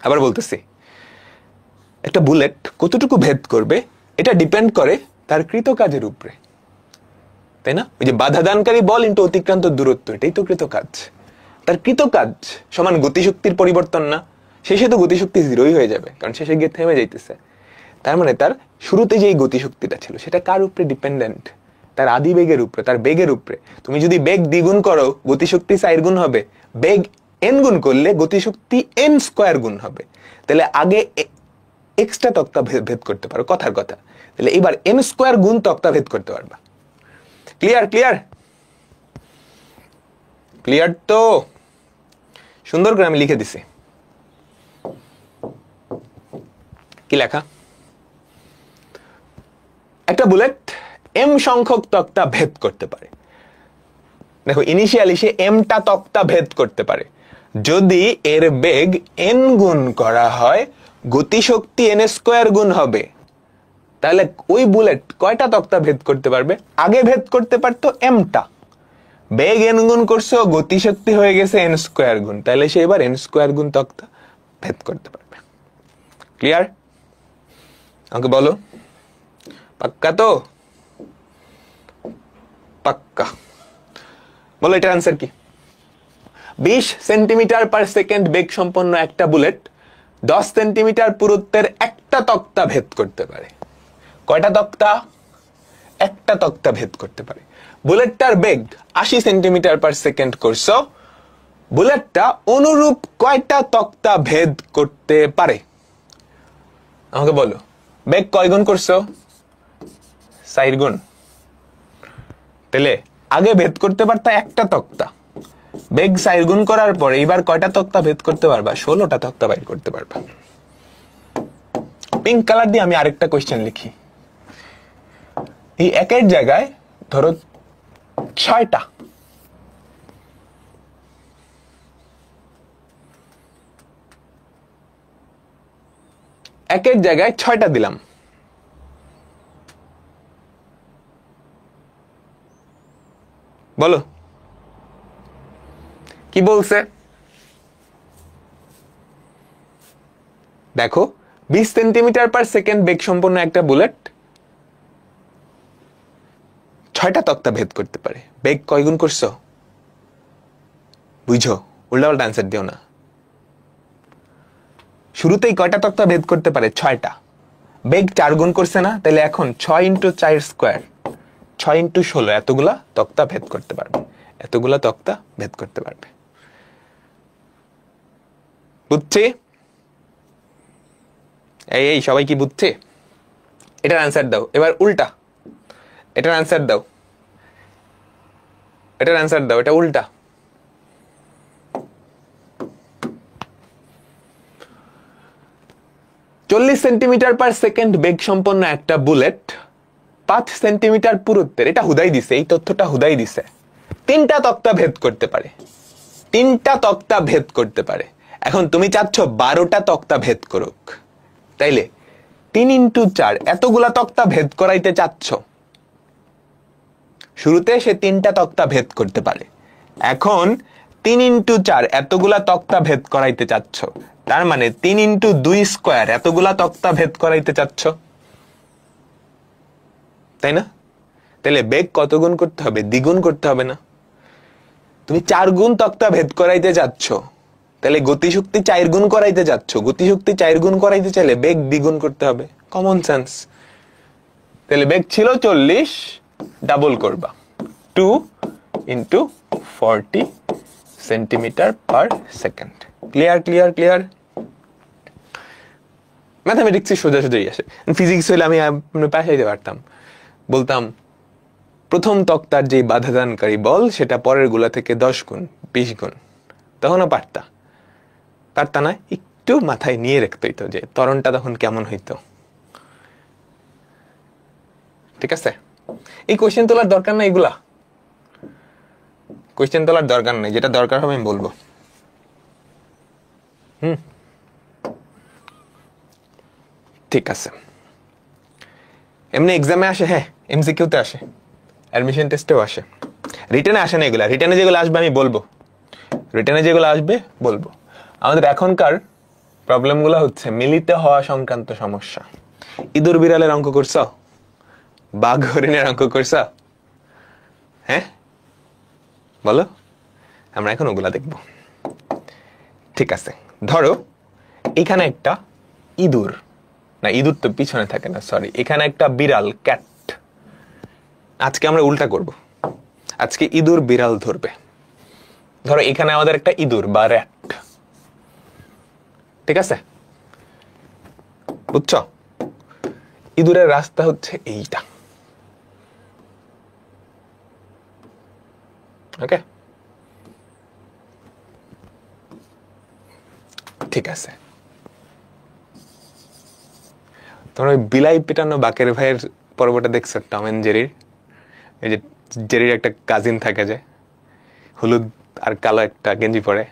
আবার বলতেছি, একটা বুলেট কতটুকু ভেদ করবে এটা ডিপেন্ড করে তার কৃত কাজের উপরে, তাই না? ওই যে বাধা দানকারী বল ইন্টু অতিক্রান্ত দূরত্ব, এটাই তো কৃত কাজ। তার কৃত কাজ সমান গতিশক্তির পরিবর্তন না, শেষে তো গতিশক্তি 0ই হয়ে যাবে, কারণ শেষে গিয়ে থেমে যাইতেছে। তার মানে তার শুরুতে যে গতিশক্তিটা ছিল সেটা কার উপরে ডিপেন্ডেন্ট? তার আদি বেগের উপরে, তার বেগের উপরে। তুমি যদি বেগ দ্বিগুণ করো গতিশক্তি 4 গুণ হবে, বেগ n গুণ করলে গতিশক্তি n স্কয়ার গুণ হবে। তাহলে আগে এক্সট্রা তক্তা ভেদ করতে পারো, কথার কথা। তাহলে এবার n স্কয়ার গুণ তক্তা ভেদ করতে পারবা। ক্লিয়ার? ক্লিয়ার? ক্লিয়ার তো? সুন্দর করে আমি লিখে দিছি। কি লেখা? একটা বুলেট m সংখ্যক তক্তা ভেদ করতে পারে। দেখো ইনিশিয়ালি সে mটা তক্তা ভেদ করতে পারে যদি এর বেগ n গুণ করা হয় গতিশক্তি n স্কয়ার গুণ হবে। তাহলে ওই বুলেট কয়টা তক্তা ভেদ করতে পারবে? আগে ভেদ করতে পারতো mটা, বেগ n গুণ করছো, গতিশক্তি হয়ে গেছে n স্কয়ার গুণ, তাহলে সে এবার n স্কয়ার গুণ তক্তা ভেদ করতে পারবে। ক্লিয়ার? আমাকে বলো পাক্কা তো? পাক্কা। বলো এটার আনসার কি? 20 সেন্টিমিটার পার সেকেন্ড বেগ সম্পন্ন একটা বুলেট 10 সেন্টিমিটার পুরুত্বের একটা তক্তা ভেদ করতে পারে। কয়টা তক্তা? একটা তক্তা ভেদ করতে পারে। বুলেটটার বেগ 80 সেন্টিমিটার পার সেকেন্ড করছো, বুলেটটা অনুরূপ কয়টা তক্তা ভেদ করতে পারে? আমাকে বলো। বেগ কয় গুণ করছো? 4 গুণ। তাহলে আগে ভেদ করতে পারতা একটা তক্তা, বেগ 4 গুণ করার পরে এবার কয়টা তক্তা ভেদ করতে পারবা? 16টা তক্তা বাইর করতে পারবা। পিঙ্ক কালার দিয়ে আমি আরেকটা কোশ্চেন লিখি। এই একের জায়গায় ধরো 6টা, একের জায়গায় 6টা দিলাম। বলো কি বলছে? দেখো 20 সেন্টিমিটার পার সেকেন্ড বেগ সম্পন্ন একটা বুলেট 6টা তক্তা ভেদ করতে পারে। বেগ কয় গুণ করছো? বুঝো, উল্টাপাল্টা আনসার দিও না। শুরুতেই কয়টা তক্তা ভেদ করতে পারে? 6টা। বেগ 4 গুণ করছে না? তাহলে এখন 6 × 4 স্কয়ার, 6 × 16, এতগুলা তক্তা ভেদ করতে পারবে। এতগুলা তক্তা ভেদ করতে পারবে। বুঝছি? এই সবাই কি বুঝছে? এটার আনসার দাও। এবার উল্টা, এটার আনসার দাও। এটার আনসার দাও, এটা উল্টা। চল্লিশ সেন্টিমিটার পার সেকেন্ড বেগ সম্পন্ন একটা বুলেট 5 সেন্টিমিটার পুরুত্বের, এটা হুদাই দিছে, এই তথ্যটা হুদাই দিছে, 3টা তক্তা ভেদ করতে পারে। 3টা তক্তা ভেদ করতে পারে। এখন তুমি চাচ্ছ 12টা তক্তা ভেদ করুক, তাইলে 3 × 4 এতগুলা তক্তা ভেদ করাইতে চাচ্ছ। শুরুতে সে 3টা তক্তা ভেদ করতে পারে, এখন 3 × 4 এতগুলা তক্তা ভেদ করাইতে চাচ্ছ। তার মানে 3 × 2 স্কয়ার এতগুলা তক্তা ভেদ করাইতে চাচ্ছ, তাই না? তাহলে বেগ কত গুণ করতে হবে? দ্বিগুণ করতে হবে না? তুমি 4 গুণ তক্তা ভেদ করাইতে যাচ্ছ, তাহলে গতিশক্তি 4 গুণ করাইতে যাচ্ছ। গতিশক্তি 4 গুণ করাইতে চাইলে বেগ দ্বিগুণ করতে হবে। Common sense. তাহলে বেগ ছিল 40, ডাবল করবা, 2 × 40 centimetre per second. Clear? Clear? Clear? ম্যাথামেটিক্সে সোজা সোজাই আসে। ফিজিক্স হইলে আমি পাশাইতে পারতাম, বলতাম প্রথম তক্তার যে বাধাদানকারী বল সেটা পরের গুলা থেকে 10 গুণ 20 গুণ, তখনও পারতা। পারতা না? একটু মাথায় নিয়ে রাখতে হইতো যে ত্বরণটা তখন কেমন হইতো। ঠিক আছে, এই কোয়েশ্চেন তোলার দরকার নাই, এগুলা কোয়েশ্চেন তোলার দরকার নেই, যেটা দরকার হবে আমি বলবো। ঠিক আছে, এমনি এক্সামে আসে, হ্যাঁ এমসিকিউতে আসে, অ্যাডমিশন টেস্টেও আসে, রিটেনে আসে না এগুলা। রিটেনে যেগুলো আসবে আমি বলবো, রিটেনে যেগুলো আসবে বলবো। আমাদের এখনকার প্রবলেমগুলো হচ্ছে মিলিত হওয়া সংক্রান্ত সমস্যা। ইঁদুর বিড়ালের অঙ্ক করছ, বাঘ হরিণের অঙ্ক করছ, হ্যাঁ বলো, আমরা এখন ওগুলা দেখব। ঠিক আছে, ধরো এখানে একটা ইঁদুর, না ইঁদুর তো পিছনে থাকে না, সরি, এখানে একটা বিড়াল, ক্যাট। আজকে আমরা উল্টা করব, আজকে ইঁদুর বিড়াল ধরবে। ধরো এখানে আমাদের একটা ইঁদুর বা র্যাট, ঠিক আছে, বুঝছো? ইঁদুরের রাস্তা হচ্ছে এইটা, ওকে? ঠিক আছে, তোমরা ওই বিলাই পিটানো বাকের ভাইয়ের পর্বটা দেখছো, টম এন্ড জেরির? এই যে জেরির একটা কাজিন থাকে, যে হলুদ আর কালো একটা গেঞ্জি পরে,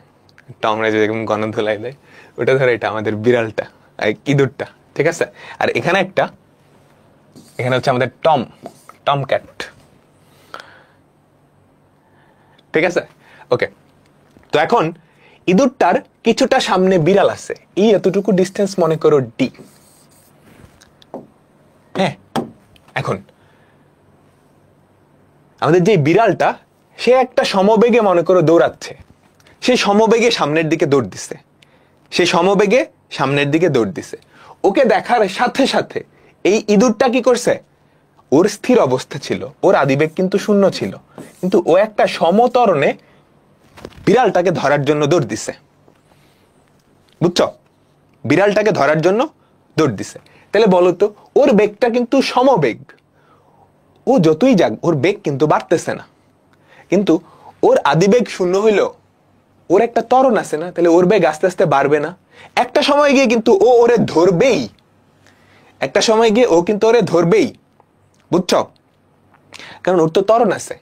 টমরা যে গণ ধুলাই দেয়, ওটা ধরে এটা আমাদের বিড়ালটা, ইঁদুরটা, ঠিক আছে? আর এখানে একটা, এখানে হচ্ছে আমাদের টম, টম ক্যাট, ঠিক আছে, ওকে? তো এখন ইঁদুরটার কিছুটা সামনে বিড়াল আছে, এই এতটুকু ডিস্টেন্স মনে করো ডি। হ্যাঁ, এখন আমাদের যে বিড়ালটা, সে একটা সমবেগে মনে করো দৌড়াচ্ছে, সে সমবেগে সামনের দিকে দৌড় দিছে, সে সমবেগে সামনের দিকে দৌড় দিছে। ওকে দেখার সাথে সাথে এই ইঁদুরটা কি করছে? ওর স্থির অবস্থা ছিল, ওর আদিবেগ কিন্তু শূন্য ছিল, কিন্তু ও একটা সমতরণে বিড়ালটাকে ধরার জন্য দৌড় দিছে, বুঝছো? বিড়ালটাকে ধরার জন্য দৌড় দিছে। তাহলে বলো তো, ওর বেগটা কিন্তু সমবেগ, ও যতই যাক ওর বেগ কিন্তু বাড়তেছে না, কিন্তু ওর আদিবেগ শূন্য হইল, ওর একটা ত্বরণ আছে না, তাহলে ওর বেগ আস্তে আস্তে বাড়বে না? একটা সময় গিয়ে কিন্তু ও ওরে ধরবেই, একটা সময় গিয়ে ও কিন্তু ওরে ধরবেই, বুঝছো? কারণ ওর তো ত্বরণ আছে।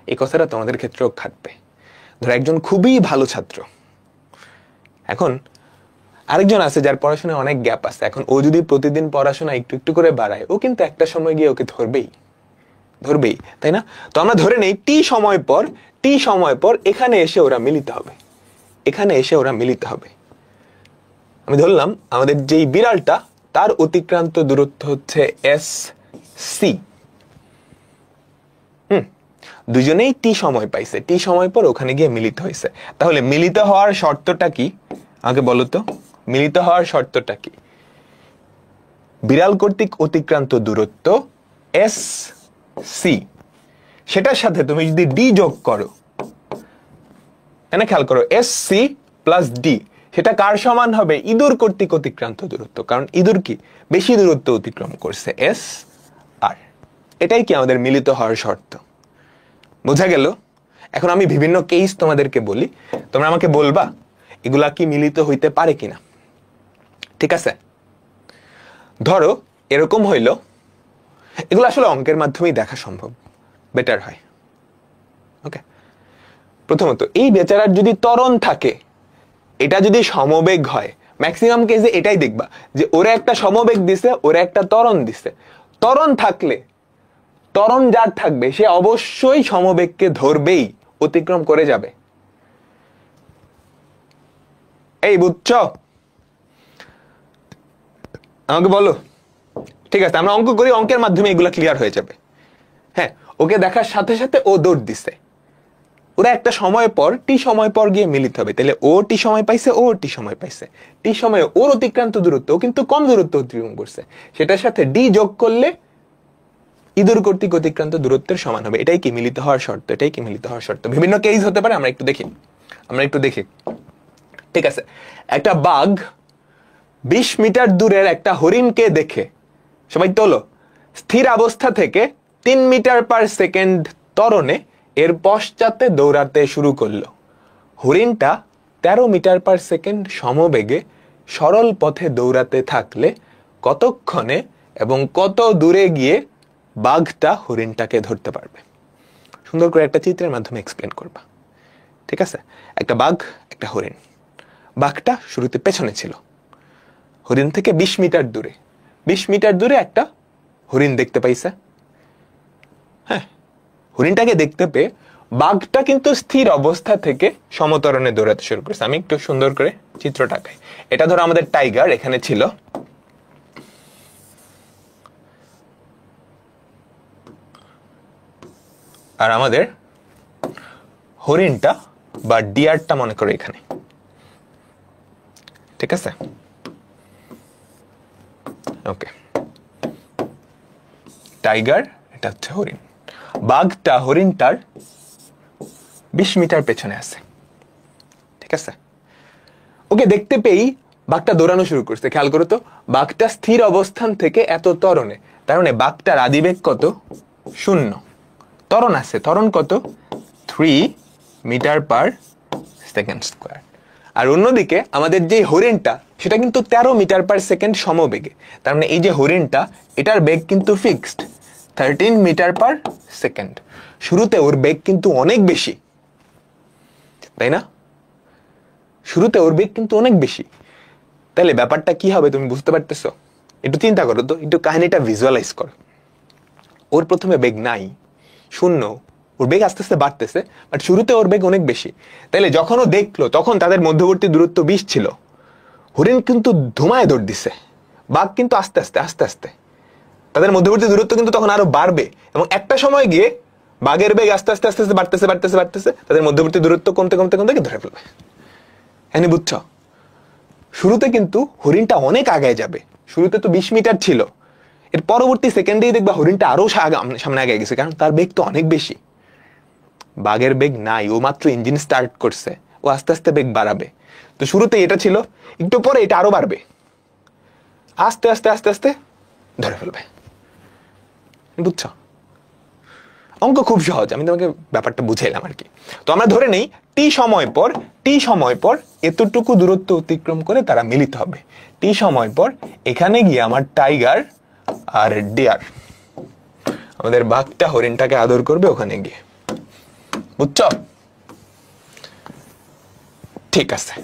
এই কথাটা তোমাদের ক্ষেত্রেও খাটবে। ধরো একজন খুবই ভালো ছাত্র, এখন আরেকজন আছে যার পড়াশোনায় অনেক গ্যাপ আছে, এখন ও যদি প্রতিদিন পড়াশোনা একটু একটু করে বাড়ায়, ও কিন্তু একটা সময় গিয়ে ওকে ধরবেই, ধরবেই, তাই না? তো আমরা ধরে নেই টি সময় পর এখানে এসে ওরা মিলিত হবে, এখানে এসে ওরা মিলিত হবে। আমি ধরলাম আমাদের যেই বিড়ালটা, তার অতিক্রান্ত দূরত্ব হচ্ছে এস সি। দুজনেই টি সময় পাইছে, টি সময় পর ওখানে গিয়ে মিলিত হয়েছে। তাহলে মিলিত হওয়ার শর্তটা কি আমাকে বলো তো? মিলিত হওয়ার শর্তটা কি? বিড়াল কর্তৃক অতিক্রান্ত দূরত্ব এস সি, সেটার সাথে তুমি যদি ডি যোগ করো, এখানে খেয়াল করো, এস সি প্লাস ডি, সেটা কার সমান হবে? ইঁদুর কর্তৃক অতিক্রান্ত দূরত্ব, কারণ ইঁদুর কি বেশি দূরত্ব অতিক্রম করছে, এস আর। এটাই কি আমাদের মিলিত হওয়ার শর্ত, বোঝা গেল? এখন আমি বিভিন্ন কেস তোমাদেরকে বলি, তোমরা আমাকে বলবা এগুলা কি মিলিত হইতে পারে কিনা, ঠিক আছে? ধরো এরকম হইল, এগুলো আসলে অঙ্কের মাধ্যমেই দেখা সম্ভব, বেটার হয়, ওকে? প্রথমত, এই বেচারার যদি ত্বরণ থাকে, এটা যদি সমবেগ হয়, ম্যাক্সিমাম কেসে এটাই দেখবা যে ওরা একটা সমবেগ দিছে, ওরা একটা ত্বরণ দিছে। ত্বরণ থাকলে, ত্বরণ যার থাকবে সে অবশ্যই সমবেগকে ধরবেই, অতিক্রম করে যাবে। এই বুঝছো? আমাকে বলো, ঠিক আছে? আমরা অঙ্ক করি, অঙ্কের মাধ্যমে এগুলা ক্লিয়ার হয়ে যাবে। হ্যাঁ, ওকে দেখার সাথে সাথে ও দৌড় দিছে, ওরা একটা সময় পর, টি সময় পর গিয়ে মিলিত হবে। তাহলে ও টি সময় পাইছে, ও টি সময় পাইছে, টি সময়ে ওর অতিক্রান্ত দূরত্ব, ও কিন্তু কম দূরত্ব অতিক্রম করছে, সেটার সাথে ডি যোগ করলে ইঁদুর কর্তৃক অতিক্রান্ত দূরত্বের সমান হবে। এটাই কি মিলিত হওয়ার শর্ত, এটাই কি মিলিত হওয়ার শর্ত। বিভিন্ন কেস হতে পারে, আমরা একটু দেখি, ঠিক আছে? একটা বাঘ 20 মিটার দূরের একটা হরিণকে দেখে, সবাই তোলো, স্থির অবস্থা থেকে 3 মিটার পার সেকেন্ড ত্বরণে এর পশ্চাতে দৌড়াতে শুরু করলো। হরিণটা 13 মিটার পার সেকেন্ড সমবেগে সরল পথে দৌড়াতে থাকলে কতক্ষণে এবং কত দূরে গিয়ে বাঘটা হরিণটাকে ধরতে পারবে? সুন্দর করে একটা চিত্রের মাধ্যমে এক্সপ্লেন করবা। ঠিক আছে, একটা বাঘ, একটা হরিণ। বাঘটা শুরুতে পেছনে ছিল, হরিণ থেকে 20 মিটার দূরে। 20 মিটার দূরে একটা হরিণ দেখতে পাইছে। হ্যাঁ, হরিণটাকে দেখতে পেয়ে বাঘটা কিন্তু স্থির অবস্থা থেকে সমতরণে দৌড়াতে শুরু করেছে। আমি একটু সুন্দর করে চিত্রটা আঁকাই। এটা ধরো আমাদের টাইগার এখানে ছিল, আর আমাদের হরিণটা বা ডিয়ারটা মনে করো এখানে। ঠিক আছে, ওকে। টাইগার, এটা হচ্ছে হরিণ। বাঘটা হরিণটার 20 মিটার পেছনে আছে। ঠিক আছে, ওকে দেখতে পেয়েই বাঘটা দৌড়ানো শুরু করছে। খেয়াল করো তো, বাঘটা স্থির অবস্থান থেকে এত ত্বরণে, তার মানে বাঘটার আদিবেগ কত? 0। ত্বরণ আছে, ত্বরণ কত? 3 মিটার পার সেকেন্ড স্কোয়ার। আর অন্যদিকে আমাদের যে হরিণটা, সেটা কিন্তু 13 মিটার পার সেকেন্ড সমবেগে। তার মানে এই যে হরিণটা, এটার বেগ কিন্তু ফিক্সড 13 মিটার পার সেকেন্ড। শুরুতে ওর বেগ কিন্তু অনেক বেশি, তাই না? শুরুতে ওর বেগ কিন্তু অনেক বেশি। তাহলে ব্যাপারটা কি হবে তুমি বুঝতে পারতেছো? একটু চিন্তা করো তো, একটু কাহিনীটা ভিজুয়ালাইজ করো। ওর প্রথমে বেগ নাই, 0, ওর বেগ আস্তে আস্তে বাড়তেছে, বাট শুরুতে ওর বেগ অনেক বেশি। তাইলে যখন ও দেখলো, তখন তাদের মধ্যবর্তী দূরত্ব 20 ছিল। হরিণ কিন্তু ধুমায় দৌড় দিছে, বাঘ কিন্তু আস্তে আস্তে আস্তে আস্তে। তাদের মধ্যবর্তী দূরত্ব কিন্তু তখন আরো বাড়বে, এবং একটা সময় গিয়ে বাঘের বেগ আস্তে আস্তে আস্তে আস্তে বাড়তেছে বাড়তেছে বাড়তেছে, তাদের মধ্যবর্তী দূরত্ব কমতে কমতে কমতে ধরে ফেলবে। হ্যাঁ, বুঝছো? শুরুতে কিন্তু হরিণটা অনেক আগায় যাবে। শুরুতে তো 20 মিটার ছিল, এর পরবর্তী সেকেন্ডেই দেখবা হরিণটা আরো সামনে আগে গেছে, কারণ তার বেগ তো অনেক বেশি। বাঘের বেগ নাই, ও মাত্র ইঞ্জিন স্টার্ট করছে, ও আস্তে আস্তে বেগ বাড়াবে। তো শুরুতে এটা ছিল, একটু পরে এটা আরো বাড়বে, আস্তে আস্তে আস্তে আস্তে ধরে ফেলবে। বুঝছো? অঙ্ক খুব সহজ, আমি তোমাকে ব্যাপারটা বুঝাইলাম আর কি। তো আমরা ধরে নেই টি সময় পর এতটুকু দূরত্ব অতিক্রম করে তারা মিলিত হবে। টি সময় পর এখানে গিয়ে আমার টাইগার আর ডিয়ার, আমাদের বাঘটা হরিণটাকে আদর করবে ওখানে গিয়ে। বুঝছো? ঠিক আছে,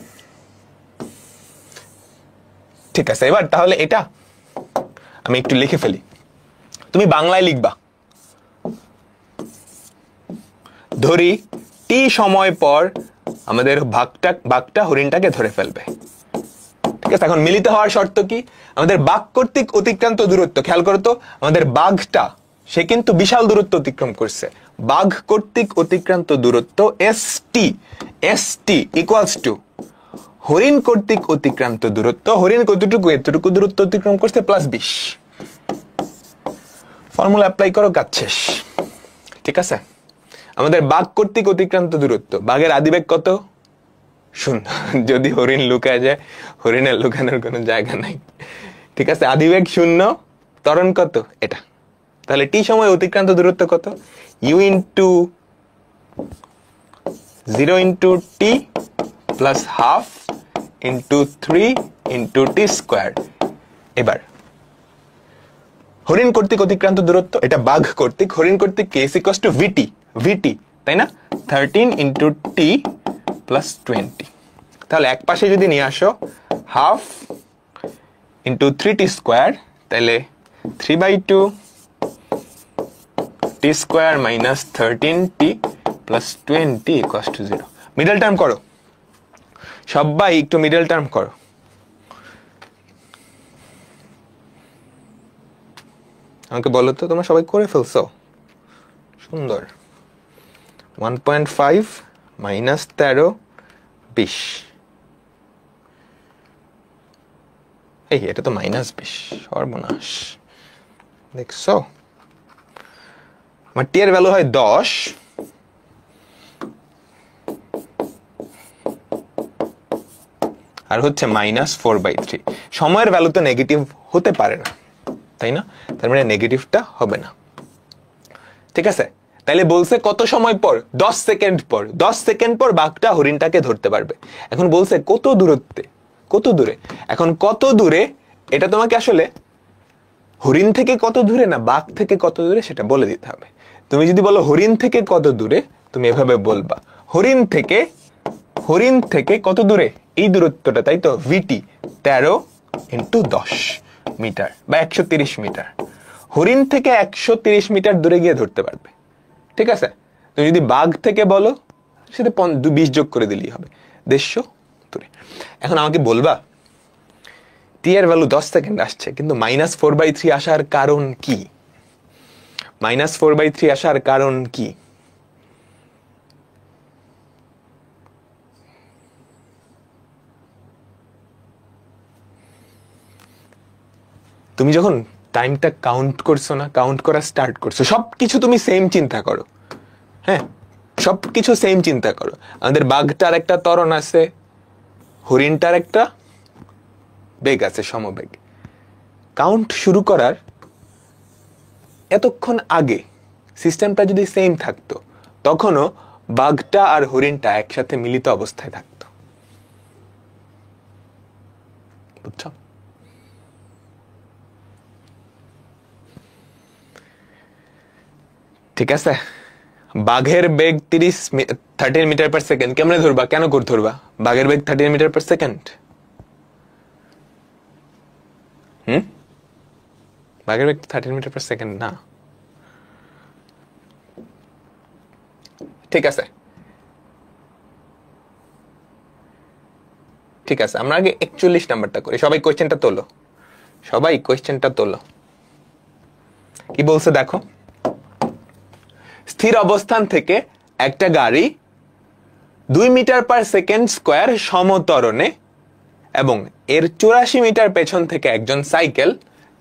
ঠিক আছে। এবার তাহলে এটা আমি একটু লিখে ফেলি, তুমি বাংলায় লিখবা। ধরি টি সময় পর আমাদের বাঘটা হরিণটাকে ধরে ফেলবে। ঠিক আছে, এখন মিলিত হওয়ার শর্ত কি? আমাদের বাঘ কর্তৃক অতিক্রান্ত দূরত্ব, খেয়াল করো তো, আমাদের বাঘটা সে কিন্তু বিশাল দূরত্ব অতিক্রম করছে। বাঘ কর্তৃক অতিক্রান্ত দূরত্ব এসটি ইকুয়ালস টু হরিণ কর্তৃক অতিক্রান্ত দূরত্ব, হরিণ কতটুকু? এতটুকু দূরত্ব অতিক্রম করছে প্লাস 20। ফর্মুলা অ্যাপ্লাই করো, কাজ শেষ। ঠিক আছে, আমাদের বাঘ কর্তৃক অতিক্রান্ত দূরত্ব, বাঘের আদিবেগ কত? 0। যদি হরিণ লুকায় যায়, হরিণের লুকানোর কোনো জায়গা নাই। ঠিক আছে, আদিবেগ 0, ত্বরণ কত? এটা। তাহলে টি সময় অতিক্রান্ত দূরত্ব কত? u into 0 into T plus half into 3 into t square. এবার হরিণ কর্তৃক অতিক্রান্ত দূরত্ব, এটা বাঘ কর্তৃক, হরিণ কর্তৃক কেস ইকুয়ালস টু ভিটি, তাই না? 13 ইন্টু টি প্লাস 20। তাহলে এক পাশে যদি নিয়ে আসো হাফ ইন্টু 3t স্কোয়ার, তাহলে 3/2 T square minus 13t plus 20 equals to 0। Middle term করো সবাই, একটু মিডল টার্ম করো। আমাকে বলো তো, তোমরা সবাই করে ফেলছো? সুন্দর। 1.5 মাইনাস 13 20। এই এটা তো মাইনাস 20, সর্বনাশ। দেখছো, আমার টি এর ভ্যালু হয় 10, আর হচ্ছে মাইনাস 4/3। সময়ের ভ্যালু তো নেগেটিভ হতে পারে না, তাই না? তার মানে নেগেটিভটা হবে না। ঠিক আছে, তাইলে বলছে কত সময় পর, 10 সেকেন্ড পর। 10 সেকেন্ড পর বাঘটা হরিণটাকে ধরতে পারবে। এখন বলছে কত দূরত্বে, কত দূরে। এখন কত দূরে এটা তোমাকে আসলে হরিণ থেকে কত দূরে না বাঘ থেকে কত দূরে সেটা বলে দিতে হবে। তুমি যদি বলো হরিণ থেকে কত দূরে, তুমি এভাবে বলবা হরিণ থেকে কত দূরে, এই দূরত্বটা, তাই তো, ভিটি 13 × 10 মিটার বা 130 মিটার। হরিণ থেকে 130 মিটার দূরে গিয়ে ধরতে পারবে, ঠিক আছে। তুমি যদি বাঘ থেকে বলো সেটা 20 যোগ করে দিলেই হবে, 150 দূরে। এখন আমাকে বলবা টি এর ভ্যালু 10 সেকেন্ড আসছে, কিন্তু -4/3 আসার কারণ কি? -4/3 আসার কারণ কি? তুমি যখন টাইমটা কাউন্ট করছো না, কাউন্ট করা স্টার্ট করছো, সবকিছু তুমি সেম চিন্তা করো। হ্যাঁ, সবকিছু সেম চিন্তা করো। আমাদের বাঘটার একটা ত্বরণ আছে, হরিণটার একটা বেগ আছে, সমবেগ। কাউন্ট শুরু করার এতক্ষণ আগে সিস্টেমটা যদি সেম থাকতো, তখনও বাঘটা আর হরিণটা একসাথে মিলিত অবস্থায় থাকতো। বুঝছো? ঠিক আছে। বাঘের বেগ 13 মিটার পার সেকেন্ড। কেমনে ধরবা, কেন করে ধরবা বাঘের বেগ 13 মিটার পার সেকেন্ড? বাঘের বেগ 13 মিটার পার সেকেন্ড না। ঠিক আছে, ঠিক আছে, আমরা আগে 41 নাম্বারটা করি। সবাই কোয়েশ্চেনটা তোলো, সবাই কোয়েশ্চেনটা তোলো। কি বলছে দেখো, স্থির অবস্থান থেকে একটা গাড়ি 2 মিটার পার সেকেন্ড স্কয়ার সমত্বরণে এবং এর 84 মিটার পেছন থেকে একজন সাইকেল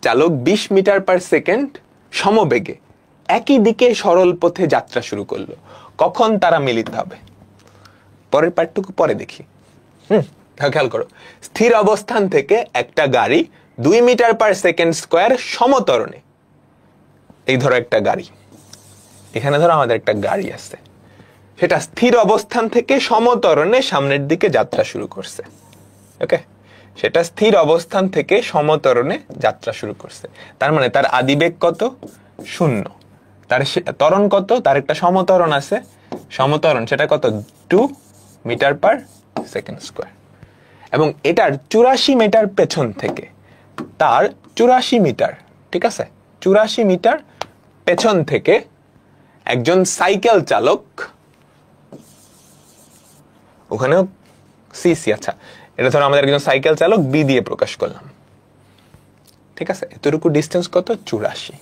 চালক 20 মিটার পার সেকেন্ড সমবেগে একই দিকে সরল পথে যাত্রা শুরু করলো, কখন তারা মিলিত হবে? পরের পার্টটুকু পরে দেখি। খেয়াল করো, স্থির অবস্থান থেকে একটা গাড়ি 2 মিটার পার সেকেন্ড স্কয়ার সমত্বরণে, এই ধরো একটা গাড়ি, এখানে ধরো আমাদের একটা গাড়ি আছে, সেটা স্থির অবস্থান থেকে সমত্বরণে সামনের দিকে যাত্রা শুরু করছে। ওকে, সেটা স্থির অবস্থান থেকে সমত্বরণে যাত্রা শুরু করছে, তার মানে তার আদিবেগ কত? 0। তার ত্বরণ কত? তার একটা সমত্বরণ আছে, সমত্বরণ সেটা কত? 2 মিটার পার সেকেন্ড স্কয়ার। এবং এটার 84 মিটার পেছন থেকে, তার 84 মিটার, ঠিক আছে, 84 মিটার পেছন থেকে একজন সাইকেল চালক, ওখানেও সিসি, আচ্ছা এটা ধরো আমাদের একজন সাইকেল চালক বি দিয়ে প্রকাশ করলাম, ঠিক আছে, এতটুকু ডিস্টেন্স কত? 84।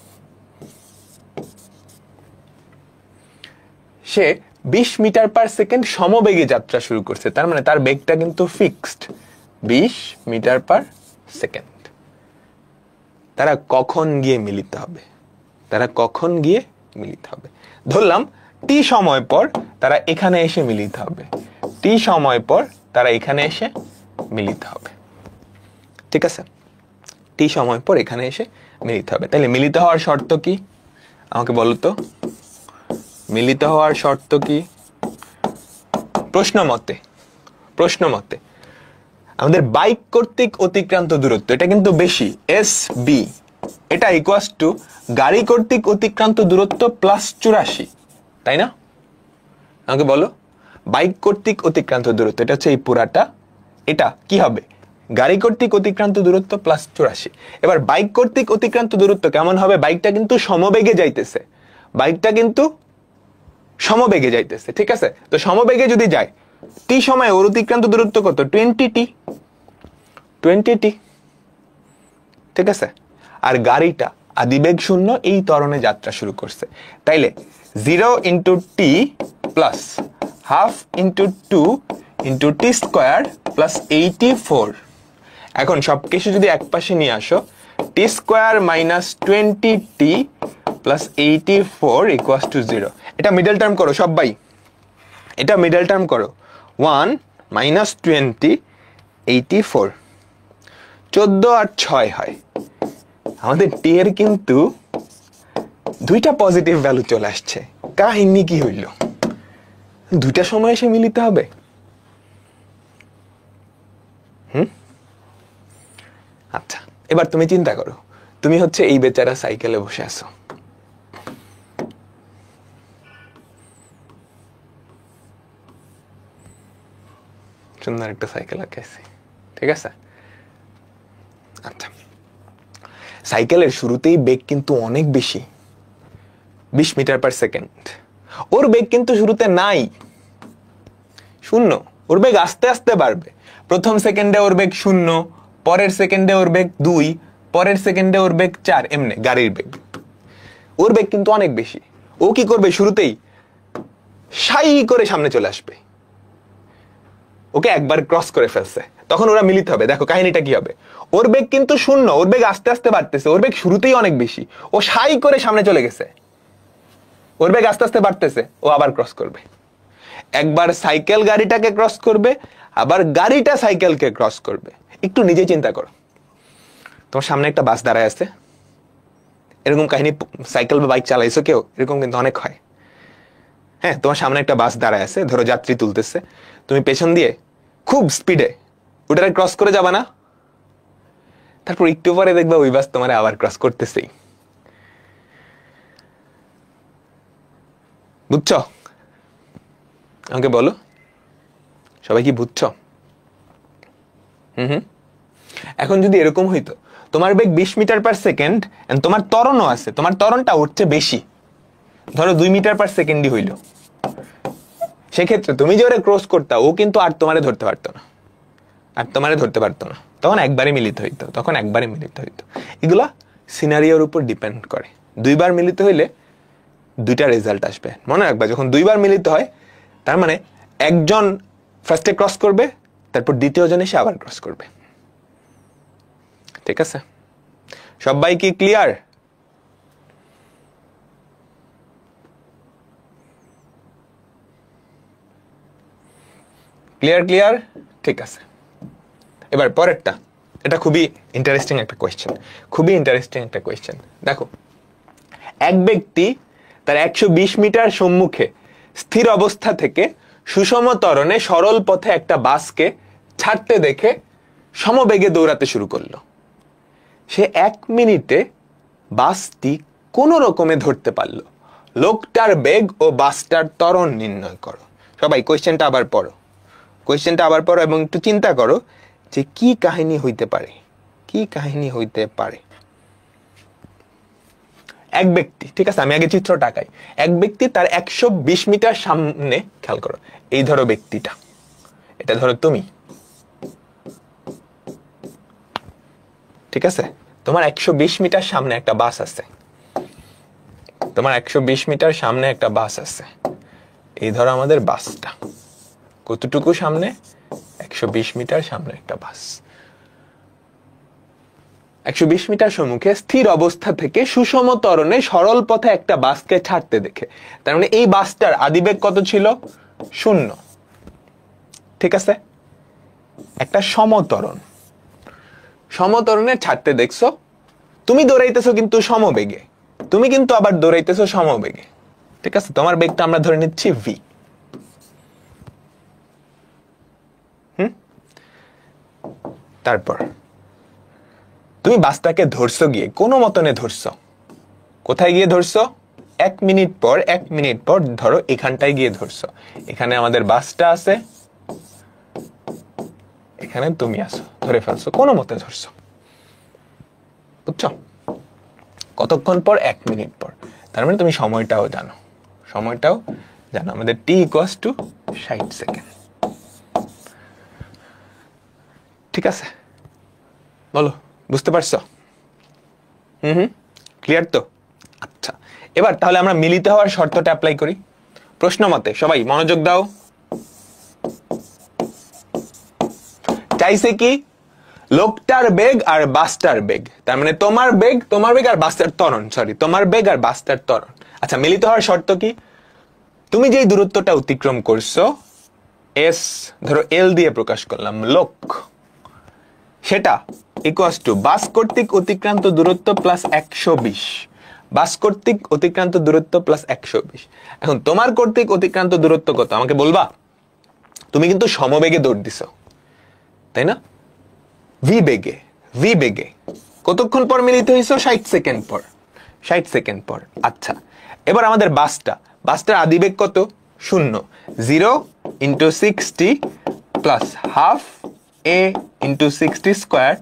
সে 20 মিটার পার সেকেন্ড সমবেগে যাত্রা শুরু করছে, তার মানে তার বেগটা কিন্তু ফিক্সড 20 মিটার পার সেকেন্ড। তারা কখন গিয়ে মিলিত হবে? তারা কখন গিয়ে মিলিত হবে? ধরলাম টি সময় পর তারা এখানে এসে মিলিত হবে, টি সময় পর তারা এখানে এসে মিলিত হবে, ঠিক আছে, টি সময় পর এখানে এসে মিলিত হবে। তাহলে মিলিত হওয়ার শর্ত কি আমাকে বলো তো? মিলিত হওয়ার শর্ত কি? প্রশ্ন মতে আমাদের বাইক কর্তৃক অতিক্রান্ত দূরত্ব, এটা কিন্তু বেশি, এস বি, এটা ইকুয়ালস টু গাড়ি কর্তৃক অতিক্রান্ত দূরত্ব প্লাস 84, তাই না? আমাকে বলো, বাইক কর্তৃক অতিক্রান্ত দূরত্ব, এটা হচ্ছে এই পুরাটা, এটা কি হবে? গাড়ি কর্তৃক অতিক্রান্ত দূরত্ব প্লাস 84। এবার বাইক কর্তৃক অতিক্রান্ত দূরত্ব কেমন হবে? বাইকটা কিন্তু সমবেগে যাইতেছে, বাইকটা কিন্তু সমবেগে যাইতেছে, ঠিক আছে। তো সমবেগে যদি যায়, টি সময় ওর অতিক্রান্ত দূরত্ব কত? 20t, ঠিক আছে। আর গাড়িটা আদিবেগ 0 এই ত্বরণে যাত্রা শুরু করছে, তাইলে 0 × t plus half × 2 × t square plus 84। এখন সবকিছু যদি এক পাশে নিয়ে আসো, t square minus 20t plus 84 equals to 0। এটা মিডল টার্ম করো সবাই, এটা মিডল টার্ম করো, 1 মাইনাস 20 84, 14 আর 6 হয়। আমাদের টি এর কিন্তু দুইটা পজিটিভ ভ্যালু চলে আসছে, কাহিনী কি হইল? দুইটা সময় এসে মিলিতে হবে? আচ্ছা, এবার তুমি চিন্তা করো, তুমি হচ্ছে এই বেচারা সাইকেলে বসে আছো, সুন্দর একটা সাইকেল আঁকাইছি, ঠিক আছে? আচ্ছা, সাইকেলের শুরুতেই বেগ কিন্তু অনেক বেশি, 20 মিটার পার সেকেন্ড। ওর বেগ কিন্তু শুরুতে নাই, শূন্য। ওর বেগ আস্তে আস্তে বাড়বে। প্রথম সেকেন্ডে ওর বেগ 0, পরের সেকেন্ডে ওর বেগ 2, পরের সেকেন্ডে ওর বেগ 4, এমনি গাড়ির বেগ। ওর বেগ কিন্তু অনেক বেশি। ও কি করবে? শুরুতেই সাই করে সামনে চলে আসবে। ওকে একবার ক্রস করে ফেলছে, তখন ওরা মিলিত হবে। দেখো কাহিনীটা কি হবে। ওর বেগ কিন্তু 0, ওর বেগ আস্তে আস্তে বাড়তেছে, ওর বেগ শুরুতেই অনেক বেশি, ও সাই করে সামনে চলে গেছে। ওর বেগ আস্তে আস্তে বাড়তেছে, ও আবার ক্রস করবে। একবার সাইকেল গাড়িটাকে ক্রস করবে, আবার গাড়িটা সাইকেলকে ক্রস করবে। একটু নিজে চিন্তা করো, তোমার সামনে একটা বাস দাঁড়ায় আছে, এরকম কাহিনী সাইকেল বা বাইক চালাইছো কেউ? এরকম কিন্তু অনেক হয়। হ্যাঁ, তোমার সামনে একটা বাস দাঁড়ায় আছে, ধরো যাত্রী তুলতেছে, তুমি পেছন দিয়ে খুব স্পিডে ওটারে ক্রস করে যাবা না? তারপর একটু পরে দেখবা ওই বাস তোমার আবার ক্রস করতেছেই। বুঝছো? আমাকে বলো, সবাই কি বুঝছো? এখন যদি এরকম হইতো, তোমার বেগ 20 মিটার পার সেকেন্ড, তোমার ত্বরণও আছে, তোমার ত্বরণটা উঠছে বেশি, ধরো 2 মিটার পার সেকেন্ডই হইল, সেক্ষেত্রে তুমি যে ওরে ক্রস করতা, ও কিন্তু আর তোমারে ধরতে পারতো না, তখন একবারে মিলিত হইতো, এগুলা সিনারিওর উপর ডিপেন্ড করে। 2 বার মিলিত হইলে 2টা রেজাল্ট আসবে। মনে রাখবা, যখন 2 বার মিলিত হয়, তার মানে একজন ফার্স্টে ক্রস করবে, তারপর দ্বিতীয় জন এসে আবার ক্রস করবে। ঠিক আছে? সবাই কি ক্লিয়ার? ক্লিয়ার? ঠিক আছে। এবার পরেরটা, এটা খুবই ইন্টারেস্টিং একটা কোয়েশ্চেন। দেখো, এক ব্যক্তি তার 120 মিটার সম্মুখে স্থির অবস্থা থেকে সুষম ত্বরণে সরল পথে একটা বাসকে ছাড়তে দেখে সমবেগে দৌড়াতে শুরু করলো। সে 1 মিনিটে বাসটি কোন রকমে ধরতে পারলো। লোকটার বেগ ও বাসটার ত্বরণ নির্ণয় করো। সবাই কোয়েশ্চেনটা আবার পড়ো এবং একটু চিন্তা করো যে কি কাহিনী হইতে পারে। এক ব্যক্তি, ঠিক আছে, আমি আগে চিত্রটা আঁকাই। এক ব্যক্তি তার 120 মিটার সামনে, খেয়াল করো, এই ধরো ব্যক্তিটা, এটা ধরো তুমি, ঠিক আছে? তোমার 120 মিটার সামনে একটা বাস আছে, এই ধরো আমাদের বাসটা। কতটুকু সামনে? 120 মিটার সামনে একটা বাস। 120 মিটার সম্মুখে স্থির অবস্থা থেকে সুষম ত্বরণে সরল পথে একটা বাসকে ছাড়তে দেখে, তার মানে এই বাসটার আদিবেগ কত ছিল? 0। ঠিক আছে? একটা সমত্বরণে ছাড়তে দেখছো, তুমি দৌড়াইতেছো কিন্তু সমবেগে, তুমি কিন্তু আবার দৌড়াইতেছো সমবেগে। ঠিক আছে? তোমার বেগটা আমরা ধরে নিচ্ছি v। তারপর তুমি বাসটাকে ধরছো, গিয়ে কোনো মতনে ধরছো। কোথায় গিয়ে ধরছো? 1 মিনিট পর ধরো এখানটায় গিয়ে ধরছো। এখানে আমাদের বাসটা আছে, এখানে তুমি আসো, ধরে ফেলছো, কোনো মতে ধরছো। বুঝছো? কতক্ষণ পর? 1 মিনিট পর। তার মানে তুমি সময়টাও জানো, আমাদের t = 60 সেকেন্ড। ঠিক আছে? বলো, বুঝতে পারছো? ক্লিয়ার তো? আচ্ছা, এবার তাহলে আমরা মিলিত হওয়ার শর্তটা অ্যাপ্লাই করি প্রশ্ন মতে। সবাই মনোযোগ দাও। চাইছে কি? লোকটার বেগ আর বাসটার বেগ, তার মানে তোমার বেগ আর বাসটার ত্বরণ, তোমার বেগ আর বাসটার ত্বরণ। আচ্ছা, মিলিত হওয়ার শর্ত কি? তুমি যেই দূরত্বটা অতিক্রম করছো, s ধরো l দিয়ে প্রকাশ করলাম, লোক, সেটা = বাস কর্তৃক অতিক্রান্ত দূরত্ব প্লাস 120। বাস কর্তৃক অতিক্রান্ত দূরত্ব প্লাস 120। এখন তোমার কর্তৃক অতিক্রান্ত দূরত্ব কত আমাকে বলবা? তুমি কিন্তু সমবেগে দৌড় দিছ, তাই না? ভি বেগে কতক্ষণ পর মিলিত হয়েছ? 60 সেকেন্ড পর। 60 সেকেন্ড পর। আচ্ছা, এবার আমাদের বাসটার আদিবেগ কত? 0। 0 into 60 plus half a into 60 square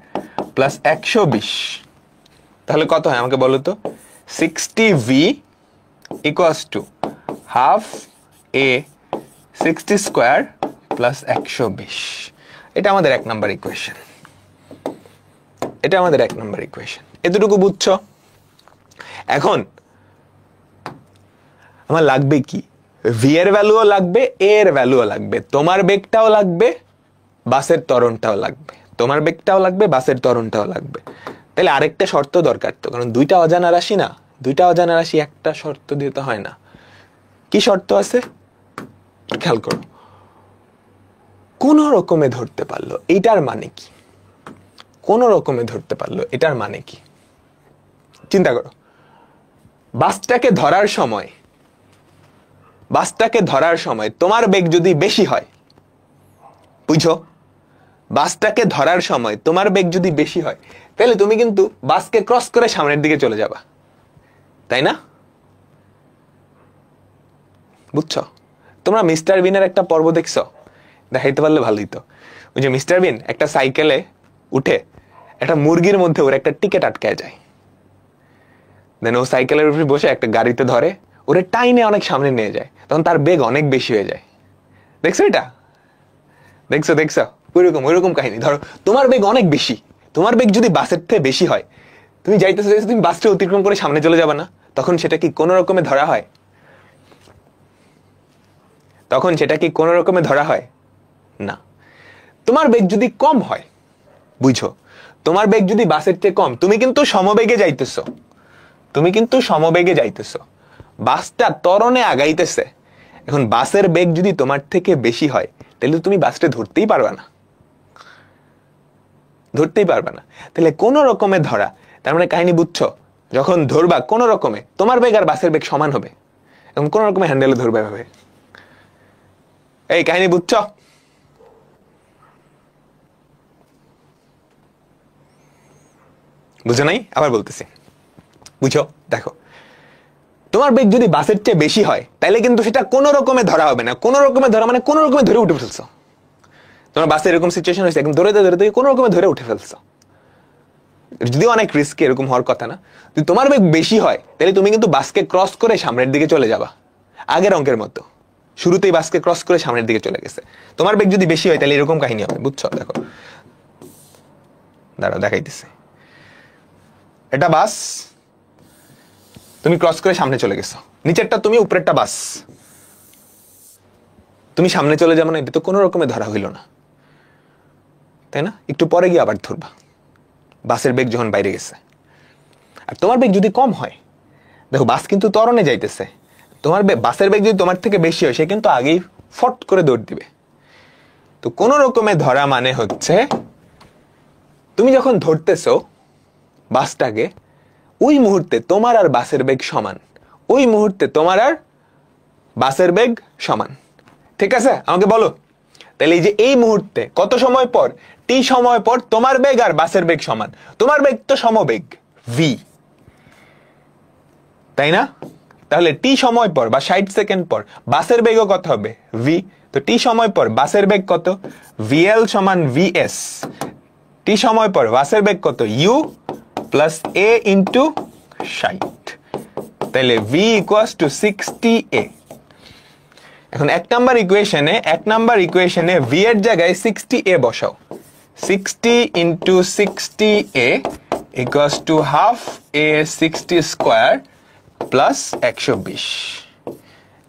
plus 120। তাহলে কত হয় আমাকে বলো তো? 60v equals to half a 60 square plus 120। এটা আমাদের 1 নাম্বার ইকুয়েশন। এতটুকু বুঝছো? এখন আমার লাগবে কি? ভি এর ভ্যালুও লাগবে, এ এর ভ্যালুও লাগবে, তোমার বেগটাও লাগবে, বাসের ত্বরণটাও লাগবে। তোমার বেগটাও লাগবে, বাসের ত্বরণটাও লাগবে। তাহলে আরেকটা শর্ত দরকার তো, কারণ দুইটা অজানা রাশি না, দুইটা অজানা রাশি একটা শর্ত দিয়ে তো হয় না। কি শর্ত আছে খেয়াল করো। কোন রকমে ধরতে পারলো, এইটার মানে কি? কোন রকমে ধরতে পারলো, এটার মানে কি? চিন্তা করো, বাসটাকে ধরার সময় তোমার বেগ যদি বেশি হয়, বুঝছো? বাসটাকে ধরার সময় তোমার বেগ যদি বেশি হয়, তাহলে তুমি কিন্তু বাসকে ক্রস করে সামনের দিকে চলে যাবা, তাই না? বুঝছো? তোমরা মিস্টার বিনের একটা পর্ব দেখছো? দেখাইতে পারলে ভালোই তো। ওই যে মিস্টার বিন একটা সাইকেলে উঠে একটা মুরগির মধ্যে ওর একটা টিকিট আটকায় যায়, দেন ও সাইকেলের উপরে বসে একটা গাড়িতে ধরে, ওরে টাইনে অনেক সামনে নিয়ে যায়, তখন তার বেগ অনেক বেশি হয়ে যায়। দেখছো এটা? দেখছো ওইরকম কাহিনী। ধরো তোমার বেগ অনেক বেশি, তোমার বেগ যদি বাসের থেকে বেশি হয়, তুমি যাইতেছো, তুমি বাসটা অতিক্রম করে সামনে চলে যাবে না? তখন সেটা কি কোনো রকমে ধরা হয়? না। তোমার বেগ যদি কম হয়, বুঝো, তোমার বেগ যদি বাসের থেকে কম, তুমি কিন্তু সমবেগে যাইতেছো, বাসটা ত্বরণে আগাইতেছে। এখন বাসের বেগ যদি তোমার থেকে বেশি হয়, তাহলে তুমি বাসটা ধরতেই পারবা না। তাহলে কোন রকমে ধরা, তার মানে কাহিনী বুঝছো? যখন ধরবা কোন রকমে, তোমার বেগ আর বাসের বেগ সমান হবে, এবং কোন রকমে হ্যান্ডেলে ধরবে ভাবে। এই কাহিনী বুঝছো? বুঝো নাই? আবার বলতেছি, বুঝো। দেখো, তোমার বেগ যদি বাসের চেয়ে বেশি হয়, তাহলে কিন্তু সেটা কোনো রকমে ধরা হবে না। কোনো রকমে ধরা মানে কোনো রকমে ধরে উঠে ফেলছো। তোমার বাসে এরকম সিচুয়েশন হয়েছে, একদম ধরে কোনো রকমে ধরে উঠে ফেলছো, যদিও অনেক রিস্কি, এরকম হওয়ার কথা না। যদি তোমার বেগ বেশি হয়, তাহলে তুমি কিন্তু বাসকে ক্রস করে সামনের দিকে চলে যাবা, আগের অঙ্কের মতো। শুরুতেই বাসকে ক্রস করে সামনের দিকে চলে গেছে। তোমার বেগ যদি বেশি হয়, তাহলে এরকম কাহিনী হবে, বুঝছো? দেখো, দাঁড়াও দেখাইতেছে। এটা বাস, তুমি ক্রস করে সামনে চলে গেছো, নিচেরটা তুমি, উপরেরটা বাস। তুমি সামনে চলে যাবে না, এটা তো কোনো রকমে ধরা হইল না, তাই না? একটু পরে গিয়ে আবার ধরবা, বাসের বেগ যখন বাইরে গেছে। আর তোমার বেগ যদি কম হয়, দেখো বাস কিন্তু ত্বরণে যাইতেছে, তোমার বাসের বেগ যদি তোমার থেকে বেশি হয়, সে কিন্তু আগেই ফট করে দৌড় দিবে। তো কোন রকমে ধরা মানে হচ্ছে, তুমি যখন ধরতেছো বাসটাকে, ওই মুহূর্তে তোমার আর বাসের বেগ সমান, ওই মুহূর্তে তোমার আর বাসের বেগ সমান। ঠিক আছে? আমাকে বলো, তাহলে এই যে এই মুহূর্তে কত সময় পর, টি সময় পর তোমার বেগ আর বাসের বেগ সমান। তোমার বেগ তো সমবেগ ভি, তাই না? তাহলে টি সময় পর বা 60 সেকেন্ড পর বাসের বেগও কত হবে? ভি। তো টি সময় পর বাসের বেগ কত? ভিএল সমান ভিএস। টি সময় পর বাসের বেগ কত? U plus a into 60। তাহলে ভি ইকুয়ালস টু 60 এ। এখন এক নাম্বার ইকুয়েশনে ভি এর জায়গায় 60 এ বসাও। 60 into 60 A equals to half A 60 square plus 120।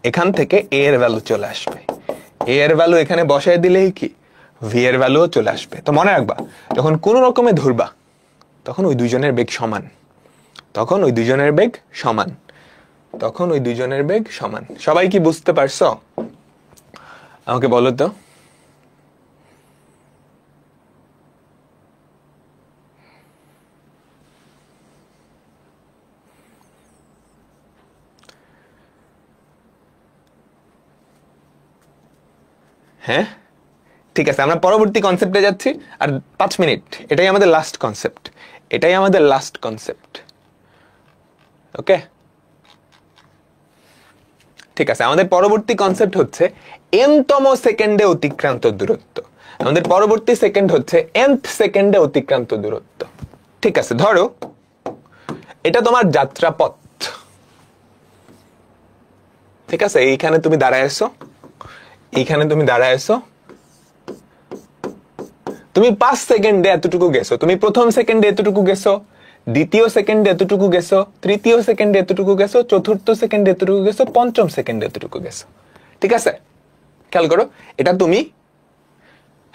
এখান থেকে এ এর ভ্যালু চলে আসবে। এ এর ভ্যালু এখানে বসায় দিলেই কি ভি এর ভ্যালুও চলে আসবে। তো মনে রাখবা, যখন কোনো রকমে ধরবা, তখন ওই দুইজনের বেগ সমান, সবাই কি বুঝতে পারছো? আমাকে বলো তো। হ্যাঁ ঠিক আছে, আমরা পরবর্তী কনসেপ্টে যাচ্ছি। আর 5 মিনিট, এটাই আমাদের লাস্ট কনসেপ্ট, এটাই আমাদের লাস্ট কনসেপ্ট। ওকে ঠিক আছে, আমাদের পরবর্তী কনসেপ্ট হচ্ছে n-তম সেকেন্ডে অতিক্রান্ত দূরত্ব। আমাদের পরবর্তী সেকেন্ড হচ্ছে nth সেকেন্ডে অতিক্রান্ত দূরত্ব। ঠিক আছে, ধরো এটা তোমার যাত্রাপথ। ঠিক আছে, এইখানে তুমি দাঁড়ায় আছো, এইখানে তুমি দাঁড়ায় আছো, তুমি 5 সেকেন্ডে এতটুকু গেছো, তুমি প্রথম সেকেন্ডে এতটুকু গেছো, দ্বিতীয় সেকেন্ডে এতটুকু গেছো, তৃতীয় সেকেন্ডে এতটুকু গেছো, চতুর্থ সেকেন্ডে এতটুকু গেছো, পঞ্চম সেকেন্ডে এতটুকু গেছো। ঠিক আছে, খেয়াল করো, এটা তুমি,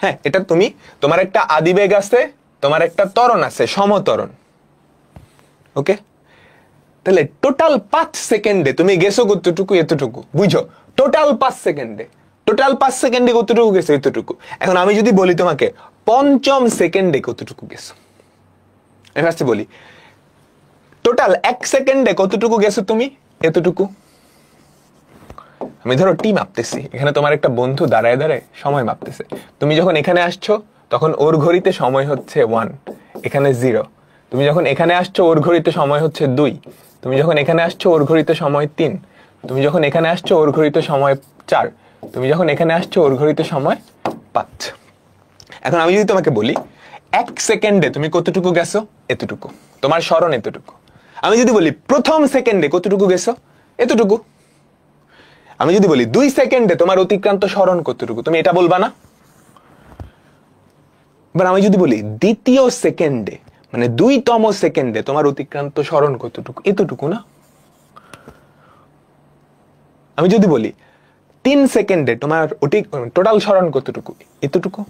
হ্যাঁ এটা তুমি, তোমার একটা আদিবেগ আছে, তোমার একটা ত্বরণ আছে, সমত্বরণ। ওকে, তাহলে টোটাল 5 সেকেন্ডে তুমি গেছো কতটুকু? এতটুকু। বুঝছো? টোটাল 5 সেকেন্ডে, টোটাল 5 সেকেন্ডে কতটুকু গেছো? এতটুকু। এখন আমি যদি বলি তোমাকে পঞ্চম সেকেন্ডে কতটুকু গেছো, আমি ফার্স্টে বলি টোটাল 1 সেকেন্ডে কতটুকু গেছো তুমি? এতটুকু। আমি ধরো টি মাপতেছি, এখানে তোমার একটা বন্ধু দাঁড়ায় দাঁড়ায় সময় মাপতেছে। তুমি যখন এখানে আসছো তখন ওর ঘড়িতে সময় হচ্ছে 1, এখানে 0। তুমি যখন এখানে আসছো ওর ঘড়িতে সময় হচ্ছে 2, তুমি যখন এখানে আসছো ওর ঘড়িতে সময় 3, তুমি যখন এখানে আসছো ওর ঘড়িতে সময় 4, তুমি যখন এখানে আসছো ওর ঘড়িতে সময় 5। এখন আমি যদি তোমাকে বলি 1 সেকেন্ডে তুমি কতটুকু গেছো? এতটুকু, তোমার স্মরণ এতটুকু। আমি যদি বলি প্রথম সেকেন্ডে কতটুকু গেছো? এতটুকু। আমি যদি বলি 2 সেকেন্ডে তোমার অতিক্রান্ত স্মরণ কতটুকু? তুমি এটা বলবা না? এবার আমি যদি বলি দ্বিতীয় সেকেন্ডে, মানে 2তম সেকেন্ডে তোমার অতিক্রান্ত স্মরণ কতটুকু? এতটুকু না? আমি যদি বলি 3 সেকেন্ডে তোমার টোটাল স্মরণ কতটুকু? এতটুকু।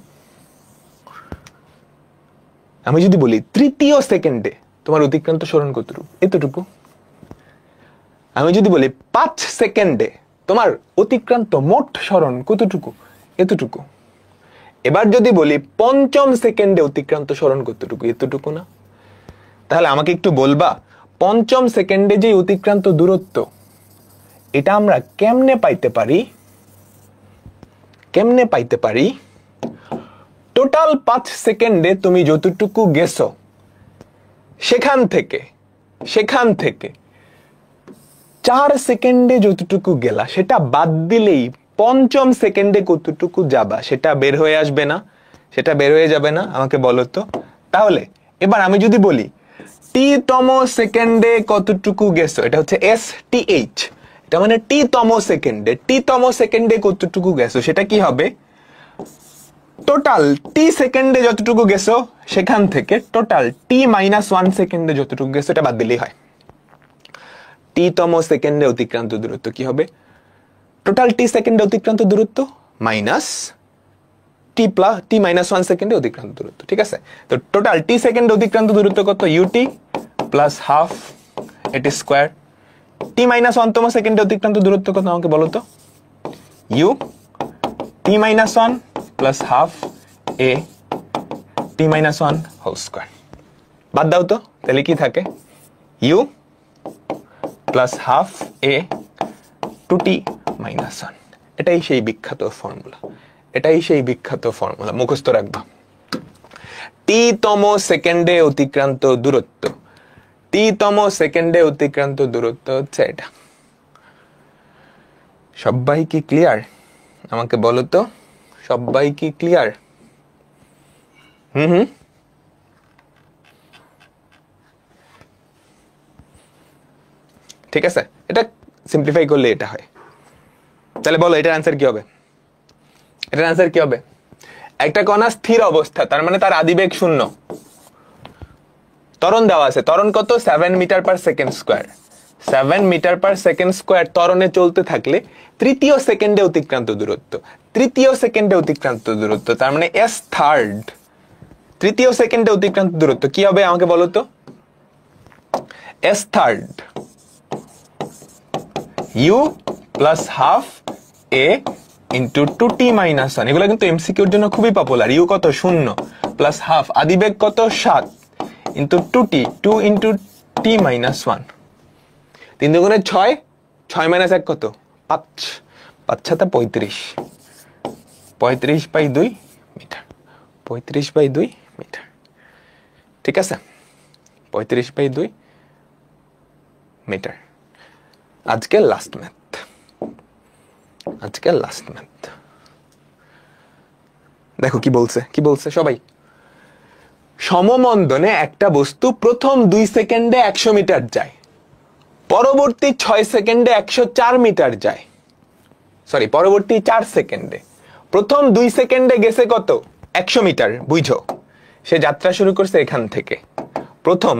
আমি যদি বলি তৃতীয় সেকেন্ডে তোমার অতিক্রান্ত স্মরণ কতটুকু? এতটুকু। আমি যদি বলি 5 সেকেন্ডে তোমার অতিক্রান্ত মোট স্মরণ কতটুকু? এতটুকু। এবার যদি বলি পঞ্চম সেকেন্ডে অতিক্রান্ত স্মরণ কতটুকু? এতটুকু না? তাহলে আমাকে একটু বলবা পঞ্চম সেকেন্ডে যে অতিক্রান্ত দূরত্ব, এটা আমরা কেমনে পাইতে পারি? কেমনে পাইতে পারি? টোটাল 5 সেকেন্ডে তুমি যতটুকু গেছো সেখান থেকে 4 সেকেন্ডে যতটুকু গেলা সেটা বাদ দিলেই পঞ্চম সেকেন্ডে কতটুকু যাবা সেটা বের হয়ে আসবে না? সেটা বের হয়ে যাবে না? আমাকে বলো তো। তাহলে এবার আমি যদি বলি টি-তম সেকেন্ডে কতটুকু গেছো, এটা হচ্ছে STH, এটা মানে টি-তম সেকেন্ডে, টি-তম সেকেন্ডে কতটুকু গেছো সেটা কি হবে? টোটাল টি সেকেন্ডে যতটুকু গেছো সেখান থেকে টোটাল T-1 সেকেন্ডে যতটুকু গেছো এটা বাদ দিলেই হয়। টি-তম সেকেন্ডে অতিক্রান্ত দূরত্ব কি হবে? টোটাল টি সেকেন্ডে অতিক্রান্ত দূরত্ব মাইনাস T-1 সেকেন্ডে অতিক্রান্ত দূরত্ব। ঠিক আছে, তো টোটাল টি সেকেন্ডে অতিক্রান্ত দূরত্ব কত? UT প্লাস হাফ এটি স্কোয়ার। T-1তম সেকেন্ডে অতিক্রান্ত দূরত্ব কত আমাকে বলো তো? U T-1 plus half A T-1 whole square. বাদ দাও তো, তাহলে কি থাকে? U plus half A 2T-1। এটাই সেই বিখ্যাত ফর্মুলা, এটাই সেই বিখ্যাত ফর্মুলা, মুখস্থ রাখবা। টি-তম সেকেন্ডে অতিক্রান্ত দূরত্ব, টি-তম সেকেন্ডে অতিক্রান্ত দূরত্ব হচ্ছে এটা। সবাই কি ক্লিয়ার? আমাকে বলো তো, সবাই কি ক্লিয়ার? ঠিক আছে, এটা সিম্পলিফাই করলে এটা হয়। তাহলে বলো এটার অ্যান্সার কি হবে? এটার অ্যান্সার কি হবে? একটা কণা স্থির অবস্থা, তার মানে তার আদিবেগ 0, ত্বরণ দেওয়া আছে, ত্বরণ কত? 7 metre per second square. 7 metre per second square ত্বরণে চলতে থাকলে তৃতীয় সেকেন্ডে অতিক্রান্ত দূরত্ব, তৃতীয় সেকেন্ডে অতিক্রান্ত দূরত্ব, তার মানে S থার্ড, তৃতীয় সেকেন্ডে অতিক্রান্ত দূরত্ব কি হবে আমাকে বলো তো? S third U plus half A into 2T-1। এগুলো কিন্তু এমসিকিউর জন্য খুবই পপুলার। ইউ কত? 0 প্লাস হাফ, আদিবেগ কত? 7 ইন্টু 2T, 2 ইন্টু T-1। 3 দুগুণে 6, 6 মাইনাস 1 কত? 5, 5 7 35, 35/2 মিটার, 35/2 মিটার। ঠিক আছে, 35/2 মিটার। আজকের লাস্ট ম্যাথ, আজকের লাস্ট ম্যাথ। দেখো কি বলছে, কি বলছে সবাই। সমমন্দনে একটা বস্তু প্রথম 2 সেকেন্ডে 100 মিটার যায়, পরবর্তী 6 সেকেন্ডে 104 মিটার যায়। সরি, পরবর্তী 4 সেকেন্ডে। প্রথম 2 সেকেন্ডে গেছে কত? 100 মিটার। বুঝো, সে যাত্রা শুরু করছে এখান থেকে। প্রথম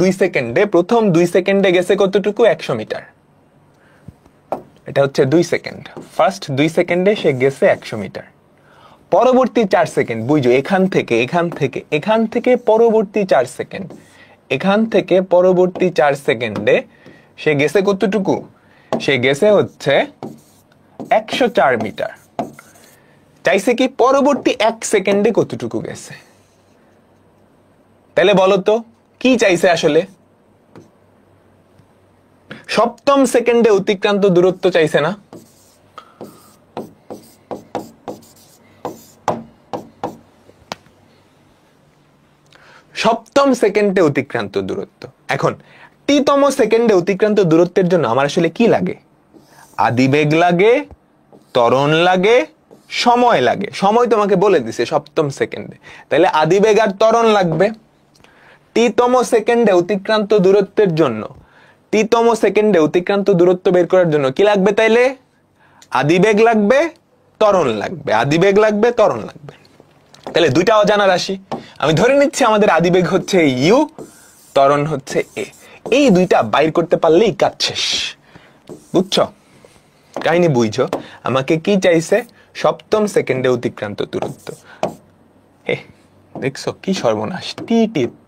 2 সেকেন্ডে গেছে কতটুকু? 100 মিটার। এটা হচ্ছে 2 সেকেন্ড। ফার্স্ট 2 সেকেন্ডে সে গেছে 100 মিটার। পরবর্তী 4 সেকেন্ড, বুঝো, এখান থেকে পরবর্তী 4 সেকেন্ড, এখান থেকে পরবর্তী 4 সেকেন্ডে সে গেছে কতটুকু? সে গেছে হচ্ছে 104 মিটার। চাইছে কি পরবর্তী 1 সেকেন্ডে কতটুকু গেছে। তাহলে বলো তো কি চাইছে আসলে? সপ্তম সেকেন্ডে অতিক্রান্ত দূরত্ব চাইছে না? সপ্তম সেকেন্ডে অতিক্রান্ত দূরত্ব। এখন টিতম সেকেন্ডে অতিক্রান্ত দূরত্বের জন্য আমার আসলে কি লাগে? আদিবেগ লাগে, ত্বরণ লাগে, সময় লাগে। সময় তোমাকে বলে দিছে সপ্তম সেকেন্ডে, তাহলে আদিবেগ আর ত্বরণ লাগবে। টিতম সেকেন্ডে অতিক্রান্ত দূরত্বের জন্য, টিতম সেকেন্ডে অতিক্রান্ত দূরত্ব বের করার জন্য কি লাগবে? তাইলে আদিবেগ লাগবে, ত্বরণ লাগবে, আদিবেগ লাগবে, ত্বরণ লাগবে। তাহলে দুইটা অজানা রাশি। আমি ধরে নিচ্ছি আমাদের আদিবেগ হচ্ছে ইউ, ত্বরণ হচ্ছে এ। এই দুইটা বাইর করতে পারলেই কাজ শেষ। বুঝছো কাহিনী? বুঝছো আমাকে কি চাইছে? সপ্তম সেকেন্ডে অতিক্রান্ত দূরত্ব। দেখছো কি সর্বনাশ। টিটিথ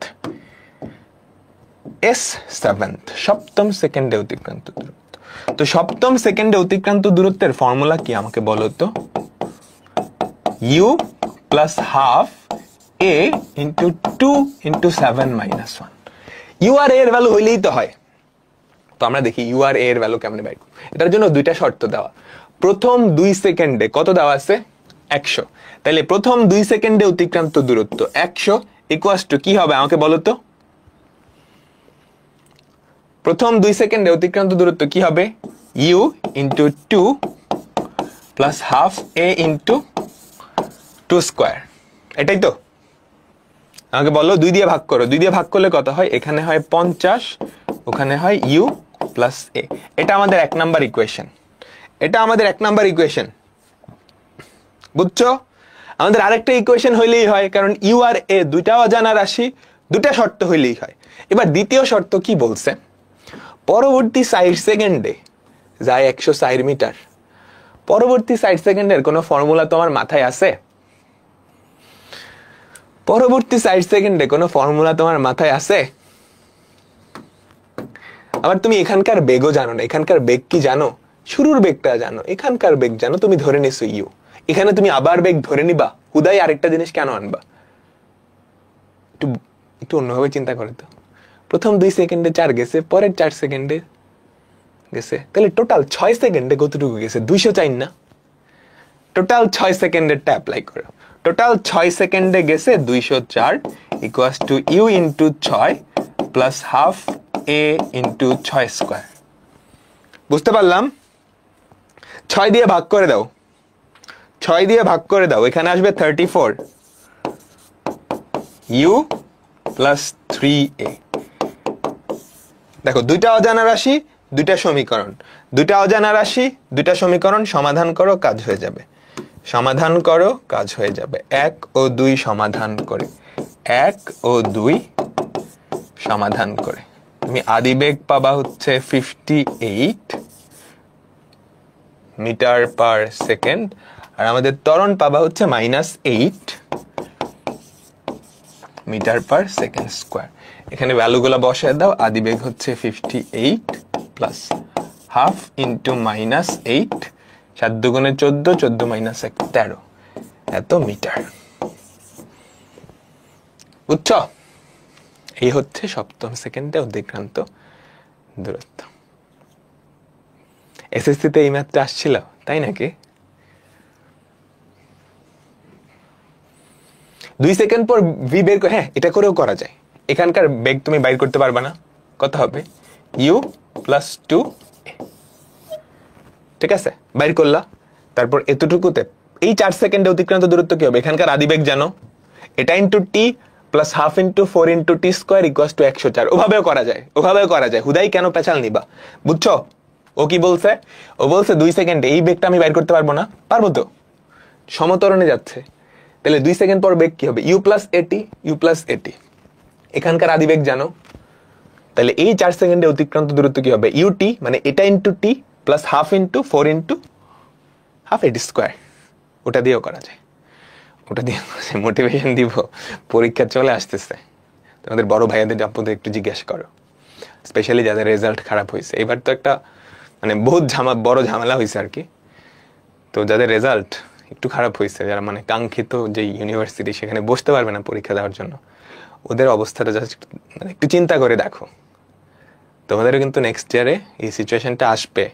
এস সেভেন্থ, সপ্তম সেকেন্ডে অতিক্রান্ত দূরত্ব। তো সপ্তম সেকেন্ডে অতিক্রান্ত দূরত্বের ফর্মুলা কি আমাকে বলো তো? U plus half a into 2 into 7 minus 1। U আর এর ভ্যালু হইলেই তো হয়। তো আমরা দেখি ইউ আর এর ভ্যালু কেমনে বাইর করব। এটার জন্য দুইটা শর্ত দেওয়া। প্রথম 2 সেকেন্ডে কত দেওয়া আছে? 100। তাহলে প্রথম 2 সেকেন্ডে অতিক্রান্ত দূরত্ব 100 ইকুয়ালস টু কি হবে আমাকে বলো তো? প্রথম 2 সেকেন্ডে অতিক্রান্ত দূরত্ব কি হবে? U into 2 plus half a into 2 square. এটাই তো? আমাকে বলো 2 দিয়ে ভাগ করো। 2 দিয়ে ভাগ করলে কত হয়? এখানে হয় 50, ওখানে হয় ইউ প্লাস এ। এটা আমাদের 1 নাম্বার ইকুয়েশন। এটা আমাদের 1 নাম্বার ইকুয়েশন। বুঝছো? আমাদের আরেকটা ইকুয়েশন হইলেই হয়, কারণ ইউ আর এ দুইটা অজানা রাশি, দুটা শর্ত হইলেই হয়। এবার দ্বিতীয় শর্ত কি বলছে? পরবর্তী 60 সেকেন্ডে যায় 160 মিটার। পরবর্তী 60 সেকেন্ডের কোনো ফর্মুলা তোমার মাথায় আছে? পরবর্তী 60 সেকেন্ডে কোনো ফর্মুলা তোমার মাথায় আছে? আবার তুমি এখানকার বেগও জানো না। এখানকার বেগ কি জানো? শুরুর বেগটা জানো, এখানকার বেগ জানো, তুমি ধরে নিছো ইউ। এখানে তুমি আবার বেগ ধরে নিবা? হুদাই আরেকটা জিনিস কেন আনবা? একটু অন্যভাবে চিন্তা করে তো। প্রথম 2 সেকেন্ডে 4 গেছে, পরের 4 সেকেন্ডে গেছে, তাহলে টোটাল 6 সেকেন্ডে কতটুকু গেছে? 204 না? টোটাল 6 সেকেন্ডেরটা অ্যাপ্লাই করো। টোটাল 6 সেকেন্ডে গেছে 204 equals to u into 6 plus half a into 6 square. বুঝতে পারলাম? 6 দিয়ে ভাগ করে দাও, 6 দিয়ে ভাগ করে দাও, এখানে আসবে 34 ইউ প্লাস 3a। দেখো দুইটা অজানা রাশি, দুইটা সমীকরণ, দুইটা অজানা রাশি, দুইটা সমীকরণ সমাধান করো, কাজ হয়ে যাবে। সমাধান করো, কাজ হয়ে যাবে। 1 ও 2 সমাধান করে, 1 ও 2 সমাধান করে তুমি আদিবেগ পাবা হচ্ছে 58 মিটার পার সেকেন্ড, আর আমাদের ত্বরণ পাবা হচ্ছে -8 মিটার পার সেকেন্ড স্কোয়ার। এখানে ভ্যালুগুলো বসায় দাও। আদিবেগ হচ্ছে 58 প্লাস হাফ ইন্টু -8, 7 দুগুণে 14, 14 মাইনাস 1 13, এত মিটার। বুঝছো? এই হচ্ছে সপ্তম সেকেন্ডে অতিক্রান্ত দূরত্ব। এসএসসিতে এই ম্যাথটা আসছিল, তাই নাকি? 2 সেকেন্ড পর ভি বের করে, হ্যাঁ এটা করেও করা যায়। এখানকার বেগ তুমি বাইর করতে পারবে না, কত হবে ইউ প্লাস 2, ঠিক আছে, বাইর করলা। তারপর এতটুকুতে এই 4 সেকেন্ডে অতিক্রান্ত দূরত্ব কি হবে, এখানকার আদিবেগ জানো, এটা into T plus half into 4 into t square equals two 104। ওভাবেও করা যায়, ওভাবেও করা যায়, হুদাই কেন পেঁচাল নিবা, বুঝছো? ও কি বলছে, ও বলছে 2 সেকেন্ডে এই বেগটা আমি বাইর করতে পারবো না, পারবো তো, সমতরণে যাচ্ছে, তাহলে 2 সেকেন্ড পর বেগ কি হবে, ইউ প্লাস এটি, ইউ প্লাস এটি, এখানকার আদিবেগ জানো, তাহলে এই 4 সেকেন্ডে অতিক্রান্ত দূরত্ব কি হবে, ইউটি মানে এটা into T plus half into 4 into half এটি স্কোয়ার। ওটা দিয়েও করা যায়, ওটা দিয়ে মোটিভেশন দিব, পরীক্ষা চলে আসতেছে, তোমাদের বড় ভাইয়াদের আপনাদের একটু জিজ্ঞাসা করো, স্পেশালি যাদের রেজাল্ট খারাপ হয়েছে। এবার তো একটা মানে বহুত বড় ঝামেলা হয়েছে আর কি। তো যাদের রেজাল্ট একটু খারাপ হয়েছে, যারা মানে কাঙ্ক্ষিত যে ইউনিভার্সিটি সেখানে বসতে পারবে না পরীক্ষা দেওয়ার জন্য, ওদের অবস্থাটা জাস্ট মানে একটু চিন্তা করে দেখো। তোমাদেরও কিন্তু নেক্সট ইয়ারে এই সিচুয়েশনটা আসবে,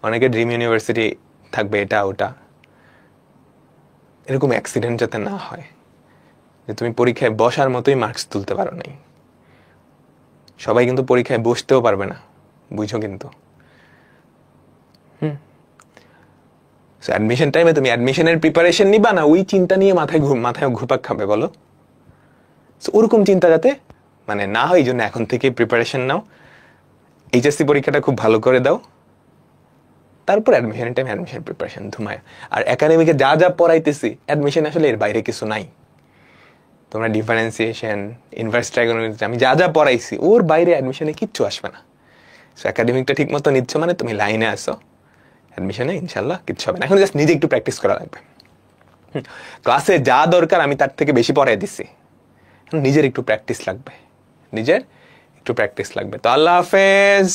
অনেকে ড্রিম ইউনিভার্সিটি থাকবে এটা ওটা, এরকম অ্যাক্সিডেন্ট যাতে না হয় যে তুমি পরীক্ষায় বসার মতোই মার্কস তুলতে পারো নাই। সবাই কিন্তু পরীক্ষায় বসতেও পারবে না, বুঝছো কিন্তু। অ্যাডমিশন টাইমে তুমি অ্যাডমিশনের প্রিপারেশন নিবা না ওই চিন্তা নিয়ে মাথায় ঘুরপাক খাবে বলো? ওরকম চিন্তা যাতে মানে না হয়, এই জন্য এখন থেকে প্রিপারেশন নাও, এইচএসসি পরীক্ষাটা খুব ভালো করে দাও, তারপর অ্যাডমিশনের টাইম অ্যাডমিশন প্রিপারেশন ধুমায়। আর একাডেমিকে যা যা পড়াইতেছি অ্যাডমিশন আসলে এর বাইরে কিছু নাই। তোমরা ডিফারেন্সিয়েশন, ইনভার্স ট্রাইগোনোমেট্রি, আমি যা যা পড়াইছি ওর বাইরে অ্যাডমিশনে কিচ্ছু আসবে না। সো একাডেমিকটা ঠিক মতো নিচ্ছ মানে তুমি লাইনে আসো, অ্যাডমিশনে ইনশাল্লাহ কিচ্ছু হবে না। এখন জাস্ট নিজে একটু প্র্যাকটিস করা লাগবে। ক্লাসে যা দরকার আমি তার থেকে বেশি পড়াই দিছি, নিজের একটু প্র্যাকটিস লাগবে, নিজের একটু প্র্যাকটিস লাগবে। তো আল্লাহ হাফেজ।